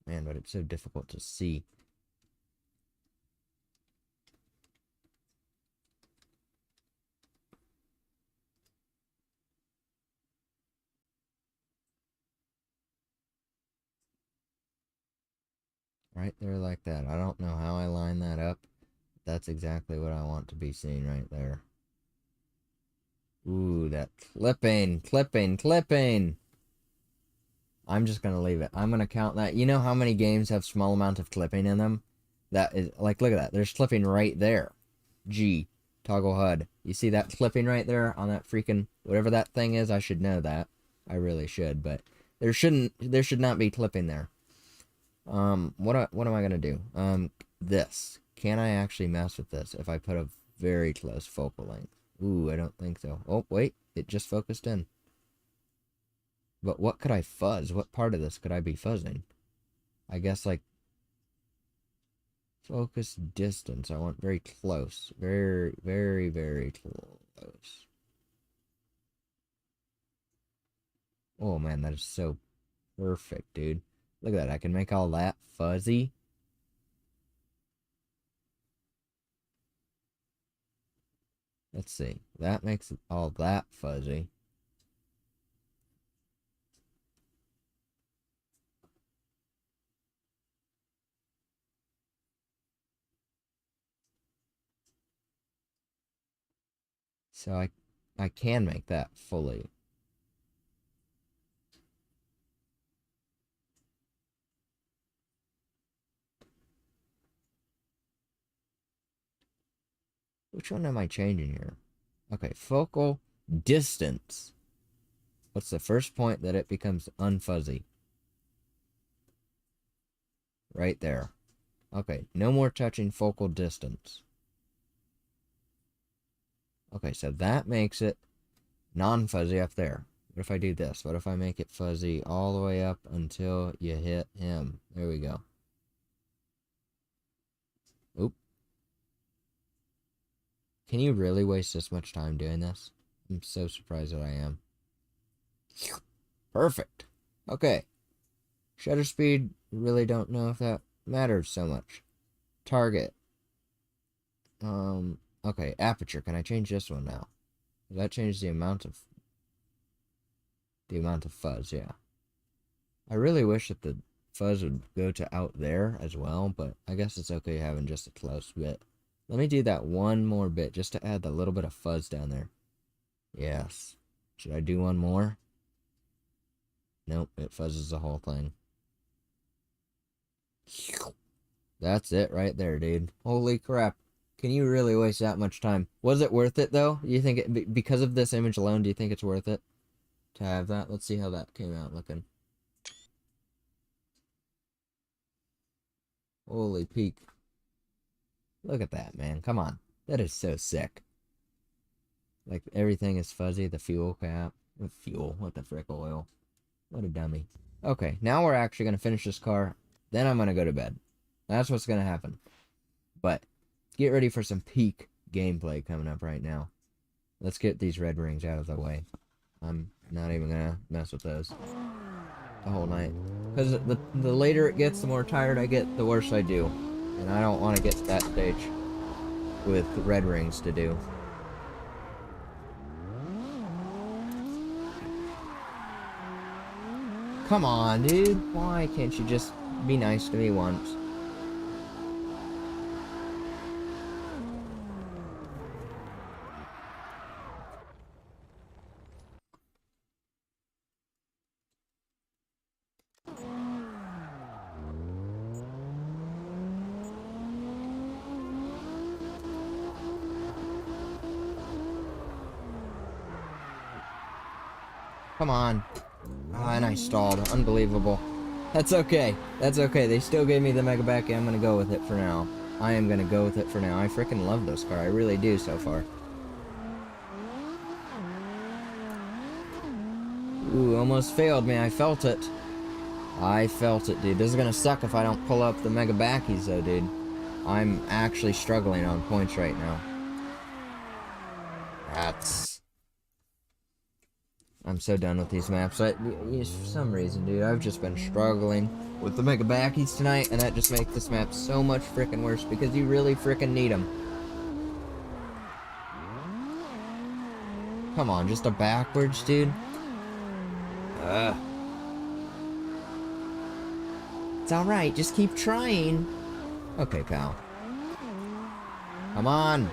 Man, but it's so difficult to see. Right there like that. I don't know how I line that up. That's exactly what I want to be seeing right there. Ooh, that clipping, clipping, clipping. I'm just going to leave it. I'm going to count that. You know how many games have small amount of clipping in them? That is, like, look at that. There's clipping right there. G, toggle HUD. You see that clipping right there on that freaking, whatever that thing is? I should know that. I really should, but there should not be clipping there. What am I going to do? This. Can I actually mess with this if I put a very close focal length? Ooh, I don't think so. Oh, wait. It just focused in. But what could I fuzz? What part of this could I be fuzzing? I guess, like, focus distance. I want very close. Very, very, very close. Oh, man, that is so perfect, dude. Look at that. I can make all that fuzzy. Let's see. That makes all that fuzzy. So I can make that fully. Which one am I changing here? Okay, focal distance. What's the first point that it becomes unfuzzy? Right there. Okay, no more touching focal distance. Okay, so that makes it non-fuzzy up there. What if I do this? What if I make it fuzzy all the way up until you hit him? There we go. Oop. Can you really waste this much time doing this? I'm so surprised that I am. Perfect. Okay. Shutter speed, really don't know if that matters so much. Target. Okay, aperture. Can I change this one now? Does that change the amount of fuzz? Yeah. I really wish that the fuzz would go to out there as well, but I guess it's okay having just a close bit. Let me do that one more bit just to add the little bit of fuzz down there. Yes. Should I do one more? Nope, it fuzzes the whole thing. That's it right there, dude. Holy crap. Can you really waste that much time? Was it worth it, though? You think it, because of this image alone, do you think it's worth it to have that? Let's see how that came out looking. Holy peak. Look at that, man. Come on. That is so sick. Like, everything is fuzzy. The fuel cap. The fuel. What the frick, oil. What a dummy. Okay, now we're actually going to finish this car. Then I'm going to go to bed. That's what's going to happen. But get ready for some peak gameplay coming up right now. Let's get these red rings out of the way. I'm not even going to mess with those the whole night. Because the later it gets, the more tired I get, the worse I do. And I don't want to get to that stage with red rings to do. Come on, dude. Why can't you just be nice to me once? Come on. Ah, and I stalled. Unbelievable. That's okay. That's okay. They still gave me the Mega Back. I'm gonna go with it for now. I am gonna go with it for now. I freaking love this car. I really do so far. Ooh, almost failed me. I felt it. I felt it, dude. This is gonna suck if I don't pull up the Mega Backies, though, dude. I'm actually struggling on points right now. I'm so done with these maps. For some reason, dude, I've just been struggling with the Mega Backies tonight, and that just makes this map so much freaking worse because you really freaking need them. Come on, just a backwards, dude. It's alright, just keep trying. Okay, pal. Come on.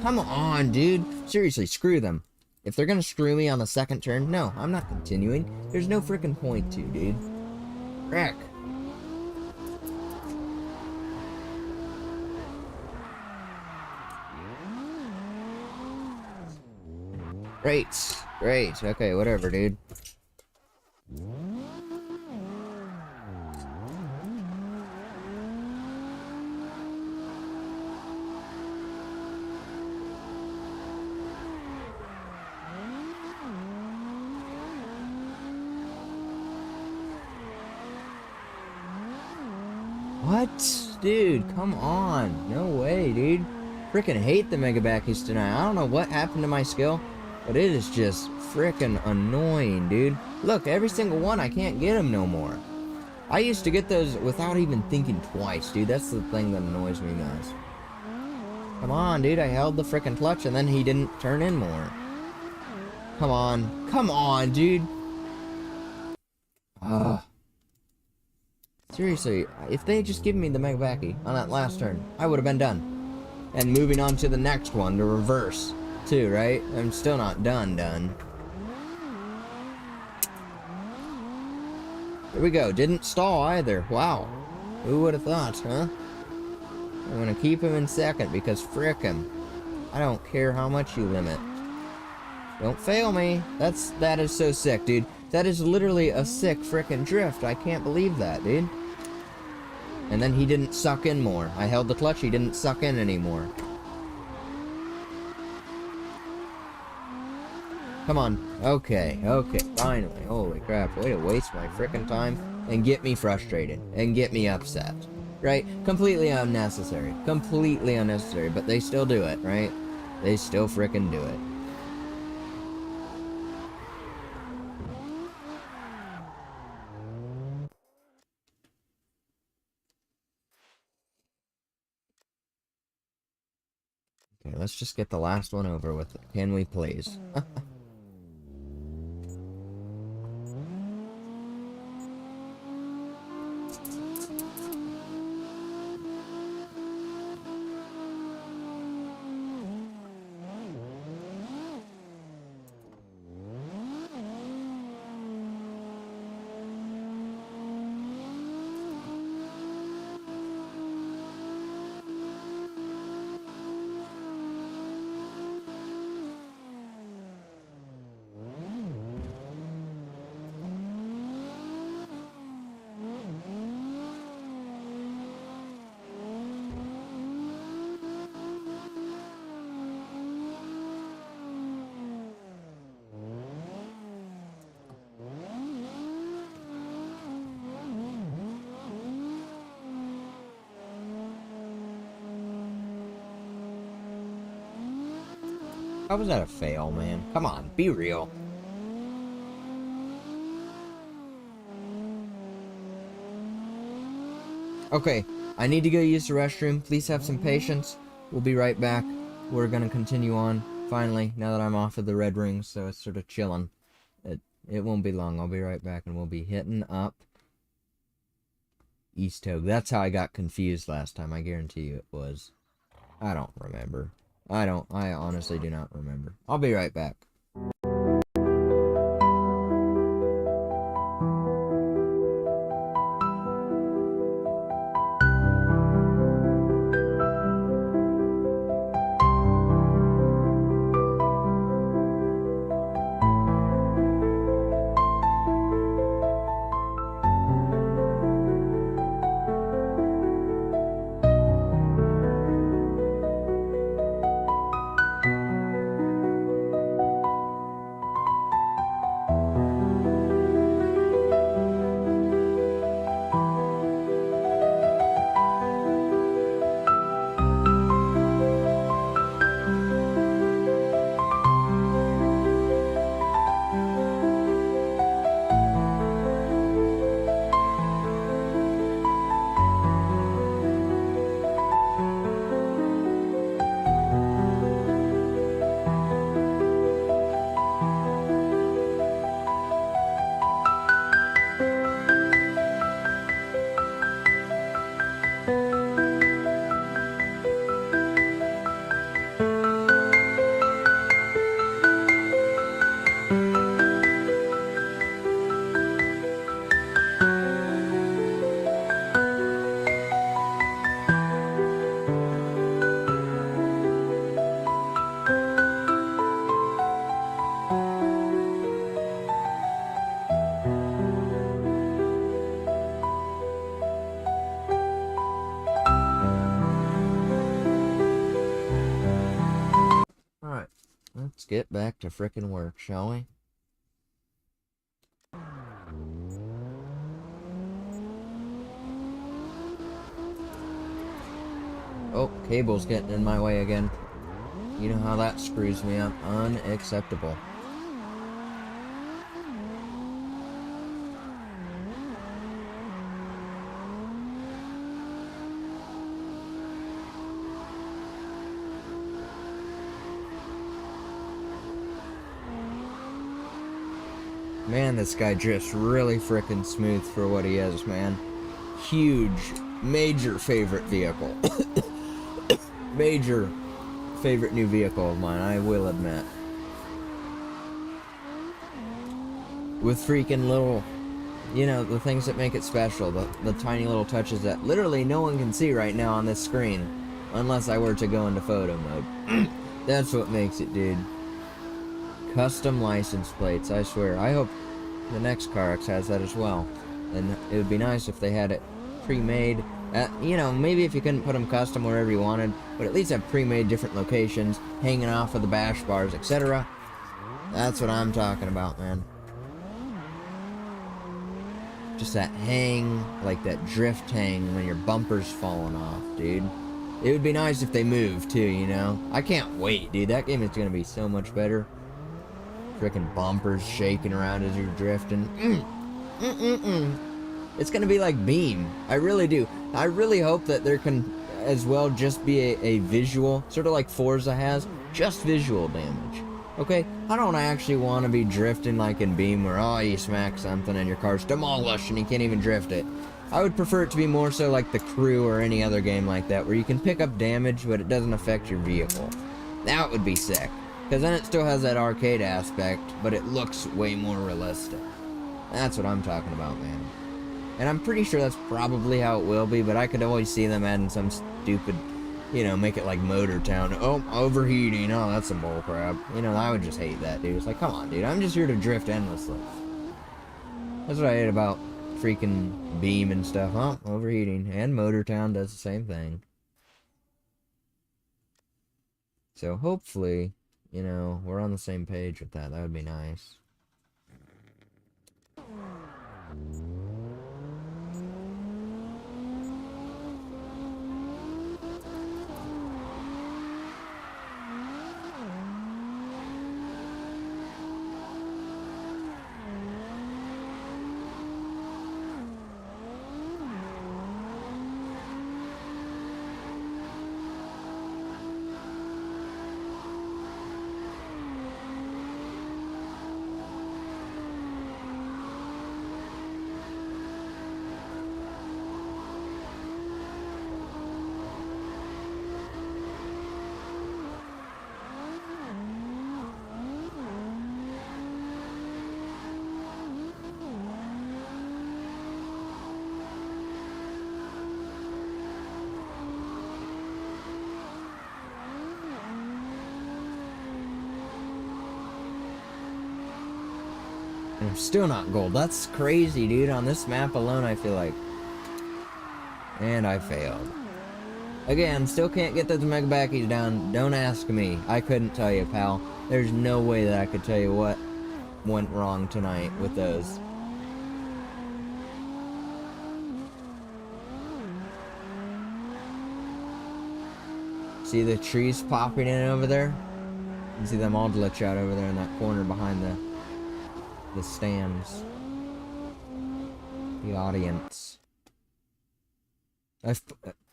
Come on, dude. Seriously, screw them. If they're gonna screw me on the second turn, no, I'm not continuing. There's no freaking point to, dude. Frick. Great. Great. Okay, whatever, dude. What? Dude, come on. No way, dude. Freaking hate the Mega Backies tonight. I don't know what happened to my skill, but it is just freaking annoying, dude. Look, every single one, I can't get them no more. I used to get those without even thinking twice, dude. That's the thing that annoys me most. Come on, dude. I held the frickin' clutch and then he didn't turn in more. Come on. Come on, dude. Ugh. Seriously, if they had just given me the Megavaki on that last turn, I would have been done. And moving on to the next one, to reverse, too, right? I'm still not done. There we go. Didn't stall either. Wow. Who would have thought, huh? I'm gonna keep him in second because frick him. I don't care how much you limit. Don't fail me. That is so sick, dude. That is literally a sick frickin' drift. I can't believe that, dude. And then he didn't suck in more. I held the clutch, he didn't suck in anymore. Come on. Okay, finally. Holy crap, way to waste my frickin' time and get me frustrated and get me upset. Right? Completely unnecessary. Completely unnecessary, but they still do it, right? They still frickin' do it. Okay, let's just get the last one over with. Can we please? How was that a fail, man? Come on, be real. Okay, I need to go use the restroom. Please have some patience. We'll be right back. We're gonna continue on, finally, now that I'm off of the red rings, so it's sort of chilling. It won't be long. I'll be right back, and we'll be hitting up East Togue. That's how I got confused last time. I guarantee you it was. I don't remember. I honestly do not remember. I'll be right back. Let's get back to frickin' work, shall we? Oh, cable's getting in my way again. You know how that screws me up. Unacceptable. Man, this guy drifts really frickin' smooth for what he is, man. Huge, major favorite vehicle. Major favorite new vehicle of mine, I will admit. With freaking little, you know, the things that make it special, the tiny little touches that literally no one can see right now on this screen, unless I were to go into photo mode. That's what makes it, dude. Custom license plates, I swear. I hope the next CarX has that as well. And it would be nice if they had it pre-made. You know, maybe if you couldn't put them custom wherever you wanted, but at least have pre-made different locations, hanging off of the bash bars, etc. That's what I'm talking about, man. Just that hang, like that drift hang when your bumper's falling off, dude. It would be nice if they moved too, you know? I can't wait, dude. That game is gonna be so much better. Frickin' bumpers shaking around as you're drifting. It's gonna be like Beam. I really do. I really hope that there can as well just be a visual, sort of like Forza has, just visual damage. Okay? I don't actually want to be drifting like in Beam where, oh, you smack something and your car's demolished and you can't even drift it. I would prefer it to be more so like The Crew or any other game like that where you can pick up damage but it doesn't affect your vehicle. That would be sick. Because then it still has that arcade aspect, but it looks way more realistic. That's what I'm talking about, man. And I'm pretty sure that's probably how it will be, but I could always see them adding some stupid, you know, make it like Motor Town. Oh, overheating. Oh, that's some bullcrap. You know, I would just hate that, dude. It's like, come on, dude. I'm just here to drift endlessly. That's what I hate about freaking Beam and stuff. Oh, overheating. And Motor Town does the same thing. So hopefully, you know, we're on the same page with that. That would be nice. I'm still not gold. That's crazy, dude. On this map alone, I feel like. And I failed. Again, still can't get those megabackies down. Don't ask me. I couldn't tell you, pal. There's no way that I could tell you what went wrong tonight with those. See the trees popping in over there? You can see them all glitch out over there in that corner behind the stands. The audience.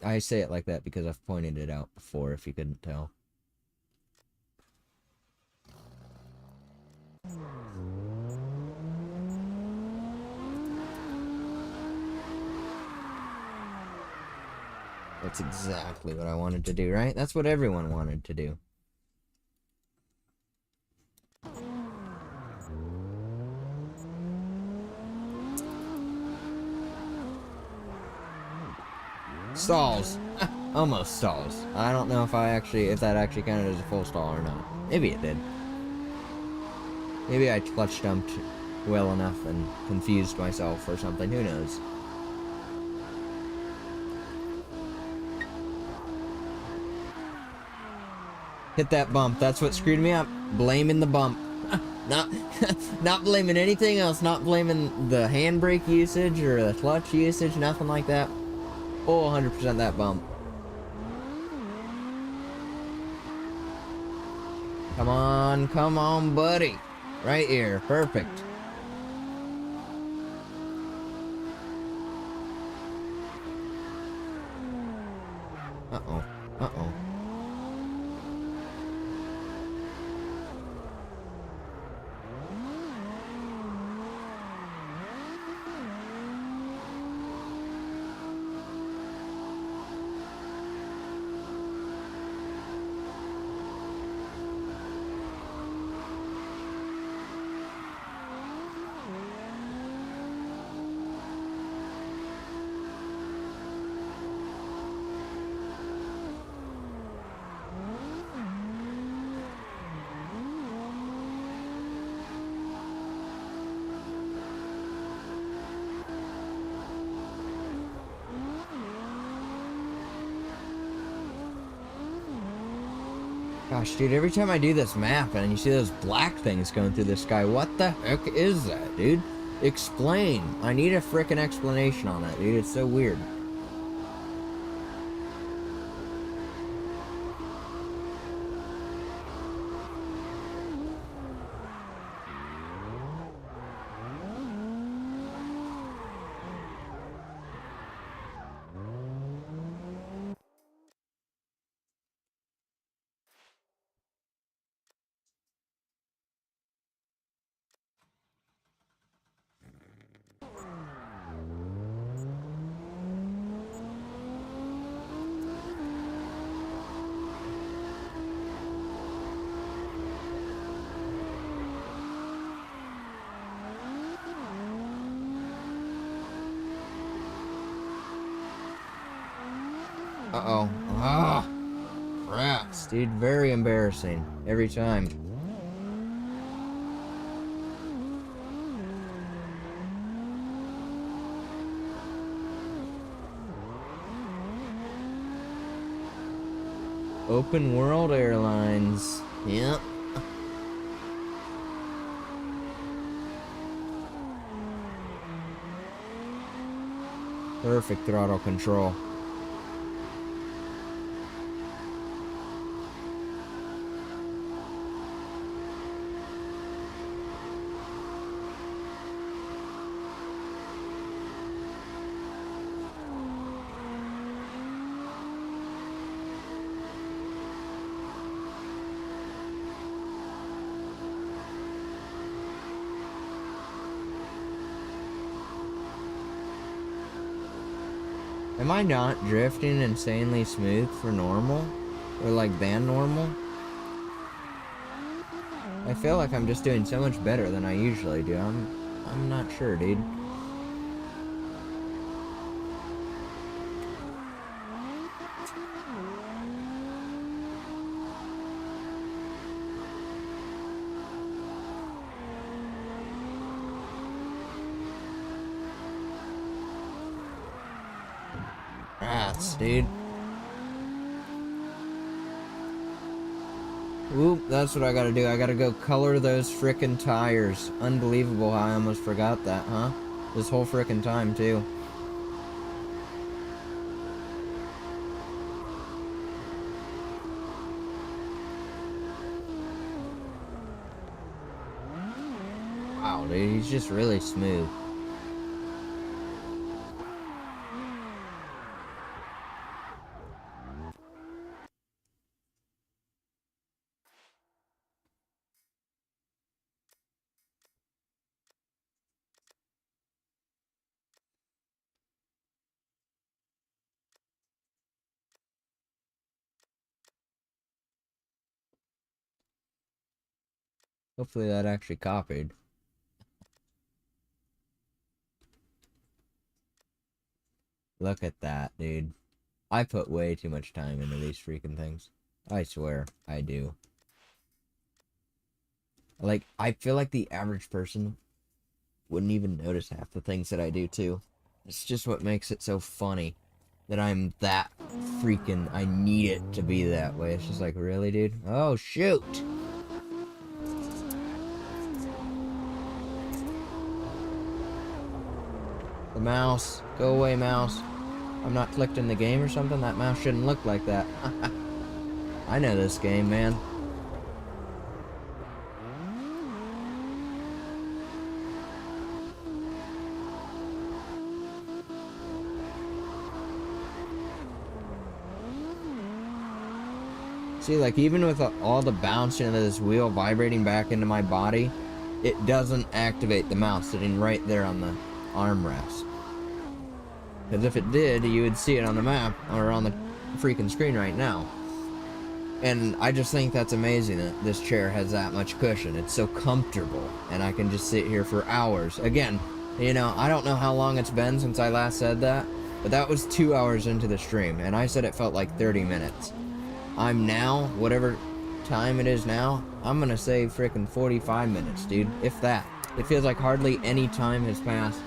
I say it like that because I've pointed it out before, if you couldn't tell. That's exactly what I wanted to do, right? That's what everyone wanted to do. Stalls. Almost stalls. I don't know if that actually counted as a full stall or not. Maybe it did. Maybe I clutch dumped well enough and confused myself or something. Who knows? Hit that bump. That's what screwed me up. Blaming the bump. Not blaming anything else. Not blaming the handbrake usage or the clutch usage. Nothing like that. Oh, 100% that bump. Come on, buddy. Right here. Perfect. Uh-oh. Uh-oh. gosh, dude, every time I do this map and you see those black things going through the sky, what the heck is that, dude? Explain. I need a frickin' explanation on that, dude. It's so weird. Uh-oh. Ah! Rats, dude. Very embarrassing. Every time. Open World Airlines. Yep. Perfect throttle control. Am I not drifting insanely smooth for normal? Or like band normal? I feel like I'm just doing so much better than I usually do. I'm not sure, dude. Rats, dude. Oop, that's what I gotta do. I gotta go color those frickin' tires. Unbelievable how I almost forgot that, huh? This whole frickin' time, too. Wow, dude, he's just really smooth. Hopefully that actually copied. Look at that, dude. I put way too much time into these freaking things. I swear, I do. Like, I feel like the average person wouldn't even notice half the things that I do, too. It's just what makes it so funny. That I'm that freaking... I need it to be that way. It's just like, really, dude? Oh, shoot! The mouse. Go away, mouse. I'm not clicked in the game or something? That mouse shouldn't look like that. I know this game, man. See, like, even with all the bouncing of this wheel vibrating back into my body, it doesn't activate the mouse sitting right there on the armrest. Because if it did, you would see it on the map, or on the freaking screen right now. And I just think that's amazing that this chair has that much cushion. It's so comfortable, and I can just sit here for hours. Again, you know, I don't know how long it's been since I last said that, but that was 2 hours into the stream, and I said it felt like 30 minutes. I'm now, whatever time it is now, I'm gonna say frickin' 45 minutes, dude. If that. It feels like hardly any time has passed,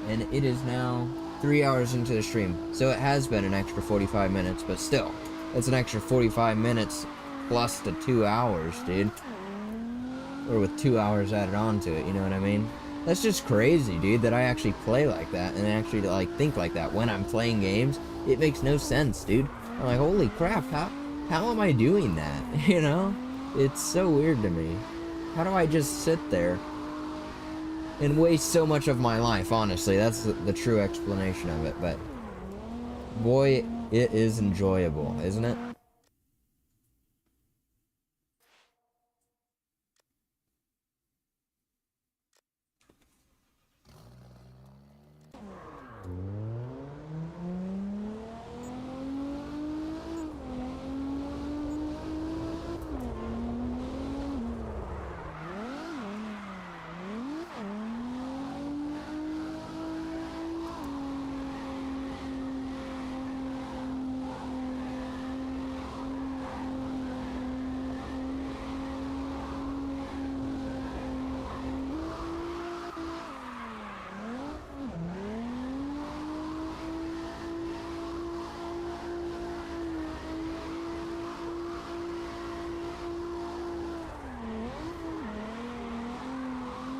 and it is now 3 hours into the stream. So it has been an extra 45 minutes, but still, it's an extra 45 minutes plus the 2 hours, dude. Or with 2 hours added on to it, you know what I mean? That's just crazy, dude, that I actually play like that and actually, like, think like that when I'm playing games. It makes no sense, dude. I'm like, holy crap, how am I doing that, you know? It's so weird to me. How do I just sit there and waste so much of my life, honestly? That's the true explanation of it, but boy, it is enjoyable, isn't it?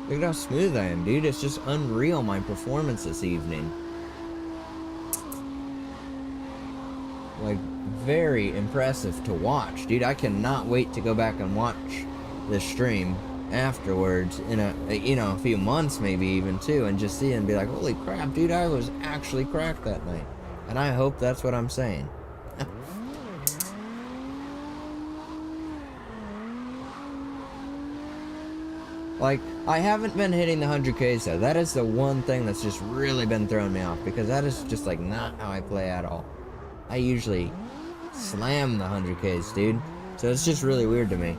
Look at how smooth I am, dude. It's just unreal, my performance this evening. Like, very impressive to watch. Dude, I cannot wait to go back and watch this stream afterwards in a few months maybe even too, and just see it and be like, holy crap, dude, I was actually cracked that night. And I hope that's what I'm saying. Like, I haven't been hitting the 100Ks though. That is the one thing that's just really been throwing me off, because that is just like not how I play at all. I usually slam the 100Ks, dude. So it's just really weird to me.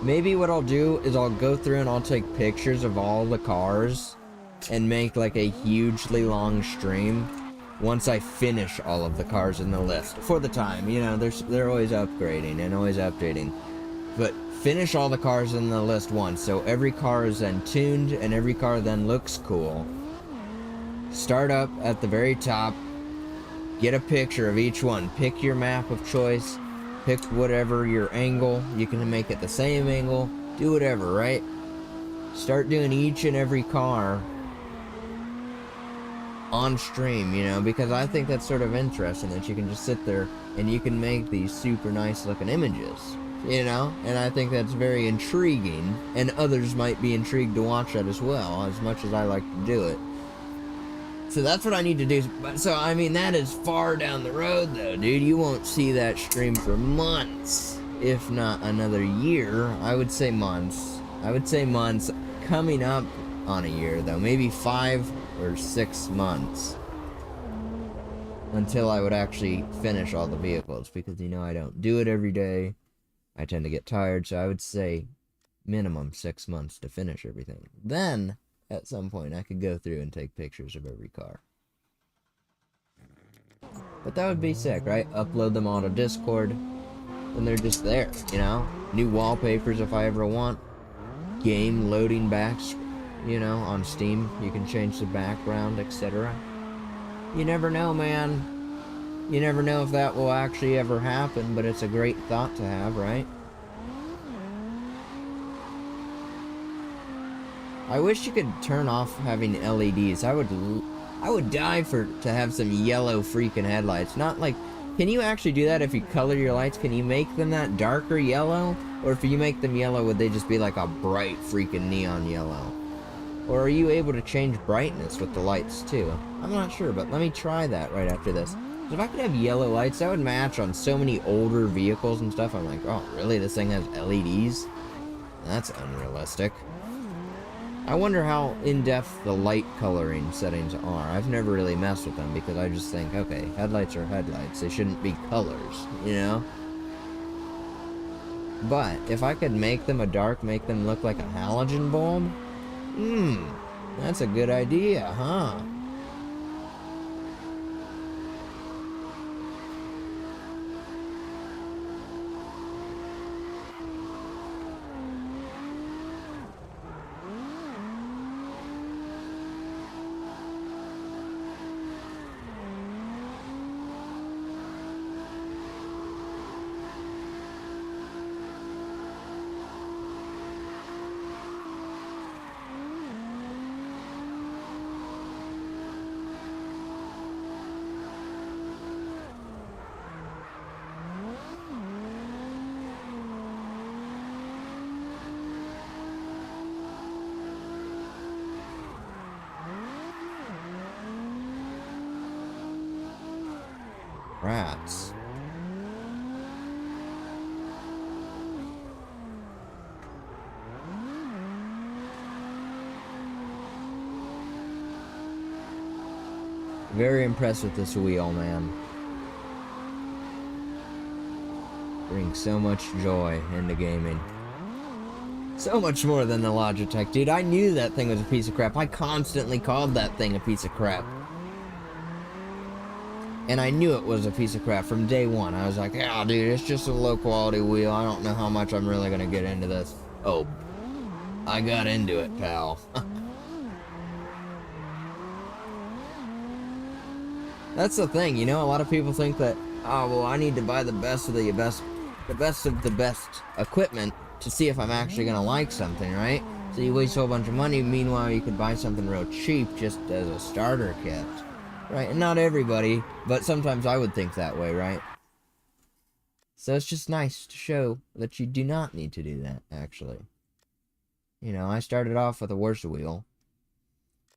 Maybe what I'll do is I'll go through and I'll take pictures of all the cars and make like a hugely long stream once I finish all of the cars in the list. For the time, you know, they're always upgrading and always updating. But finish all the cars in the list once, so every car is then tuned and every car then looks cool. Start up at the very top, get a picture of each one, pick your map of choice, pick whatever your angle, you can make it the same angle, do whatever, right? Start doing each and every car on stream, you know, because I think that's sort of interesting that you can just sit there and you can make these super nice looking images, you know, and I think that's very intriguing, and others might be intrigued to watch that as well, as much as I like to do it. So that's what I need to do. So, I mean, that is far down the road, though, dude. You won't see that stream for months, if not another year. I would say months. I would say months. Coming up on a year, though. Maybe 5 or 6 months. Until I would actually finish all the vehicles. Because, you know, I don't do it every day. I tend to get tired. So I would say minimum 6 months to finish everything. Then, at some point, I could go through and take pictures of every car. But that would be sick, right? Upload them all to Discord, and they're just there, you know? New wallpapers if I ever want. Game loading backs, you know, on Steam. You can change the background, etc. You never know, man. You never know if that will actually ever happen, but it's a great thought to have, right? I wish you could turn off having LEDs. I would die to have some yellow freaking headlights. Not like, can you actually do that if you color your lights? Can you make them that darker yellow? Or if you make them yellow, would they just be like a bright freaking neon yellow? Or are you able to change brightness with the lights too? I'm not sure, but let me try that right after this. If I could have yellow lights, that would match on so many older vehicles and stuff. I'm like, oh really, this thing has LEDs? That's unrealistic. I wonder how in-depth the light coloring settings are. I've never really messed with them because I just think, okay, headlights are headlights. They shouldn't be colors, you know? But if I could make them make them look like a halogen bulb, that's a good idea, huh? Rats. Very impressed with this wheel, man. Brings so much joy into gaming. So much more than the Logitech, dude. I knew that thing was a piece of crap. I constantly called that thing a piece of crap. And I knew it was a piece of crap from day one. I was like, yeah, dude, it's just a low quality wheel. I don't know how much I'm really gonna get into this. Oh, I got into it, pal. That's the thing, you know, a lot of people think that, oh, well, I need to buy the best of the best of the best equipment to see if I'm actually gonna like something, right? So you waste a whole bunch of money, meanwhile you could buy something real cheap just as a starter kit. Right, and not everybody, but sometimes I would think that way, right? So it's just nice to show that you do not need to do that, actually. You know, I started off with a worse wheel,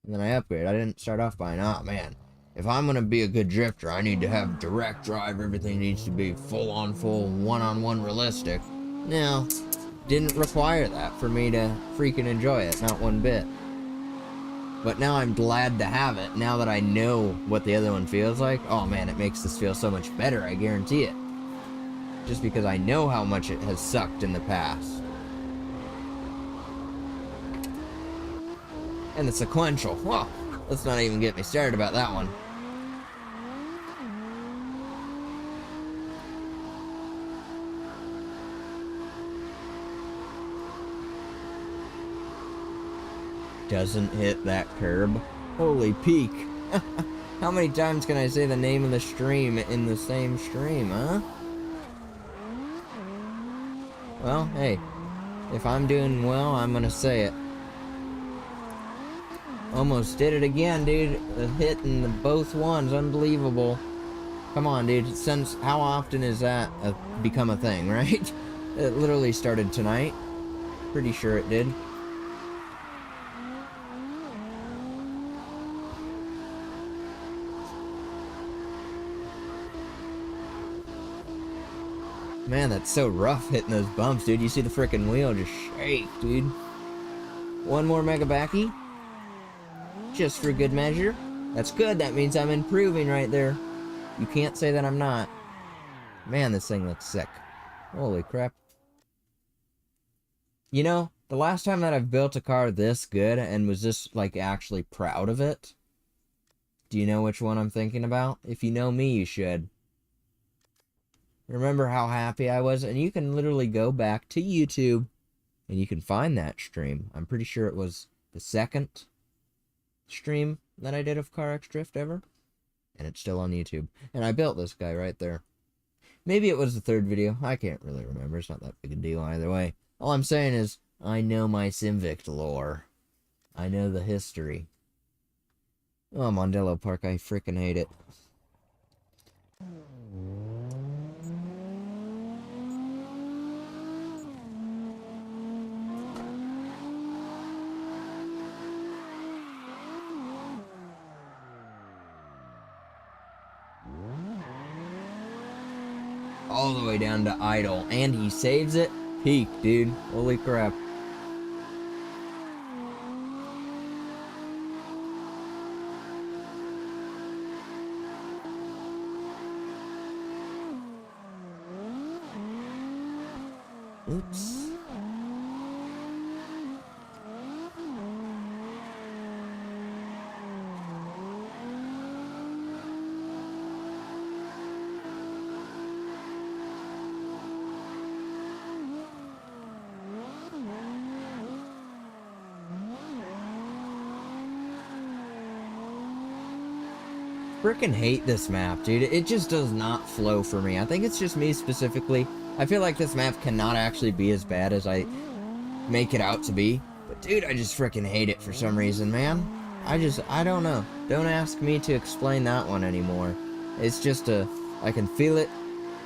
and then I upgraded. I didn't start off buying, oh man, if I'm gonna be a good drifter, I need to have direct drive, everything needs to be full-on, one-on-one realistic. No, didn't require that for me to freaking enjoy it, not one bit. But now I'm glad to have it, now that I know what the other one feels like. Oh man, it makes this feel so much better, I guarantee it. Just because I know how much it has sucked in the past. And the sequential, well, let's not even get me started about that one. Doesn't hit that curb. Holy peak. How many times can I say the name of the stream in the same stream, huh? Well, hey, if I'm doing well, I'm gonna say it. Almost did it again, dude. Hitting the both ones, unbelievable. Come on, dude. Since how often is that become a thing, right? It literally started tonight. Pretty sure it did. Man, that's so rough hitting those bumps, dude. You see the frickin' wheel just shake, dude. One more mega backy. Just for good measure. That's good. That means I'm improving right there. You can't say that I'm not. Man, this thing looks sick. Holy crap. You know, the last time that I've built a car this good and was just, like, actually proud of it. Do you know which one I'm thinking about? If you know me, you should. Remember how happy I was? And you can literally go back to YouTube and you can find that stream. I'm pretty sure it was the second stream that I did of CarX Drift ever. And it's still on YouTube. And I built this guy right there. Maybe it was the third video. I can't really remember. It's not that big a deal either way. All I'm saying is, I know my Simvict lore. I know the history. Oh, Mondello Park, I freaking hate it. All the way down to idle, and he saves it. Peak, dude. Holy crap. Oops. Frickin' hate this map, dude. It just does not flow for me. I think it's just me specifically. I feel like this map cannot actually be as bad as I make it out to be. But dude, I just frickin' hate it for some reason, man. I don't know. Don't ask me to explain that one anymore. It's just I can feel it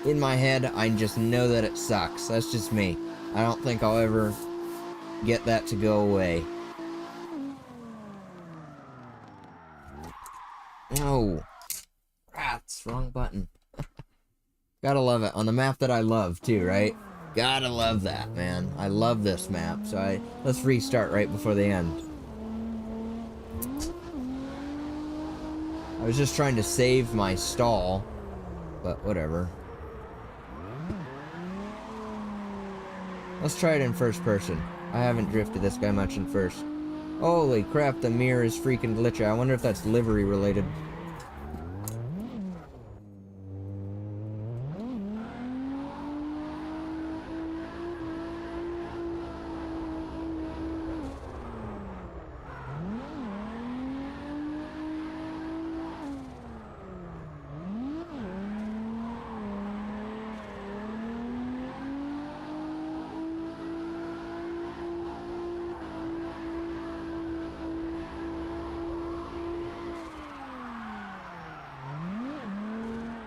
in my head. I just know that it sucks. That's just me. I don't think I'll ever get that to go away. No. Rats, wrong button. Gotta love it. On the map that I love, too, right? Gotta love that, man. I love this map. So let's restart right before the end. I was just trying to save my stall, but whatever. Let's try it in first person. I haven't drifted this guy much in first. Holy crap, the mirror is freaking glitchy. I wonder if that's livery related.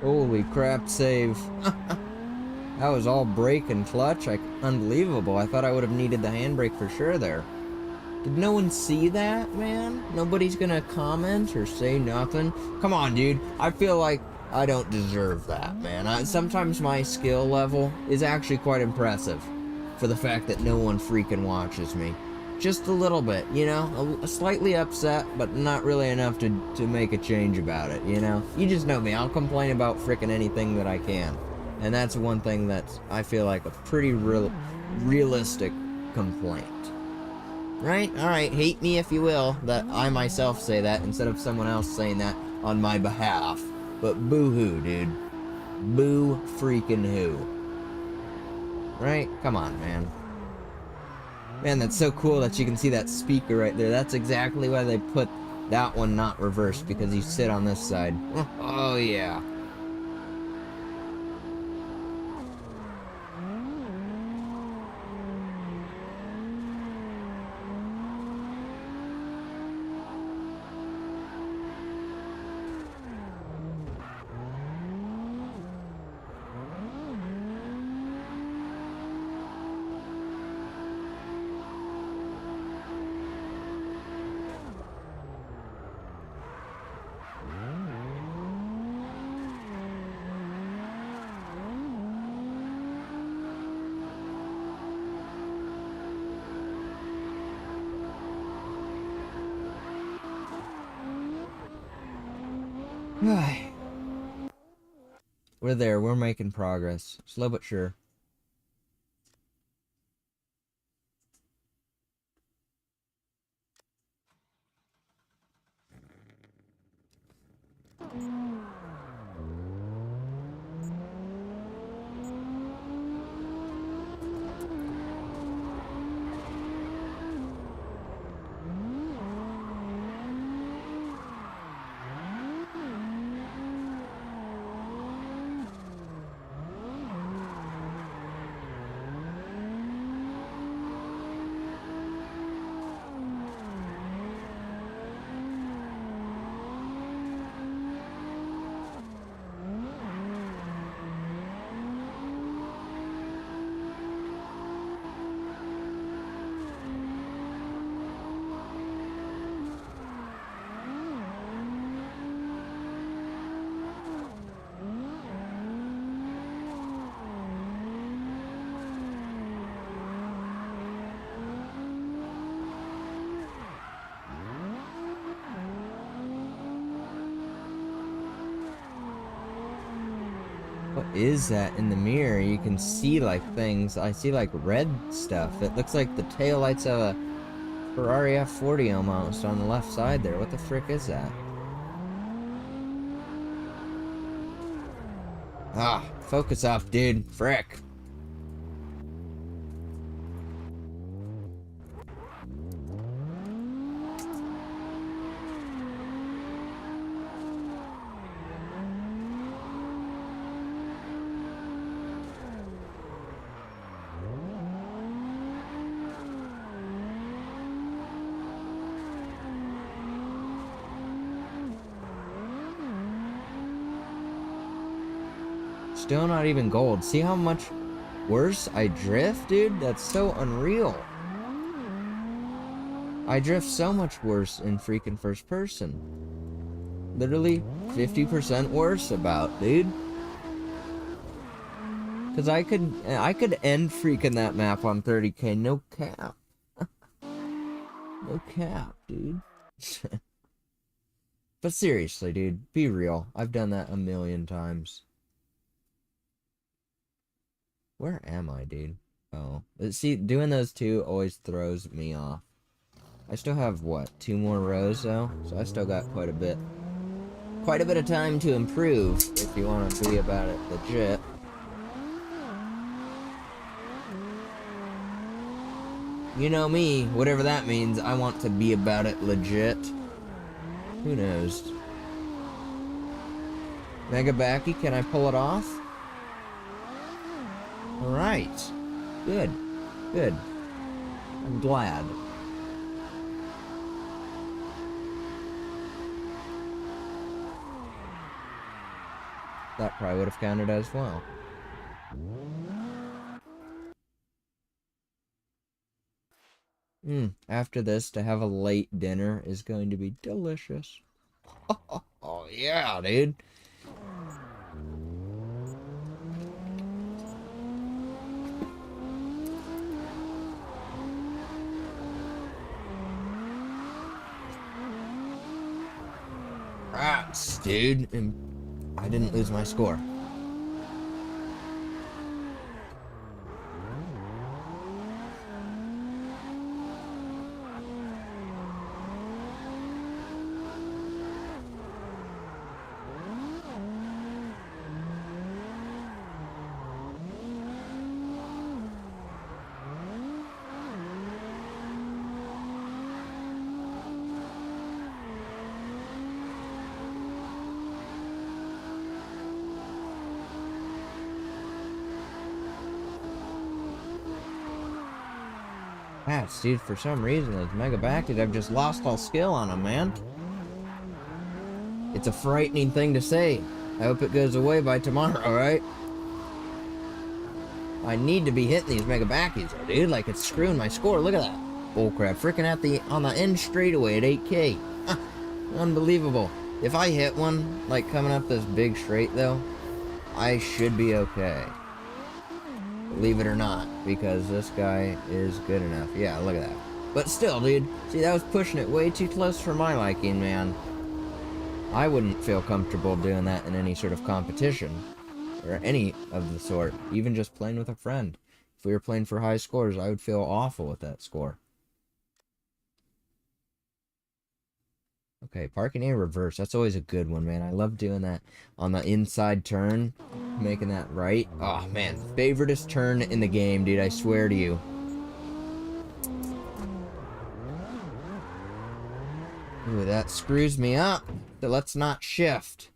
Holy crap, save. That was all brake and clutch. Unbelievable. I thought I would have needed the handbrake for sure there. Did no one see that, man? Nobody's gonna comment or say nothing? Come on, dude. I feel like I don't deserve that, man. Sometimes my skill level is actually quite impressive for the fact that no one freaking watches me. Just a little bit, you know? Slightly upset, but not really enough to make a change about it, you know? You just know me. I'll complain about frickin' anything that I can. And that's one thing that's, I feel like, a pretty realistic complaint. Right? Alright, hate me if you will, that I myself say that instead of someone else saying that on my behalf. But boo-hoo, dude. Boo freaking hoo. Right? Come on, man. Man, that's so cool that you can see that speaker right there. That's exactly why they put that one not reversed, because you sit on this side. Oh, yeah. We're there. We're making progress. Slow but sure. What is that in the mirror? You can see like things. I see like red stuff. It looks like the taillights of a Ferrari F40 almost on the left side there. What the frick is that? Ah, focus up, dude. Frick. Still not even gold. See how much worse I drift, dude? That's so unreal. I drift so much worse in freaking first person. Literally 50% worse about, dude. Cause I could end freaking that map on 30K, no cap. No cap, dude. But seriously, dude, be real. I've done that a million times. Where am I, dude? Oh, see, doing those two always throws me off. I still have, what, 2 more rows, though? So I still got quite a bit of time to improve, if you want to be about it legit. You know me, whatever that means, I want to be about it legit. Who knows? Megabacky, can I pull it off? Alright. Good. Good. I'm glad. That probably would have counted as well. After this, to have a late dinner is going to be delicious. Oh yeah, dude. Rats, dude. And I didn't lose my score. Rats, dude, for some reason, those Megabacted, I've just lost all skill on them, man. It's a frightening thing to say. I hope it goes away by tomorrow, right? I need to be hitting these Megabackies, dude. Like, it's screwing my score. Look at that. Bullcrap. Freaking on the end straightaway at 8K. Unbelievable. If I hit one, like, coming up this big straight, though, I should be okay. Believe it or not, because this guy is good enough. Yeah, look at that. But still, dude, see, that was pushing it way too close for my liking, man. I wouldn't feel comfortable doing that in any sort of competition, or any of the sort, even just playing with a friend. If we were playing for high scores, I would feel awful with that score. Okay, parking A reverse. That's always a good one, man. I love doing that on the inside turn, making that right. Oh, man. Favoriteest turn in the game, dude. I swear to you. Ooh, that screws me up. So let's not shift.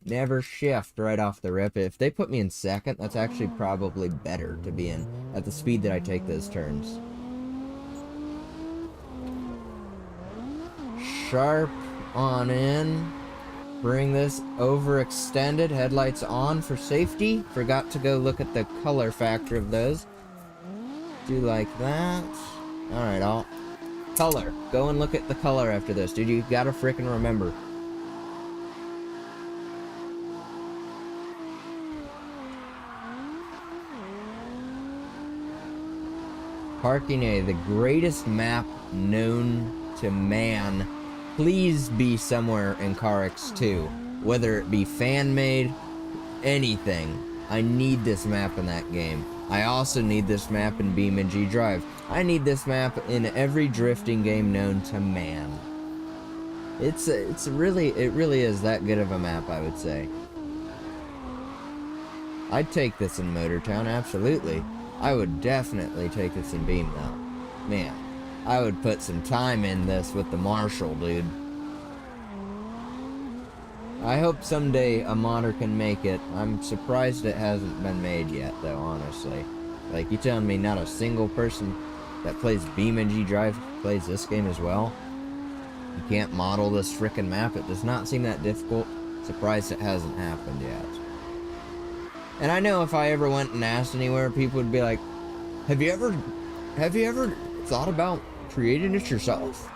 Never shift right off the rip. If they put me in second, that's actually probably better to be in at the speed that I take those turns. Sharp on in. Bring this overextended. Headlights on for safety. Forgot to go look at the color factor of those. Do like that. Alright, I'll... Color. Go and look at the color after this, dude. You gotta frickin' remember. Parking A, the greatest map known to man. Please be somewhere in Car X2. Whether it be fan-made, anything. I need this map in that game. I also need this map in BeamNG Drive. I need this map in every drifting game known to man. It really is that good of a map, I would say. I'd take this in Motortown, absolutely. I would definitely take this in Beam, though. Man, I would put some time in this with the Marshall, dude. I hope someday a modder can make it. I'm surprised it hasn't been made yet, though, honestly. Like, you telling me not a single person that plays BeamNG Drive plays this game as well? You can't model this frickin' map? It does not seem that difficult. Surprised it hasn't happened yet. And I know if I ever went and asked anywhere, people would be like, have you ever thought about creating it yourself?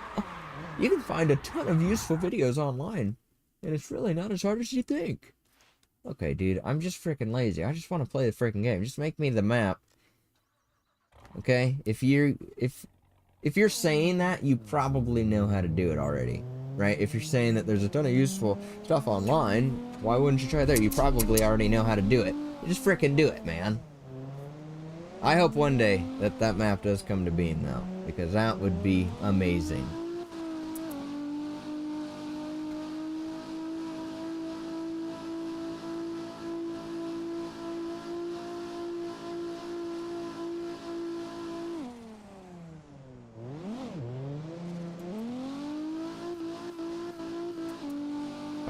You can find a ton of useful videos online, and it's really not as hard as you think. Okay, dude, I'm just freaking lazy. I just want to play the freaking game. Just make me the map. Okay? If you're saying that, you probably know how to do it already. Right? If you're saying that there's a ton of useful stuff online, why wouldn't you try there? You probably already know how to do it. You just freaking do it, man. I hope one day that that map does come to being, though, because that would be amazing.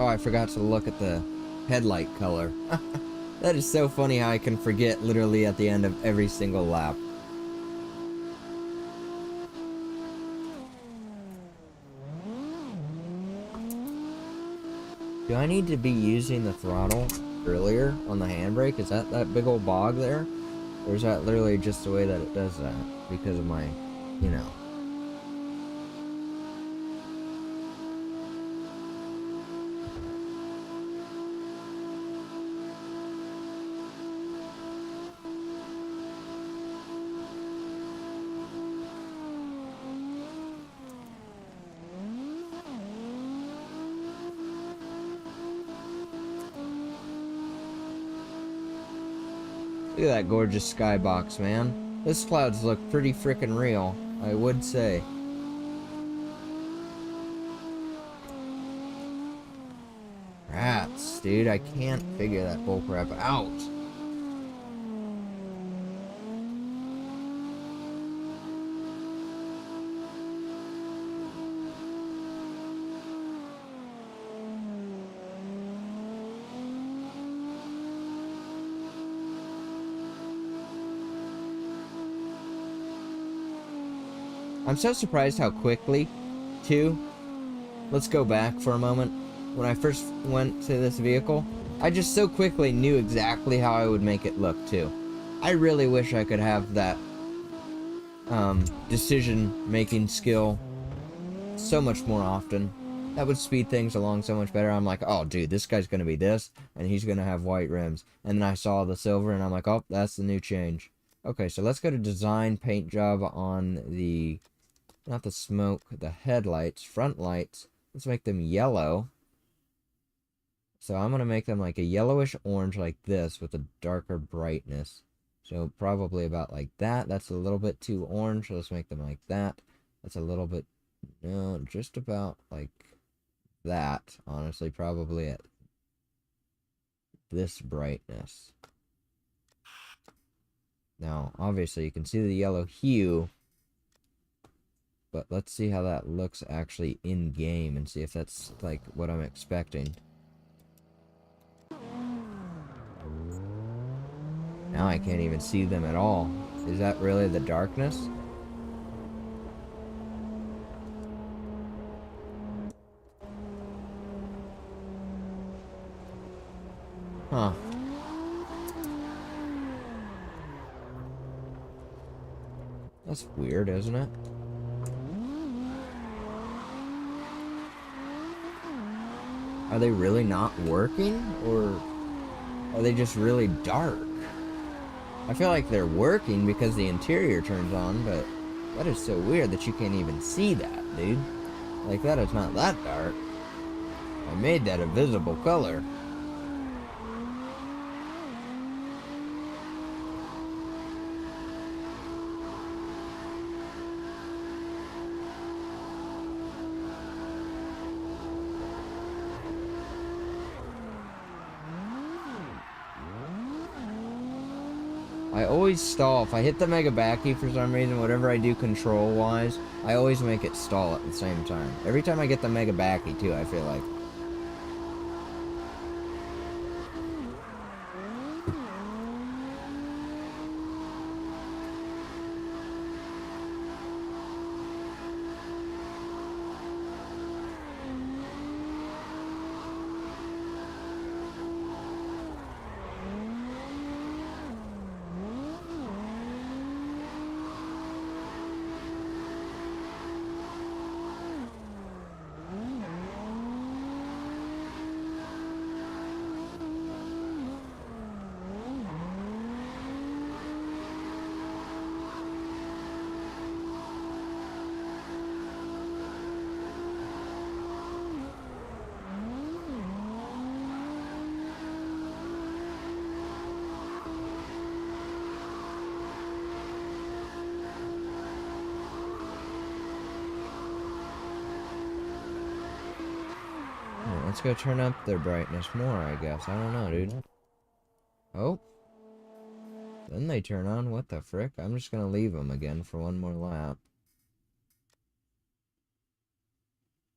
Oh, I forgot to look at the headlight color. That is so funny how I can forget literally at the end of every single lap. Do I need to be using the throttle earlier on the handbrake? Is that big old bog there? Or is that literally just the way that it does that? Because of my, you know. Look at that gorgeous skybox, man. Those clouds look pretty frickin' real, I would say. Rats, dude, I can't figure that bullcrap out. I'm so surprised how quickly, too. Let's go back for a moment. When I first went to this vehicle, I just so quickly knew exactly how I would make it look, too. I really wish I could have that decision-making skill so much more often. That would speed things along so much better. I'm like, oh, dude, this guy's gonna be this, and he's gonna have white rims. And then I saw the silver, and I'm like, oh, that's the new change. Okay, so let's go to design paint job on the... not the smoke, the headlights, front lights. Let's make them yellow. So I'm going to make them like a yellowish orange like this with a darker brightness. So probably about like that. That's a little bit too orange. So let's make them like that. That's a little bit, no, just about like that. Honestly, probably at this brightness. Now, obviously, you can see the yellow hue. But let's see how that looks actually in-game and see if that's, like, what I'm expecting. Now I can't even see them at all. Is that really the darkness? Huh. That's weird, isn't it? Are they really not working? Or are they just really dark? I feel like they're working because the interior turns on, but that is so weird that you can't even see that, dude. Like, that is not that dark. I made that a visible color. I always stall. If I hit the mega backy for some reason, whatever I do control-wise, I always make it stall at the same time. Every time I get the mega backy, too, I feel like. Let's go turn up their brightness more, I guess. I don't know, dude. Oh. Then they turn on. What the frick? I'm just gonna leave them again for one more lap.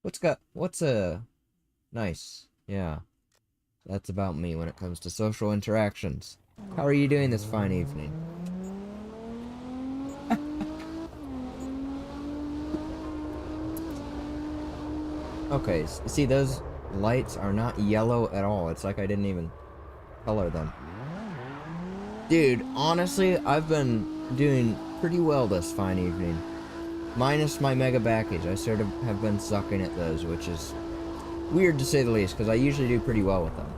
What's a... Nice. Yeah. That's about me when it comes to social interactions. How are you doing this fine evening? Okay, see, those lights are not yellow at all. It's like I didn't even color them. Dude, honestly, I've been doing pretty well this fine evening. Minus my mega baggage. I sort of have been sucking at those, which is weird to say the least, because I usually do pretty well with them.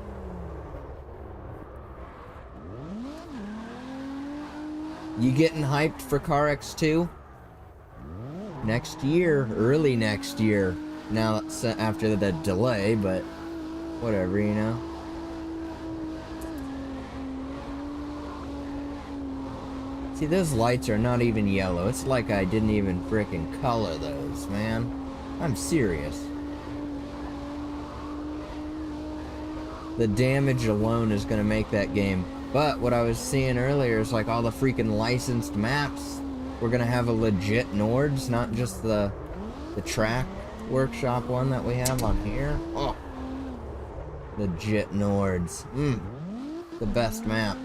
You getting hyped for Car X2? Next year, early next year. Now, that's after the delay, but whatever, you know. See, those lights are not even yellow. It's like I didn't even frickin' color those, man. I'm serious. The damage alone is gonna make that game. But what I was seeing earlier is like all the freaking licensed maps. We're gonna have a legit Nords, not just the track workshop one that we have on here. Oh, legit Nords. The best map.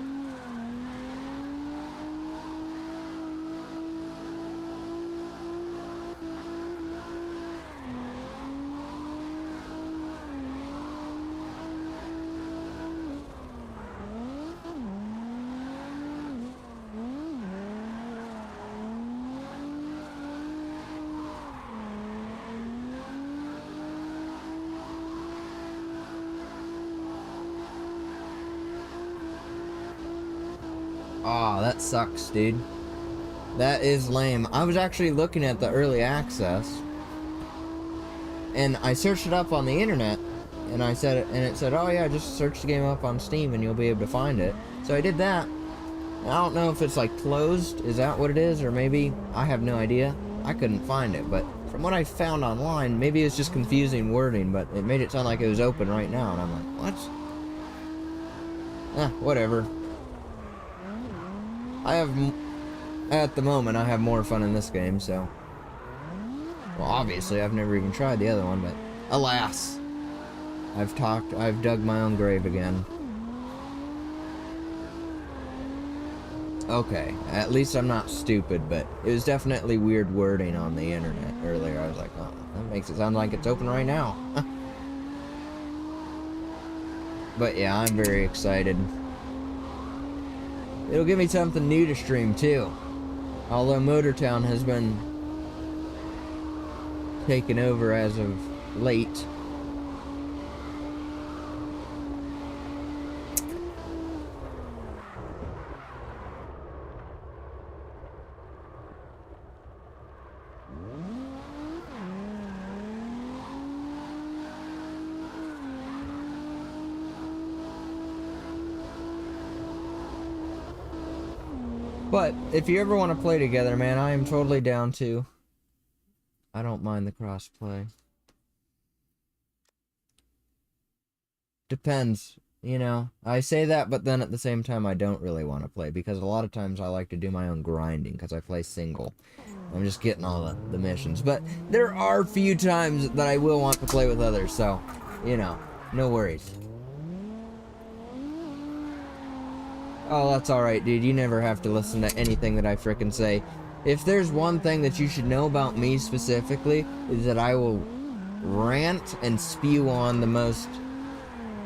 Aw, that sucks, dude. That is lame. I was actually looking at the early access, and I searched it up on the internet, and it said, oh yeah, just search the game up on Steam and you'll be able to find it. So I did that. I don't know if it's like closed, is that what it is, or maybe, I have no idea. I couldn't find it, but from what I found online, maybe it's just confusing wording, but it made it sound like it was open right now, and I'm like, what? Whatever. At the moment, I have more fun in this game, so... Well, obviously, I've never even tried the other one, but... Alas! I've dug my own grave again. Okay, at least I'm not stupid, but it was definitely weird wording on the internet earlier. I was like, oh, that makes it sound like it's open right now. But yeah, I'm very excited. It'll give me something new to stream, too. Although Motortown has been taken over as of late. But, if you ever want to play together, man, I am totally down to. I don't mind the crossplay. Depends, you know. I say that, but then at the same time, I don't really want to play. Because a lot of times I like to do my own grinding, because I play single. I'm just getting all the missions. But there are few times that I will want to play with others, so, you know, no worries. Oh, that's alright, dude. You never have to listen to anything that I frickin' say. If there's one thing that you should know about me specifically, is that I will rant and spew on the most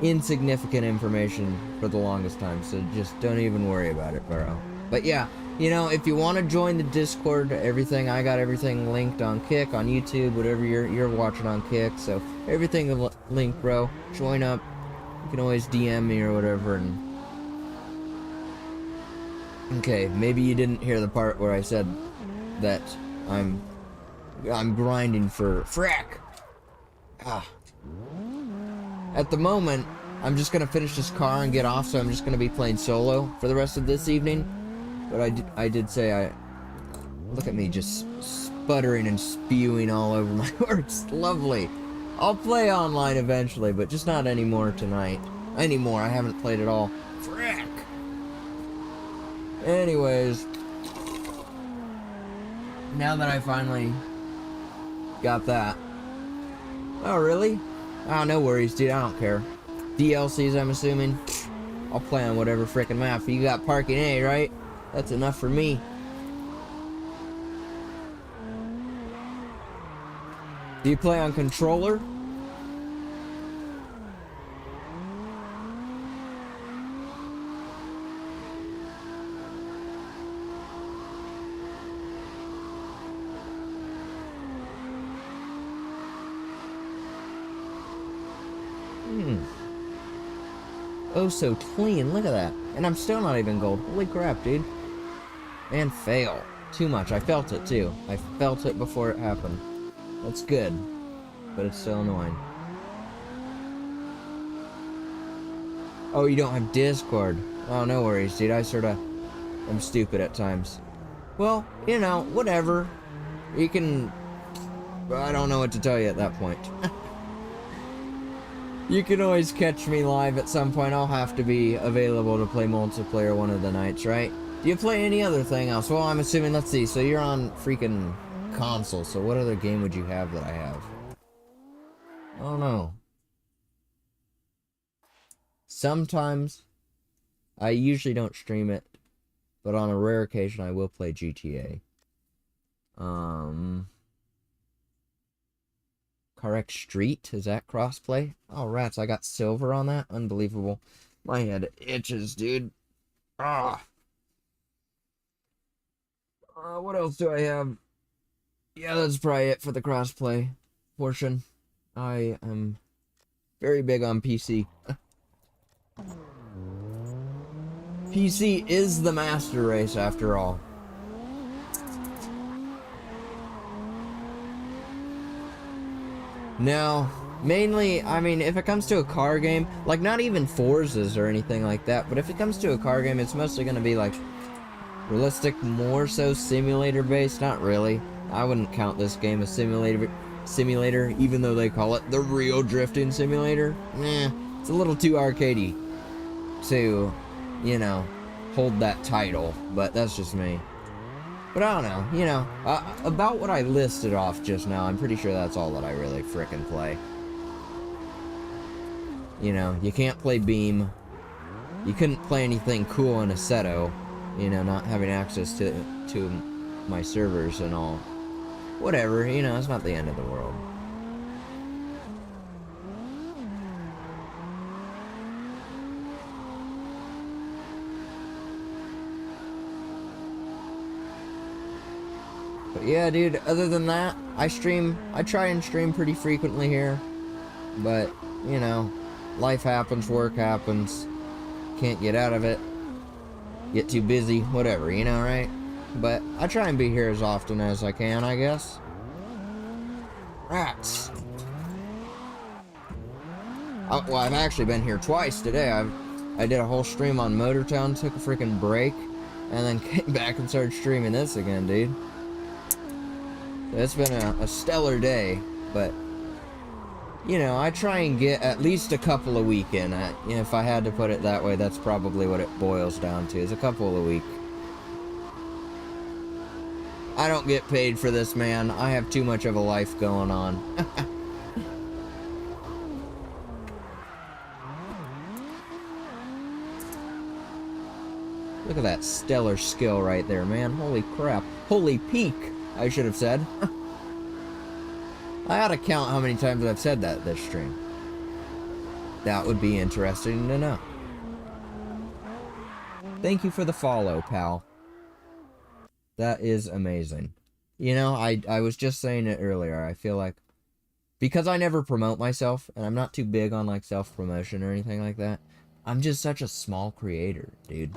insignificant information for the longest time, so just don't even worry about it, bro. But yeah, you know, if you want to join the Discord, I got everything linked on Kick, on YouTube, whatever you're watching on Kick, so everything linked, bro. Join up. You can always DM me or whatever, and... Okay, maybe you didn't hear the part where I said that I'm grinding for frack. At the moment, I'm just gonna finish this car and get off, so I'm just gonna be playing solo for the rest of this evening. But I did say look at me just sputtering and spewing all over my words. Lovely. I'll play online eventually, but just not anymore tonight. Anymore, I haven't played at all. Frick! Anyways, now that I finally got that. Oh, really? Oh, no worries, dude. I don't care. DLCs, I'm assuming. I'll play on whatever frickin' map. You got parking A, right? That's enough for me. Do you play on controller? Oh, so clean. Look at that. And I'm still not even gold. Holy crap, dude. And fail. Too much. I felt it, too. I felt it before it happened. That's good. But it's still annoying. Oh, you don't have Discord. Oh, no worries, dude. I sorta am stupid at times. Well, you know, whatever. You can... I don't know what to tell you at that point. You can always catch me live at some point. I'll have to be available to play multiplayer one of the nights, right? Do you play any other thing else? Well, I'm assuming, let's see, so you're on freaking console, so what other game would you have that I have? I don't know. Sometimes, I usually don't stream it, but on a rare occasion I will play GTA. Correct Street, is that crossplay? Oh, rats, I got silver on that? Unbelievable. My head itches, dude. Ah. What else do I have? Yeah, that's probably it for the crossplay portion. I am very big on PC. PC is the master race, after all. No, mainly, I mean, if it comes to a car game, like not even Forzas or anything like that, but if it comes to a car game, it's mostly going to be like realistic, more so simulator based. Not really. I wouldn't count this game a simulator, even though they call it the real drifting simulator. Nah, it's a little too arcadey to, you know, hold that title, but that's just me. But I don't know, you know, about what I listed off just now, I'm pretty sure that's all that I really frickin' play. You know, you can't play Beam. You couldn't play anything cool in Assetto, you know, not having access to my servers and all. Whatever, you know, it's not the end of the world. But yeah, dude, other than that, I try and stream pretty frequently here. But, you know, life happens, work happens, can't get out of it, get too busy, whatever, you know, right? But I try and be here as often as I can, I guess. Rats. Well, I've actually been here twice today. I did a whole stream on Motortown, took a freaking break, and then came back and started streaming this again, dude. It's been a stellar day, but, you know, I try and get at least a couple a week in. You know, if I had to put it that way, that's probably what it boils down to, is a couple a week. I don't get paid for this, man. I have too much of a life going on. Look at that stellar skill right there, man. Holy crap. Holy peak, I should have said. I ought to count how many times I've said that this stream. That would be interesting to know. Thank you for the follow, pal. That is amazing. You know, I was just saying it earlier. I feel like, because I never promote myself, and I'm not too big on, like, self-promotion or anything like that, I'm just such a small creator, dude.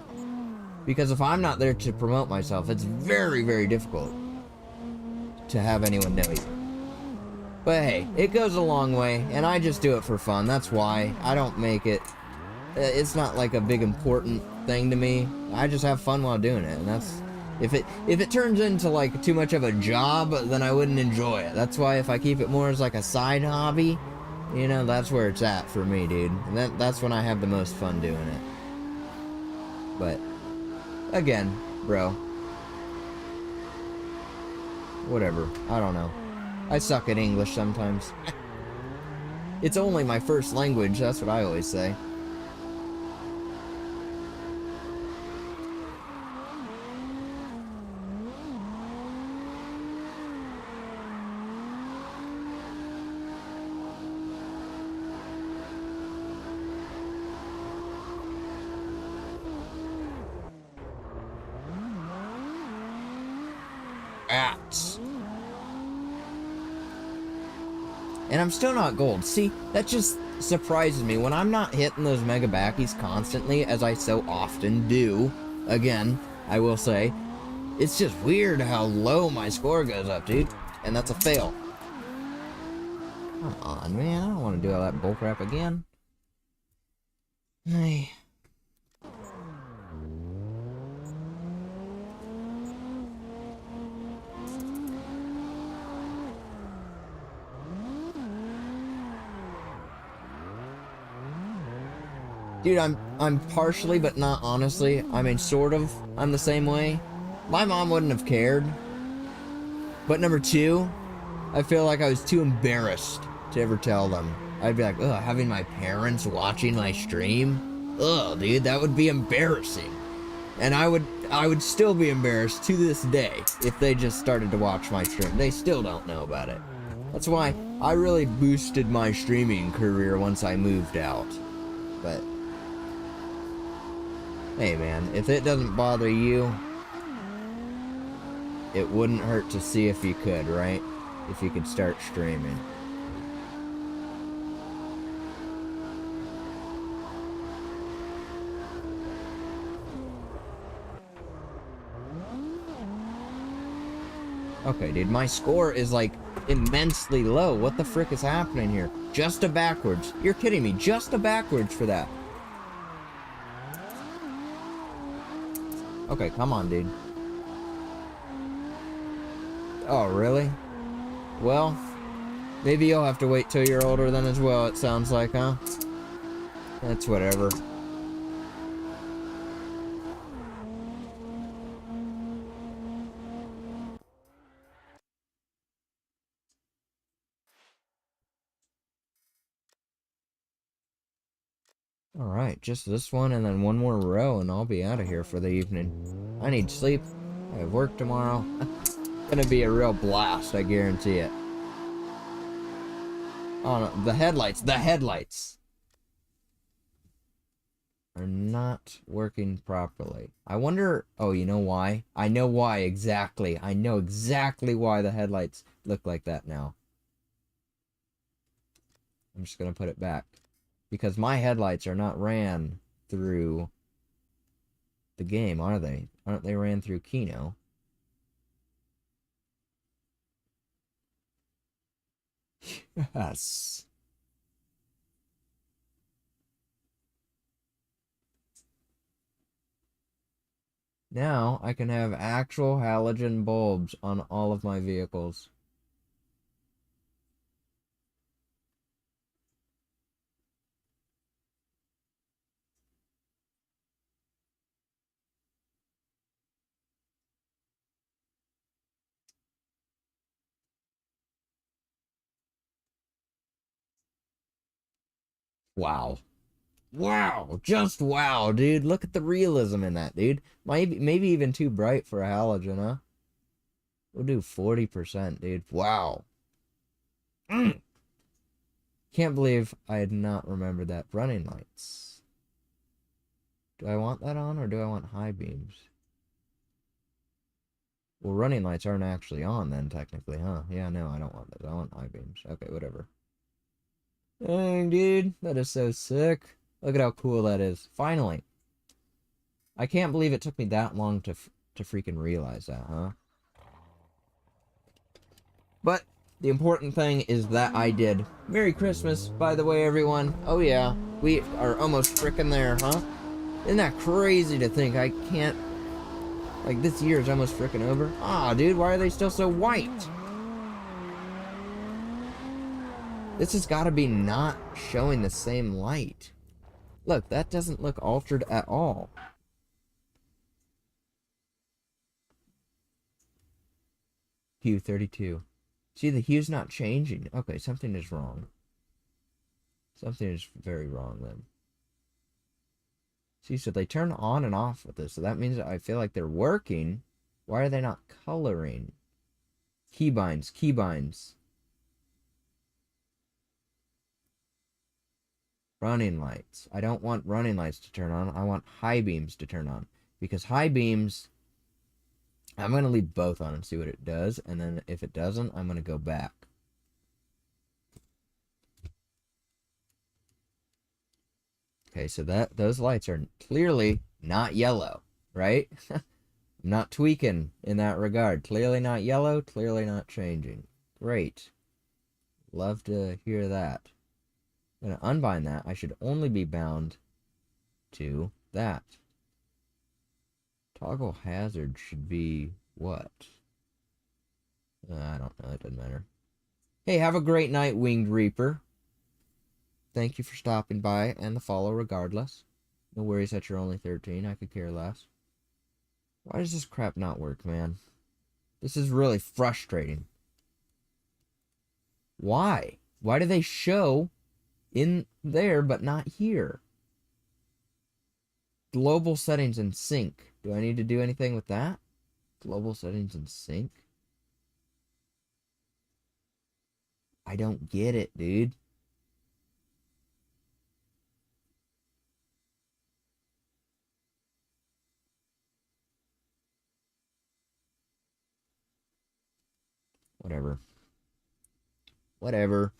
Because if I'm not there to promote myself, it's very, very difficult to have anyone know you. But hey, it goes a long way, and I just do it for fun. That's why I don't make it... It's not like a big important thing to me. I just have fun while doing it, and If it turns into like too much of a job, then I wouldn't enjoy it. That's why if I keep it more as like a side hobby, you know, that's where it's at for me, dude. And that's when I have the most fun doing it. But again, bro, whatever. I don't know. I suck at English sometimes. It's only my first language, that's what I always say. Rats. And I'm still not gold. See, that just surprises me. When I'm not hitting those mega backies constantly, as I so often do, again, I will say, it's just weird how low my score goes up, dude. And that's a fail. Come on, man. I don't want to do all that bullcrap again. Hey. Dude, I'm partially, but not honestly. I mean, sort of. I'm the same way. My mom wouldn't have cared. But number two, I feel like I was too embarrassed to ever tell them. I'd be like, ugh, having my parents watching my stream? Ugh, dude, that would be embarrassing. And I would still be embarrassed to this day if they just started to watch my stream. They still don't know about it. That's why I really boosted my streaming career once I moved out. But hey man, if it doesn't bother you, it wouldn't hurt to see if you could, right? If you could start streaming. Okay, dude, my score is like immensely low. What the frick is happening here? Just a backwards. You're kidding me. Just a backwards for that. Okay, come on, dude. Oh, really? Well, maybe you'll have to wait till you're older then as well, it sounds like, huh? That's whatever. Alright, just this one and then one more row and I'll be out of here for the evening. I need sleep. I have work tomorrow. Gonna be a real blast, I guarantee it. Oh no, the headlights are not working properly. I wonder, oh, you know why? I know why exactly. I know exactly why the headlights look like that now. I'm just gonna put it back. Because my headlights are not ran through the game, are they? Aren't they ran through Kino? Yes. Now I can have actual halogen bulbs on all of my vehicles. Wow. Wow. Just wow, dude. Look at the realism in that, dude. Maybe even too bright for a halogen, huh? We'll do 40%, dude. Wow. Can't believe I had not remembered that. Running lights. Do I want that on or do I want high beams? Well, running lights aren't actually on then, technically, huh? Yeah, no, I don't want those. I want high beams. Okay, whatever. Dang, dude, that is so sick. Look at how cool that is. Finally. I can't believe it took me that long to freaking realize that, huh? But the important thing is that I did. Merry Christmas, by the way, everyone. Oh yeah, we are almost freaking there, huh? Isn't that crazy to think I can't Like, this year is almost freaking over. Aw, dude, why are they still so white? This has got to be not showing the same light. Look, that doesn't look altered at all. Hue 32. See, the hue's not changing. Okay, something is wrong. Something is very wrong then. See, so they turn on and off with this. So that means I feel like they're working. Why are they not coloring? Keybinds, keybinds. Running lights. I don't want running lights to turn on. I want high beams to turn on. Because high beams, I'm going to leave both on and see what it does. And then if it doesn't, I'm going to go back. Okay, so those lights are clearly not yellow, right? I'm not tweaking in that regard. Clearly not yellow, clearly not changing. Great. Love to hear that. I'm going to unbind that. I should only be bound to that. Toggle hazard should be what? I don't know. It doesn't matter. Hey, have a great night, Winged Reaper. Thank you for stopping by and the follow regardless. No worries that you're only 13. I could care less. Why does this crap not work, man? This is really frustrating. Why? Why do they show in there but not here? Global settings in sync. Do I need to do anything with that? Global settings in sync? I don't get it, dude. Whatever. Whatever.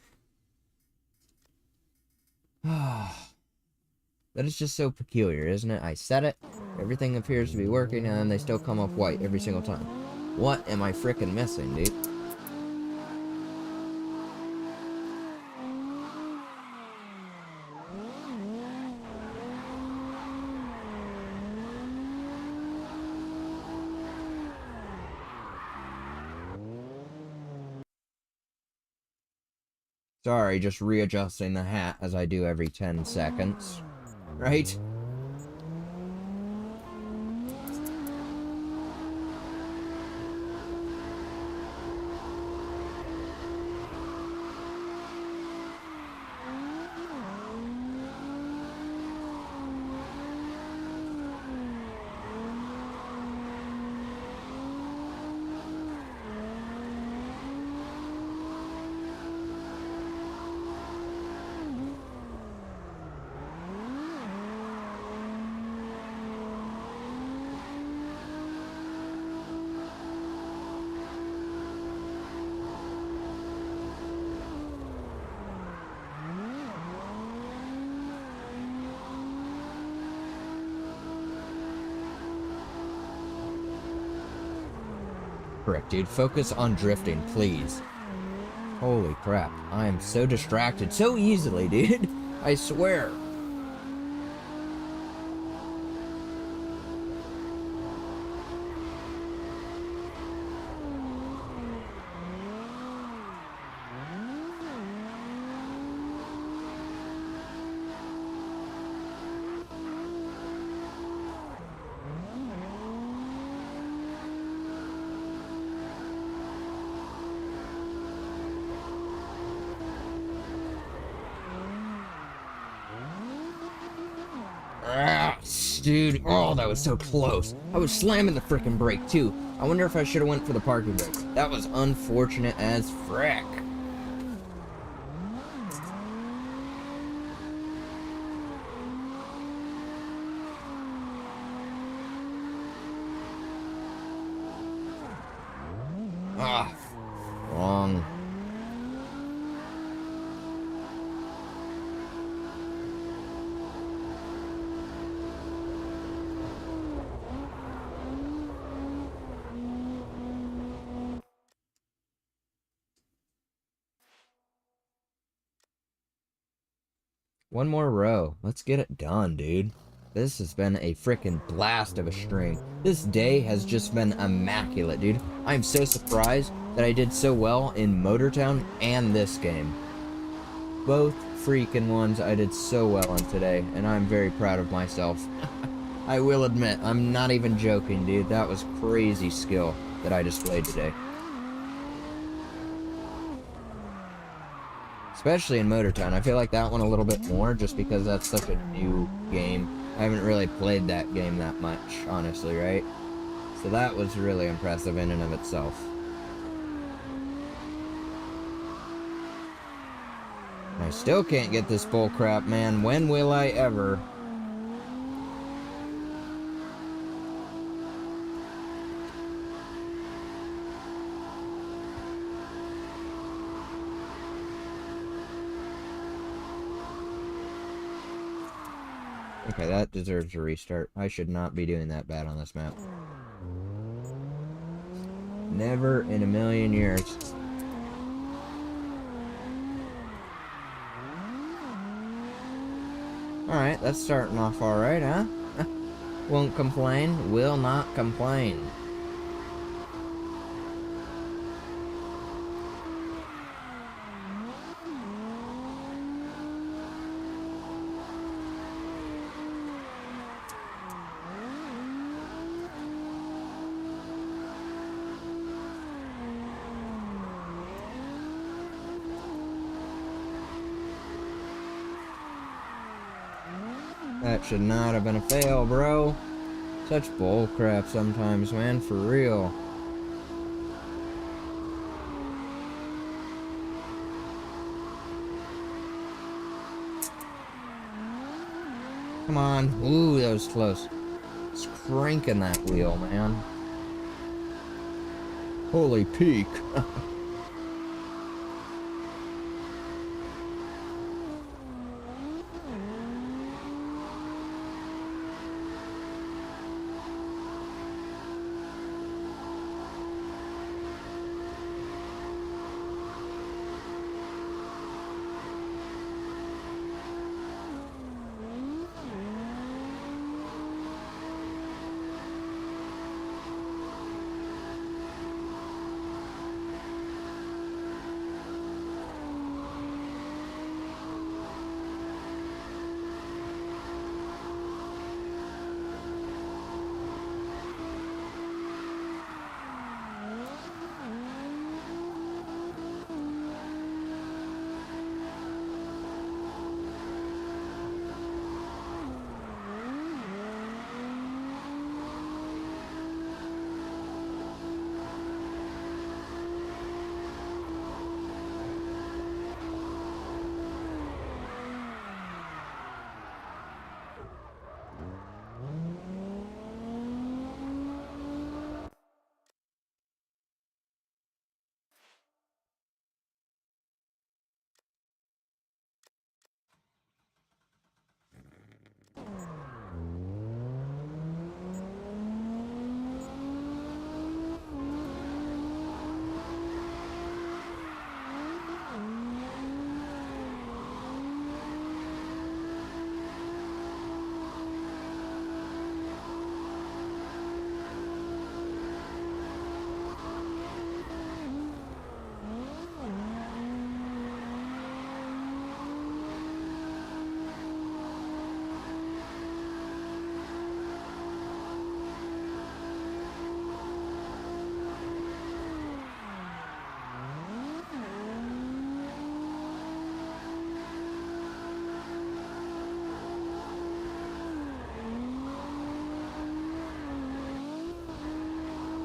That is just so peculiar, isn't it? I set it, everything appears to be working, and then they still come up white every single time. What am I frickin' missing, dude? Sorry, just readjusting the hat as I do every 10 seconds. Right? Correct, dude. Focus on drifting, please. Holy crap. I am so distracted so easily, dude. I swear. Dude, oh, that was so close. I was slamming the frickin' brake, too. I wonder if I should have went for the parking brake. That was unfortunate as frick. Ah, wrong. One more row. Let's get it done, dude. This has been a freaking blast of a stream. This day has just been immaculate, dude. I'm so surprised that I did so well in Motortown and this game. Both freaking ones I did so well in today, and I'm very proud of myself. I will admit, I'm not even joking, dude. That was crazy skill that I displayed today. Especially in Motortown. I feel like that one a little bit more, just because that's such a new game. I haven't really played that game that much, honestly, right? So that was really impressive in and of itself. I still can't get this bull crap, man. When will I ever? Okay, that deserves a restart. I should not be doing that bad on this map. Never in a million years. Alright, that's starting off alright, huh? Won't complain, will not complain. That should not have been a fail, bro. Such bullcrap sometimes, man, for real. Come on. Ooh, that was close. It's cranking that wheel, man. Holy peak.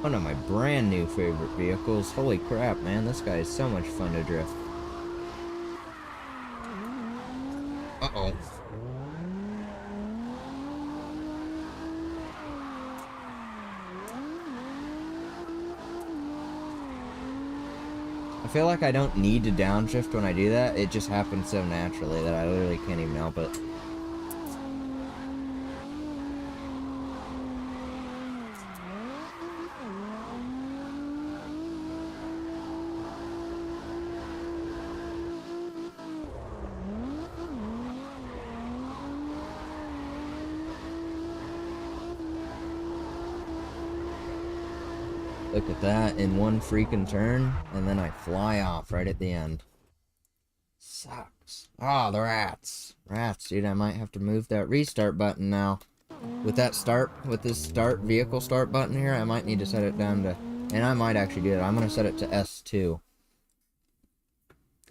One of my brand new favorite vehicles. Holy crap, man. This guy is so much fun to drift. Uh-oh. I feel like I don't need to downshift when I do that. It just happens so naturally that I literally can't even help it. Look at that in one freaking turn, and then I fly off right at the end. Sucks. Oh, the rats. Rats, dude, I might have to move that restart button now. With this start, vehicle start button here, I might need to set it down to, and I might actually do it. I'm going to set it to S2.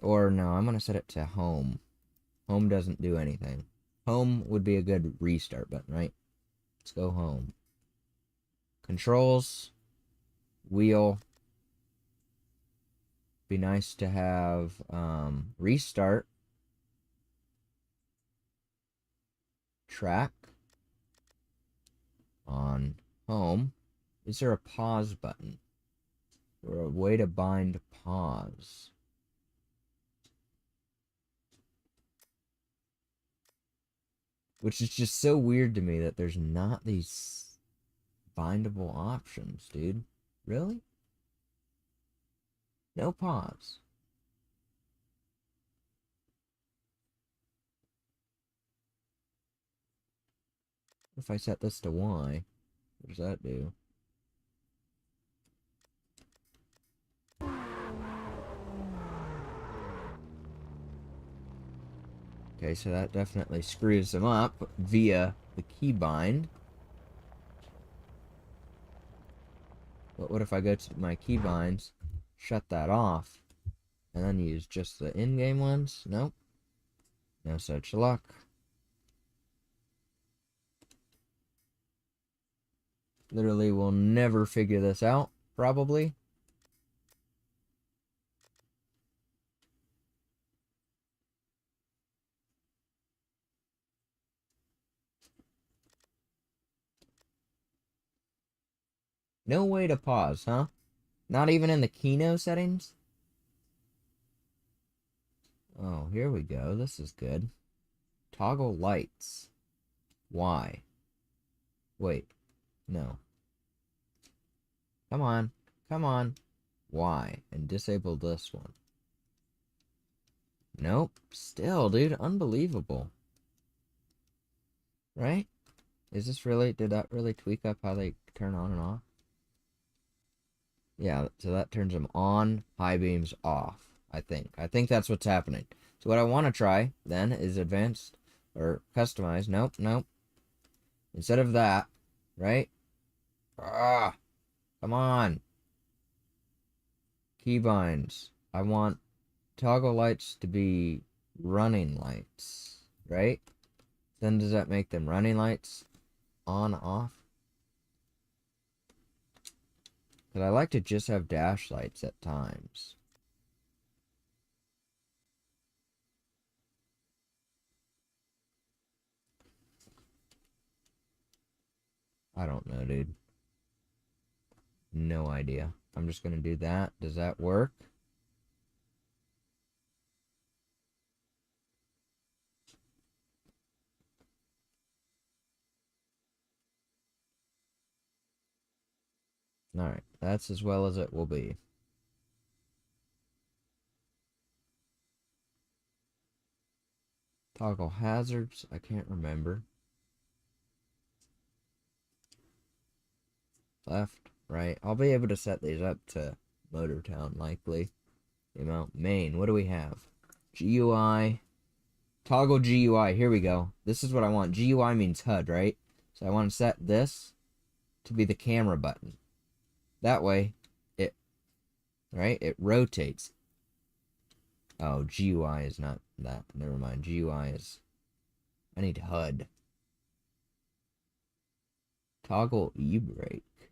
Or no, I'm going to set it to home. Home doesn't do anything. Home would be a good restart button, right? Let's go home. Controls. Wheel. Be nice to have restart. Track. On home. Is there a pause button? Or a way to bind pause? Which is just so weird to me that there's not these bindable options, dude. Really? No pause. If I set this to Y, what does that do? Okay, so that definitely screws them up via the keybind. But what if I go to my keybinds, shut that off, and then use just the in-game ones? Nope. No such luck. Literally will never figure this out, probably. No way to pause, huh? Not even in the Kino settings? Oh, here we go. This is good. Toggle lights. Why? Wait. No. Come on. Come on. Why? And disable this one. Nope. Still, dude. Unbelievable. Right? Is this really... Did that really tweak up how they turn on and off? Yeah, so that turns them on. High beams off. I think. I think that's what's happening. So what I want to try, then, is advanced... Or customize. Nope, nope. Instead of that, right? Ah, come on. Keybinds. I want toggle lights to be running lights, right? Then does that make them running lights? On, off? Because I like to just have dash lights at times. I don't know, dude. No idea. I'm just going to do that. Does that work? Alright, that's as well as it will be. Toggle hazards, I can't remember. Left, right. I'll be able to set these up to Motortown, likely. Main, what do we have? GUI. Toggle GUI, here we go. This is what I want. GUI means HUD, right? So I want to set this to be the camera button. That way, it rotates. Oh, GUI is not that. Never mind. GUI is... I need HUD. Toggle e-brake. I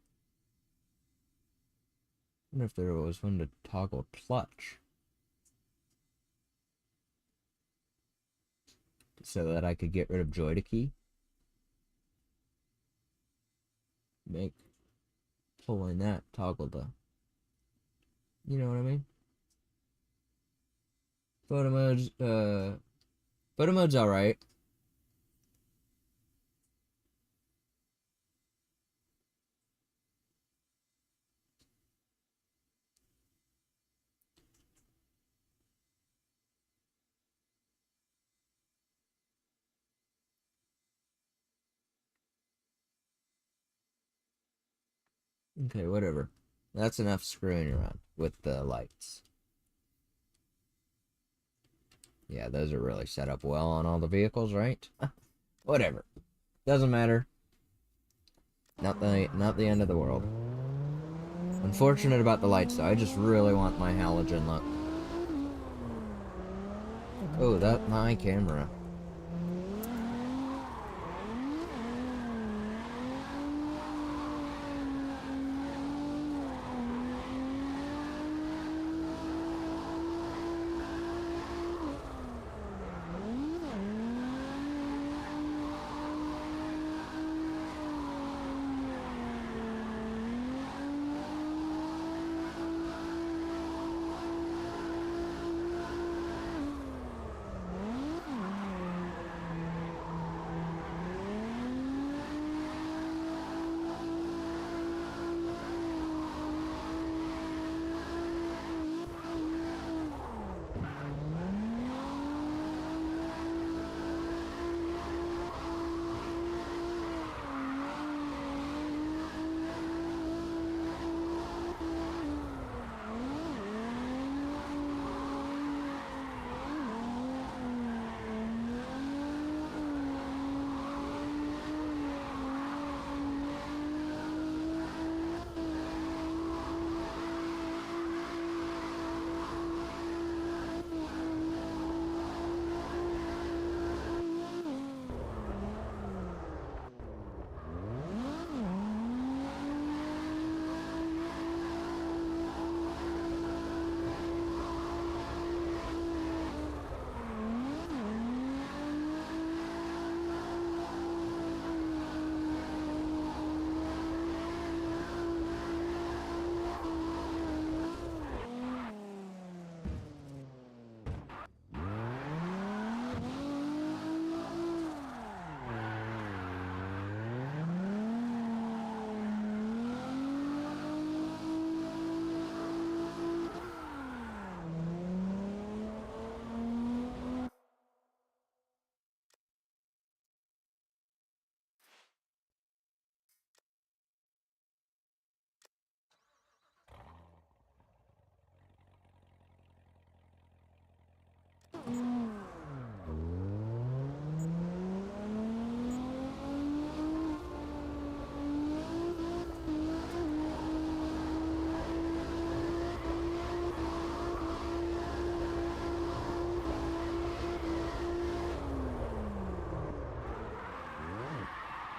wonder if there was one to toggle clutch. So that I could get rid of joy to key. Make pulling that toggle the... You know what I mean? Photo mode's alright. Okay, whatever. That's enough screwing around with the lights. Yeah, those are really set up well on all the vehicles, right? Whatever. Doesn't matter. Not the end of the world. Unfortunate about the lights, though. I just really want my halogen look. Oh, that my camera.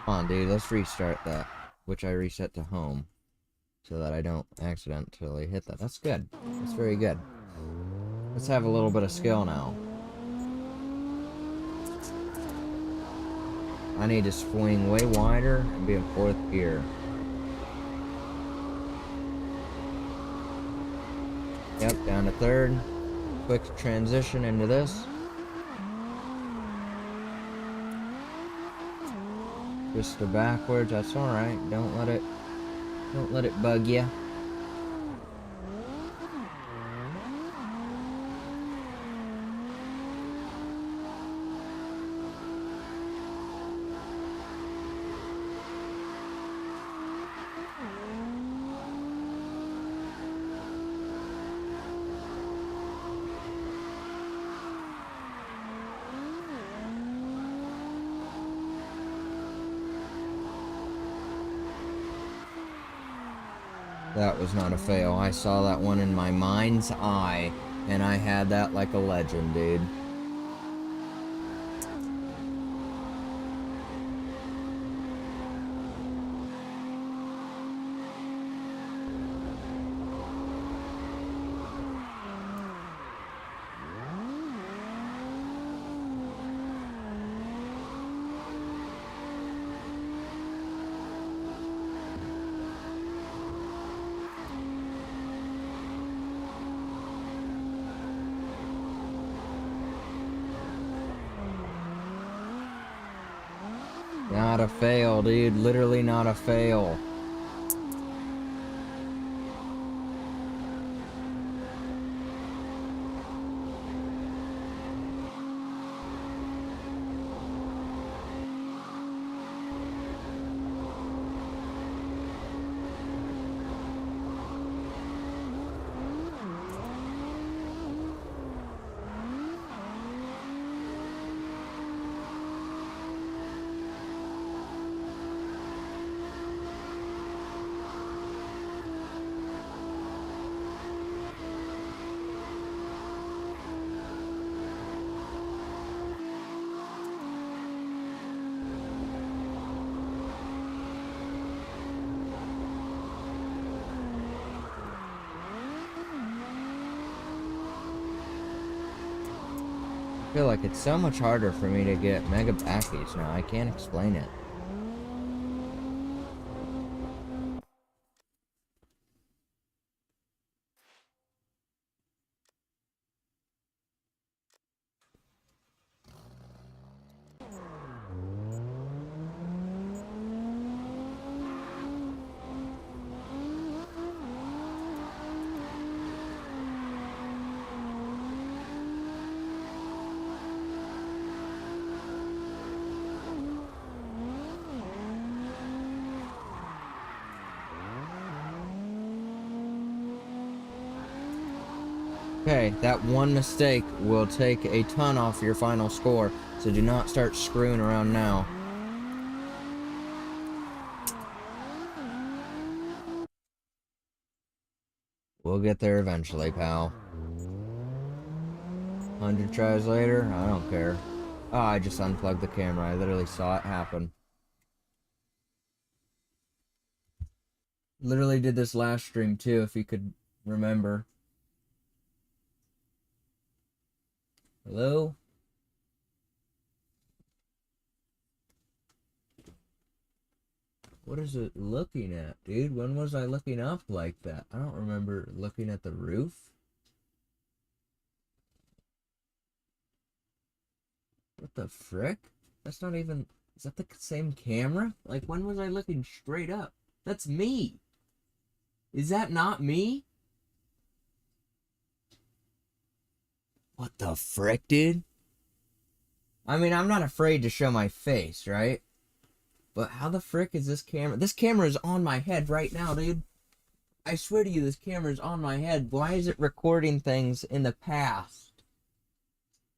Come on, dude, let's restart that. Which I reset to home. So that I don't accidentally hit that. That's good. That's very good. Let's have a little bit of skill now. I need to swing way wider and be in 4th gear. Yep, down to 3rd. Quick transition into this. Just to backwards, that's alright. Don't let it bug you. That was not a fail. I saw that one in my mind's eye, and I had that like a legend, dude. Not a fail, dude. Literally not a fail. feel like it's so much harder for me to get mega backies now. I can't explain it. Okay, that one mistake will take a ton off your final score, so do not start screwing around now. We'll get there eventually, pal. 100 tries later, I don't care. Oh, I just unplugged the camera. I literally saw it happen. Literally did this last stream too, if you could remember. Hello? What is it looking at, dude? When was I looking up like that? I don't remember looking at the roof. What the frick? That's not even... Is that the same camera? Like, when was I looking straight up? That's me! Is that not me? What the frick, dude? I mean, I'm not afraid to show my face, right? But how the frick is this camera? This camera is on my head right now, dude. I swear to you, this camera is on my head. Why is it recording things in the past?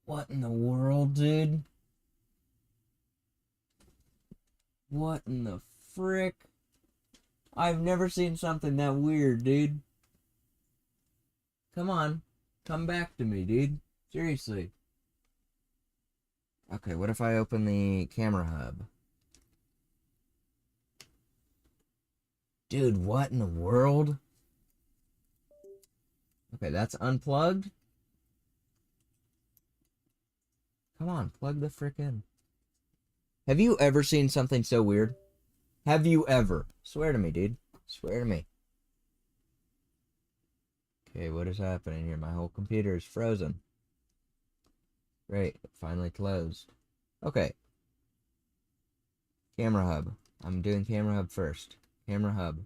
What in the world, dude? What in the frick? I've never seen something that weird, dude. Come on. Come back to me, dude. Seriously. Okay, what if I open the camera hub? Dude, what in the world? Okay, that's unplugged. Come on, plug the frick in. Have you ever seen something so weird? Have you ever? Swear to me, dude. Swear to me. Okay, what is happening here? My whole computer is frozen. Great, it finally closed. Okay. Camera hub. I'm doing camera hub first. Camera hub.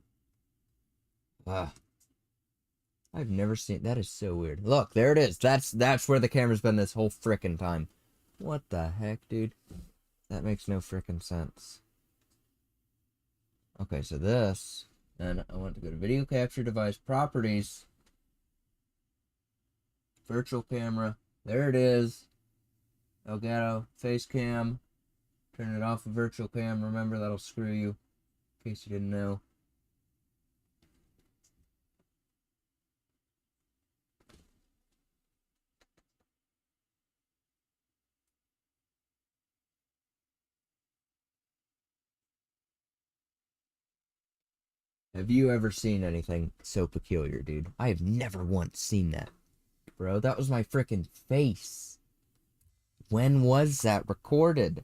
I've never seen... That is so weird. Look, there it is. That's where the camera's been this whole frickin' time. What the heck, dude? That makes no frickin' sense. Okay, so this... And I want to go to video capture device properties. Virtual camera. There it is. Elgato face cam. Turn it off of virtual cam. Remember, that'll screw you. In case you didn't know. Have you ever seen anything so peculiar, dude? I have never once seen that. Bro, that was my frickin' face. When was that recorded?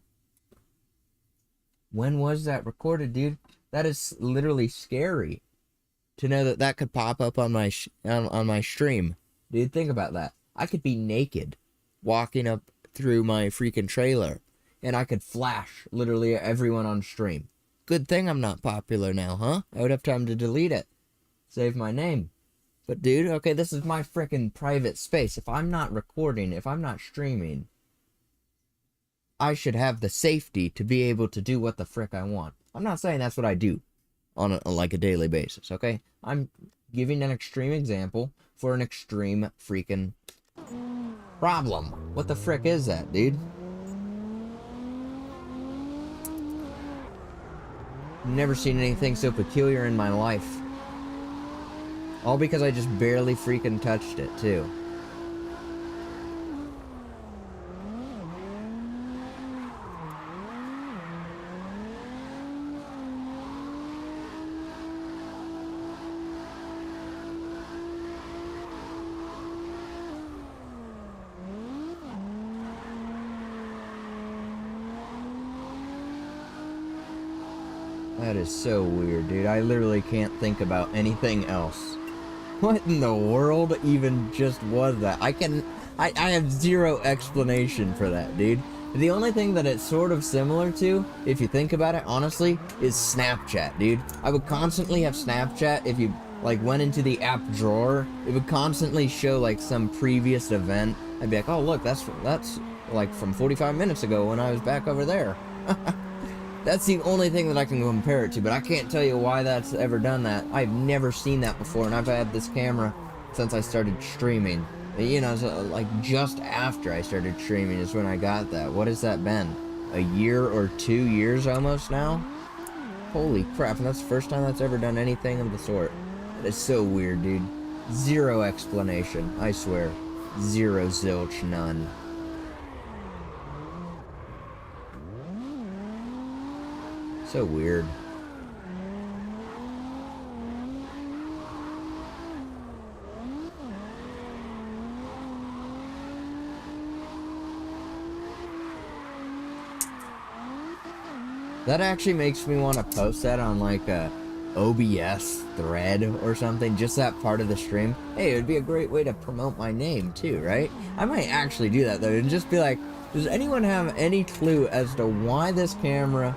When was that recorded, dude? That is literally scary. To know that that could pop up on my on my stream. Dude, think about that. I could be naked, walking up through my freaking trailer, and I could flash literally everyone on stream. Good thing I'm not popular now, huh? I would have time to delete it. Save my name. But dude, okay, this is my freaking private space. If I'm not recording, if I'm not streaming, I should have the safety to be able to do what the frick I want. I'm not saying that's what I do on like a daily basis, okay? I'm giving an extreme example for an extreme freaking problem. What the frick is that, dude? Never seen anything so peculiar in my life. All because I just barely freaking touched it, too. That is so weird, dude. I literally can't think about anything else. What in the world even just was that? I have zero explanation for that, dude. The only thing that it's sort of similar to, if you think about it, honestly, is Snapchat, dude. I would constantly have Snapchat if you, like, went into the app drawer. It would constantly show, like, some previous event. I'd be like, oh, look, that's like, from 45 minutes ago when I was back over there. That's the only thing that I can compare it to, but I can't tell you why that's ever done that. I've never seen that before, and I've had this camera since I started streaming. You know, so, like, just after I started streaming is when I got that. What has that been? A year or 2 years almost now? Holy crap, and that's the first time that's ever done anything of the sort. That is so weird, dude. Zero explanation, I swear. Zero, zilch, none. So weird. That actually makes me want to post that on like a OBS thread or something, just that part of the stream. Hey, it would be a great way to promote my name too, right? I might actually do that though, and just be like, does anyone have any clue as to why this camera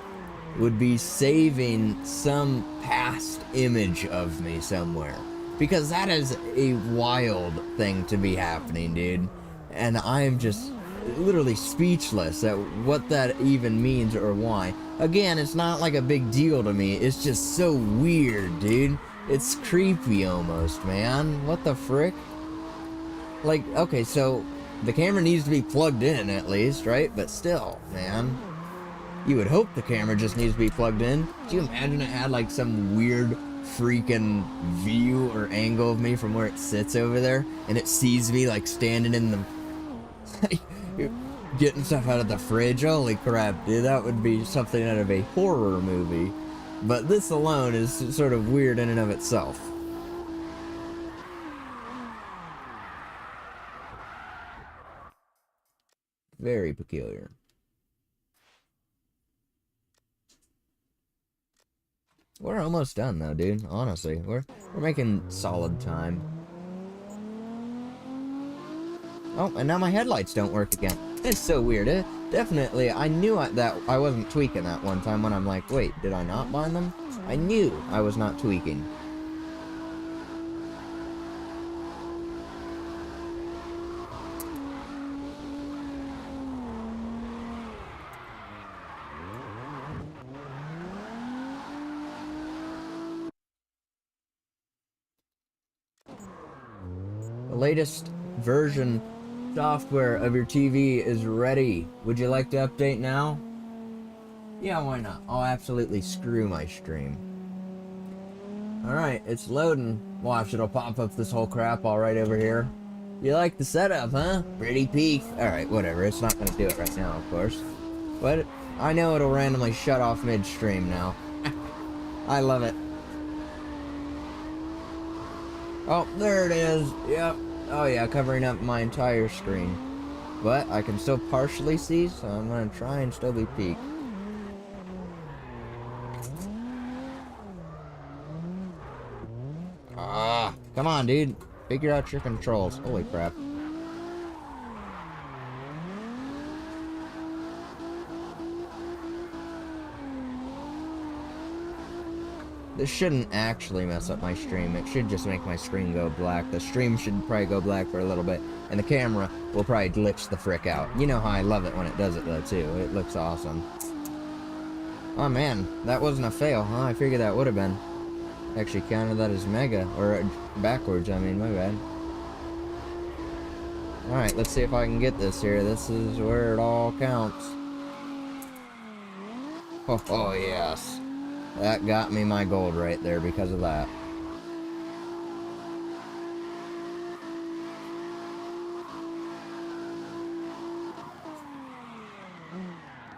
would be saving some past image of me somewhere? Because that is a wild thing to be happening, dude. And I am just literally speechless at what that even means or why. Again, it's not like a big deal to me. It's just so weird, dude. It's creepy almost, man. What the frick? Like, okay, so the camera needs to be plugged in at least, right? But still, man. You would hope the camera just needs to be plugged in. Do you imagine it had like some weird freaking view or angle of me from where it sits over there, and it sees me like standing in the getting stuff out of the fridge? Holy crap, dude, that would be something out of a horror movie. But this alone is sort of weird in and of itself. Very peculiar. We're almost done though, dude. Honestly, we're making solid time. Oh, and now my headlights don't work again. It's so weird. Definitely, I knew that I wasn't tweaking that one time when I'm like, wait, did I not bind them? I knew I was not tweaking. The latest version software of your TV is ready. Would you like to update now? Yeah, why not? I'll absolutely screw my stream. Alright, it's loading. Watch, it'll pop up this whole crap all right over here. You like the setup, huh? Pretty peak. Alright, whatever. It's not gonna do it right now, of course. But I know it'll randomly shut off mid-stream now. I love it. Oh, there it is. Yep. Oh yeah, covering up my entire screen. But I can still partially see, so I'm gonna try and still be peaked. Ah, come on, dude. Figure out your controls. Holy crap. This shouldn't actually mess up my stream. It should just make my screen go black. The stream should probably go black for a little bit, and the camera will probably glitch the frick out. You know how I love it when it does it though too. It looks awesome. Oh man, that wasn't a fail, huh? I figured that would have been. Actually counted that as mega, or backwards, I mean, my bad. Alright, let's see if I can get this here. This is where it all counts. Oh yes. That got me my gold right there because of that.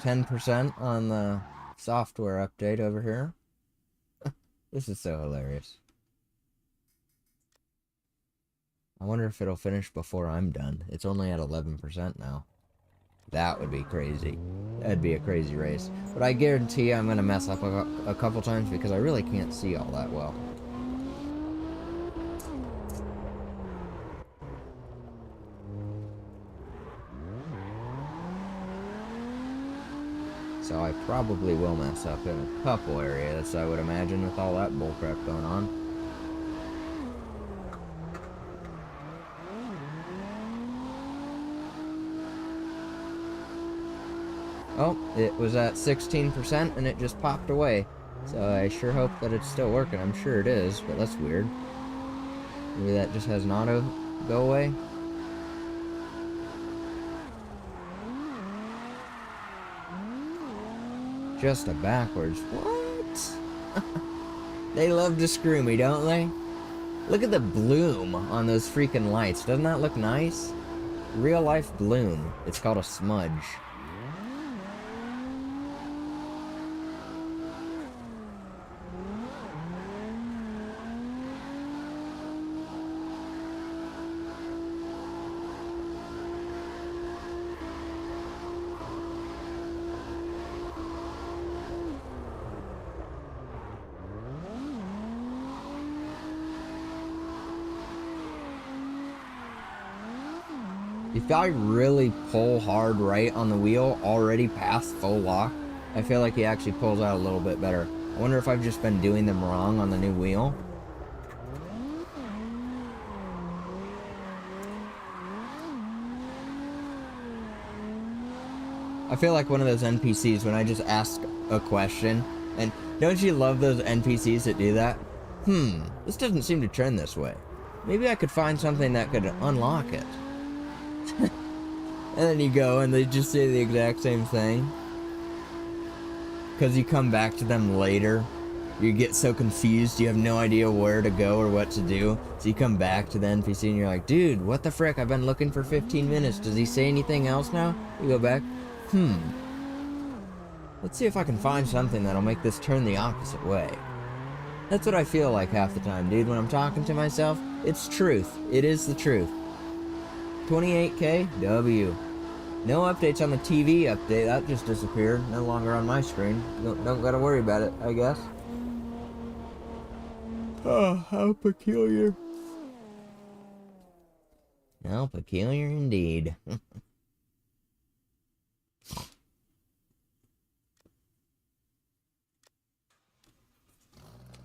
$10% on the software update over here. This is so hilarious. I wonder if it'll finish before I'm done. It's only at 11% now. That would be crazy. That'd be a crazy race. But I guarantee I'm going to mess up a couple times because I really can't see all that well. So I probably will mess up in a couple areas, I would imagine, with all that bullcrap going on. Oh, it was at 16% and it just popped away. So I sure hope that it's still working. I'm sure it is, but that's weird. Maybe that just has an auto go away. Just a backwards. What? They love to screw me, don't they? Look at the bloom on those freaking lights. Doesn't that look nice? Real life bloom. It's called a smudge. If I really pull hard right on the wheel, already past full lock, I feel like he actually pulls out a little bit better. I wonder if I've just been doing them wrong on the new wheel. I feel like one of those NPCs when I just ask a question, and don't you love those NPCs that do that? This doesn't seem to trend this way. Maybe I could find something that could unlock it. And then you go and they just say the exact same thing. Because you come back to them later. You get so confused, you have no idea where to go or what to do. So you come back to the NPC and you're like, dude, what the frick? I've been looking for 15 minutes. Does he say anything else now? You go back. Let's see if I can find something that'll make this turn the opposite way. That's what I feel like half the time, dude, when I'm talking to myself. It's truth. It is the truth. 28K? W. No updates on the TV update. That just disappeared. No longer on my screen. Don't gotta worry about it, I guess. Oh, how peculiar. How peculiar indeed.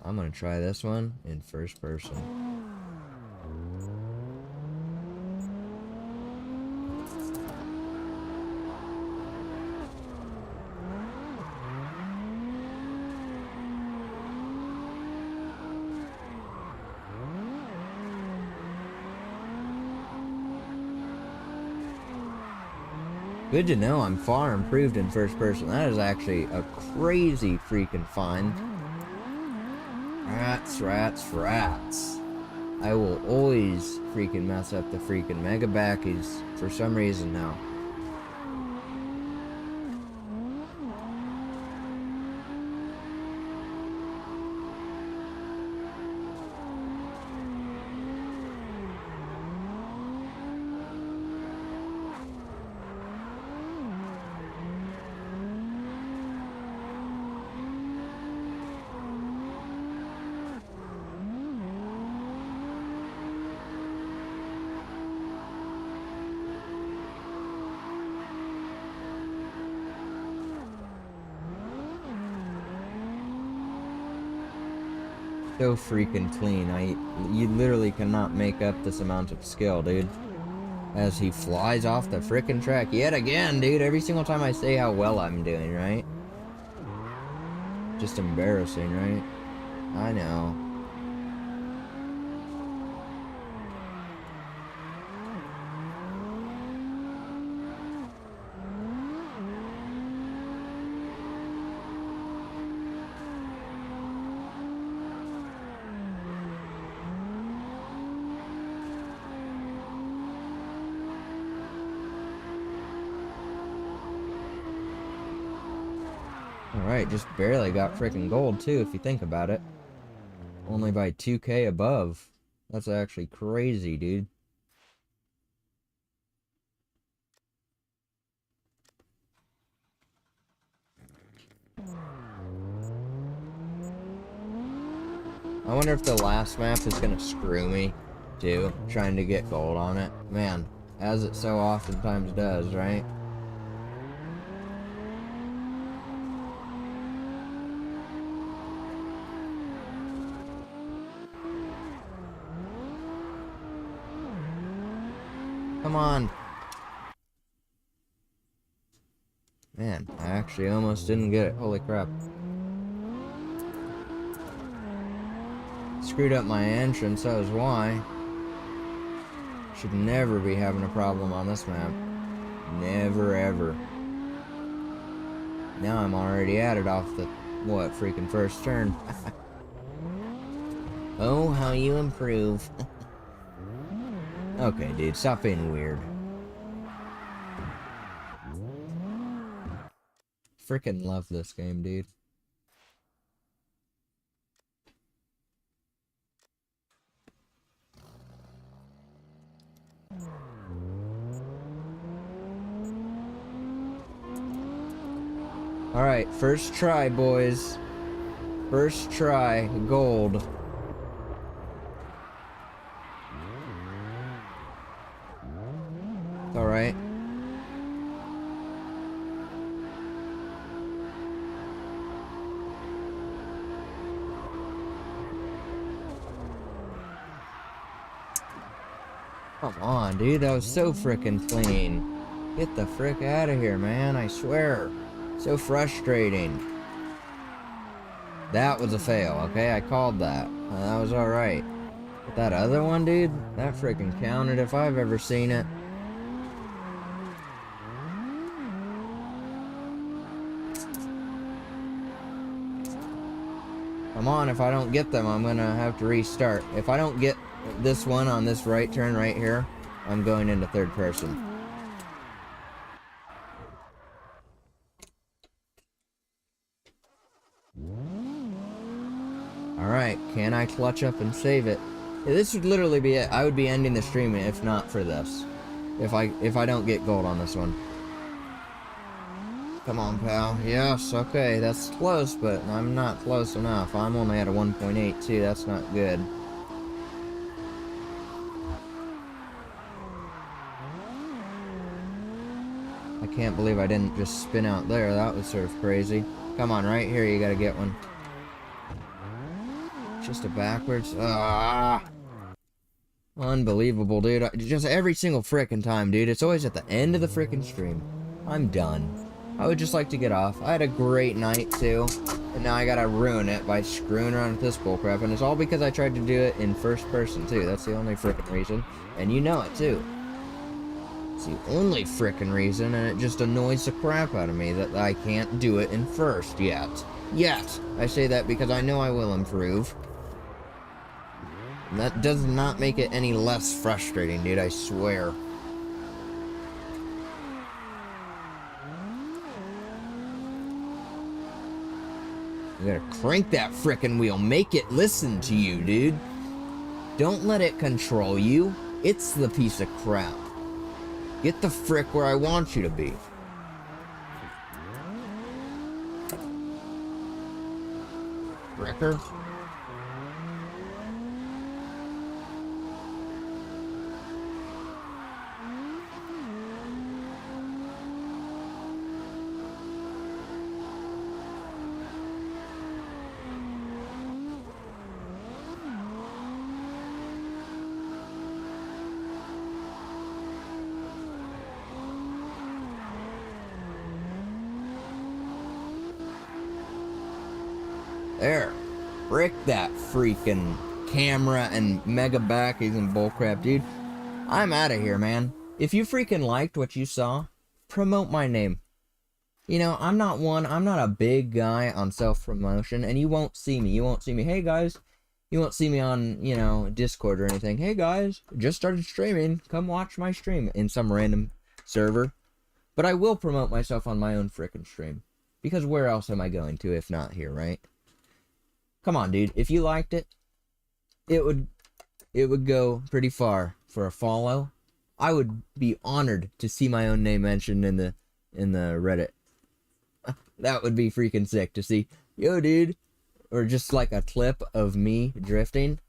I'm gonna try this one in first person. Good to know I'm far improved in first person. That is actually a crazy freaking find. Rats, rats, rats. I will always freaking mess up the freaking mega backies for some reason now. So freaking clean. You literally cannot make up this amount of skill, dude. As he flies off the frickin' track yet again, dude. Every single time I say how well I'm doing, right? Just embarrassing, right? I know. Alright, just barely got frickin' gold too, if you think about it. Only by 2K above. That's actually crazy, dude. I wonder if the last map is gonna screw me, too, trying to get gold on it. Man, as it so oftentimes does, right? Come on. Man, I actually almost didn't get it. Holy crap. Screwed up my entrance, that was why. Should never be having a problem on this map. Never ever. Now I'm already at it off the, what, freaking first turn. Oh, how you improve. Okay, dude, stop being weird. Freaking love this game, dude. Alright, first try, boys. First try, gold. Alright. Come on, dude, that was so frickin' clean. Get the frick out of here, man, I swear. So frustrating. That was a fail, okay? I called that. That was alright. But that other one, dude, that frickin' counted if I've ever seen it. Come on, if I don't get them, I'm gonna have to restart. If I don't get this one on this right turn right here, I'm going into third person. Alright, can I clutch up and save it? Yeah, this would literally be it. I would be ending the stream if not for this. If I don't get gold on this one. Come on, pal. Yes, okay, that's close, but I'm not close enough. I'm only at a 1.82, that's not good. I can't believe I didn't just spin out there. That was sort of crazy. Come on, right here, you gotta get one. Just a backwards. Ah! Unbelievable, dude. Just every single frickin' time, dude. It's always at the end of the frickin' stream. I'm done. I would just like to get off. I had a great night, too. And now I gotta ruin it by screwing around with this bullcrap. And it's all because I tried to do it in first person, too. That's the only frickin' reason. And you know it, too. It's the only frickin' reason, and it just annoys the crap out of me that I can't do it in first yet. Yet! I say that because I know I will improve. And that does not make it any less frustrating, dude, I swear. You gotta crank that frickin' wheel. Make it listen to you, dude. Don't let it control you. It's the piece of crap. Get the frick where I want you to be. Fricker. There. Frick that freaking camera and mega backies and bullcrap, dude. I'm out of here, man. If you freaking liked what you saw, promote my name. You know, I'm not a big guy on self-promotion, and you won't see me. Hey, guys. You won't see me on, you know, Discord or anything. Hey, guys, just started streaming. Come watch my stream in some random server. But I will promote myself on my own frickin' stream. Because where else am I going to if not here, right? Come on, dude. If you liked it, it would go pretty far for a follow. I would be honored to see my own name mentioned in the Reddit. That would be freaking sick to see. Yo, dude, or just like a clip of me drifting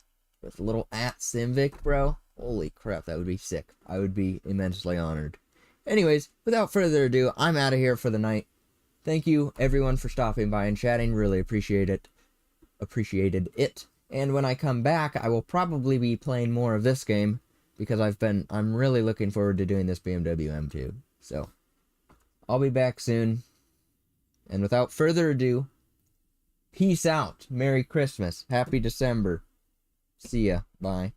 with a little @Simvic, bro, holy crap, that would be sick. I would be immensely honored. Anyways, without further ado, I'm out of here for the night. Thank you, everyone, for stopping by and chatting. Really appreciated it. And when I come back, I will probably be playing more of this game, because I'm really looking forward to doing this BMW M2. So, I'll be back soon. And without further ado, peace out. Merry Christmas. Happy December. See ya. Bye.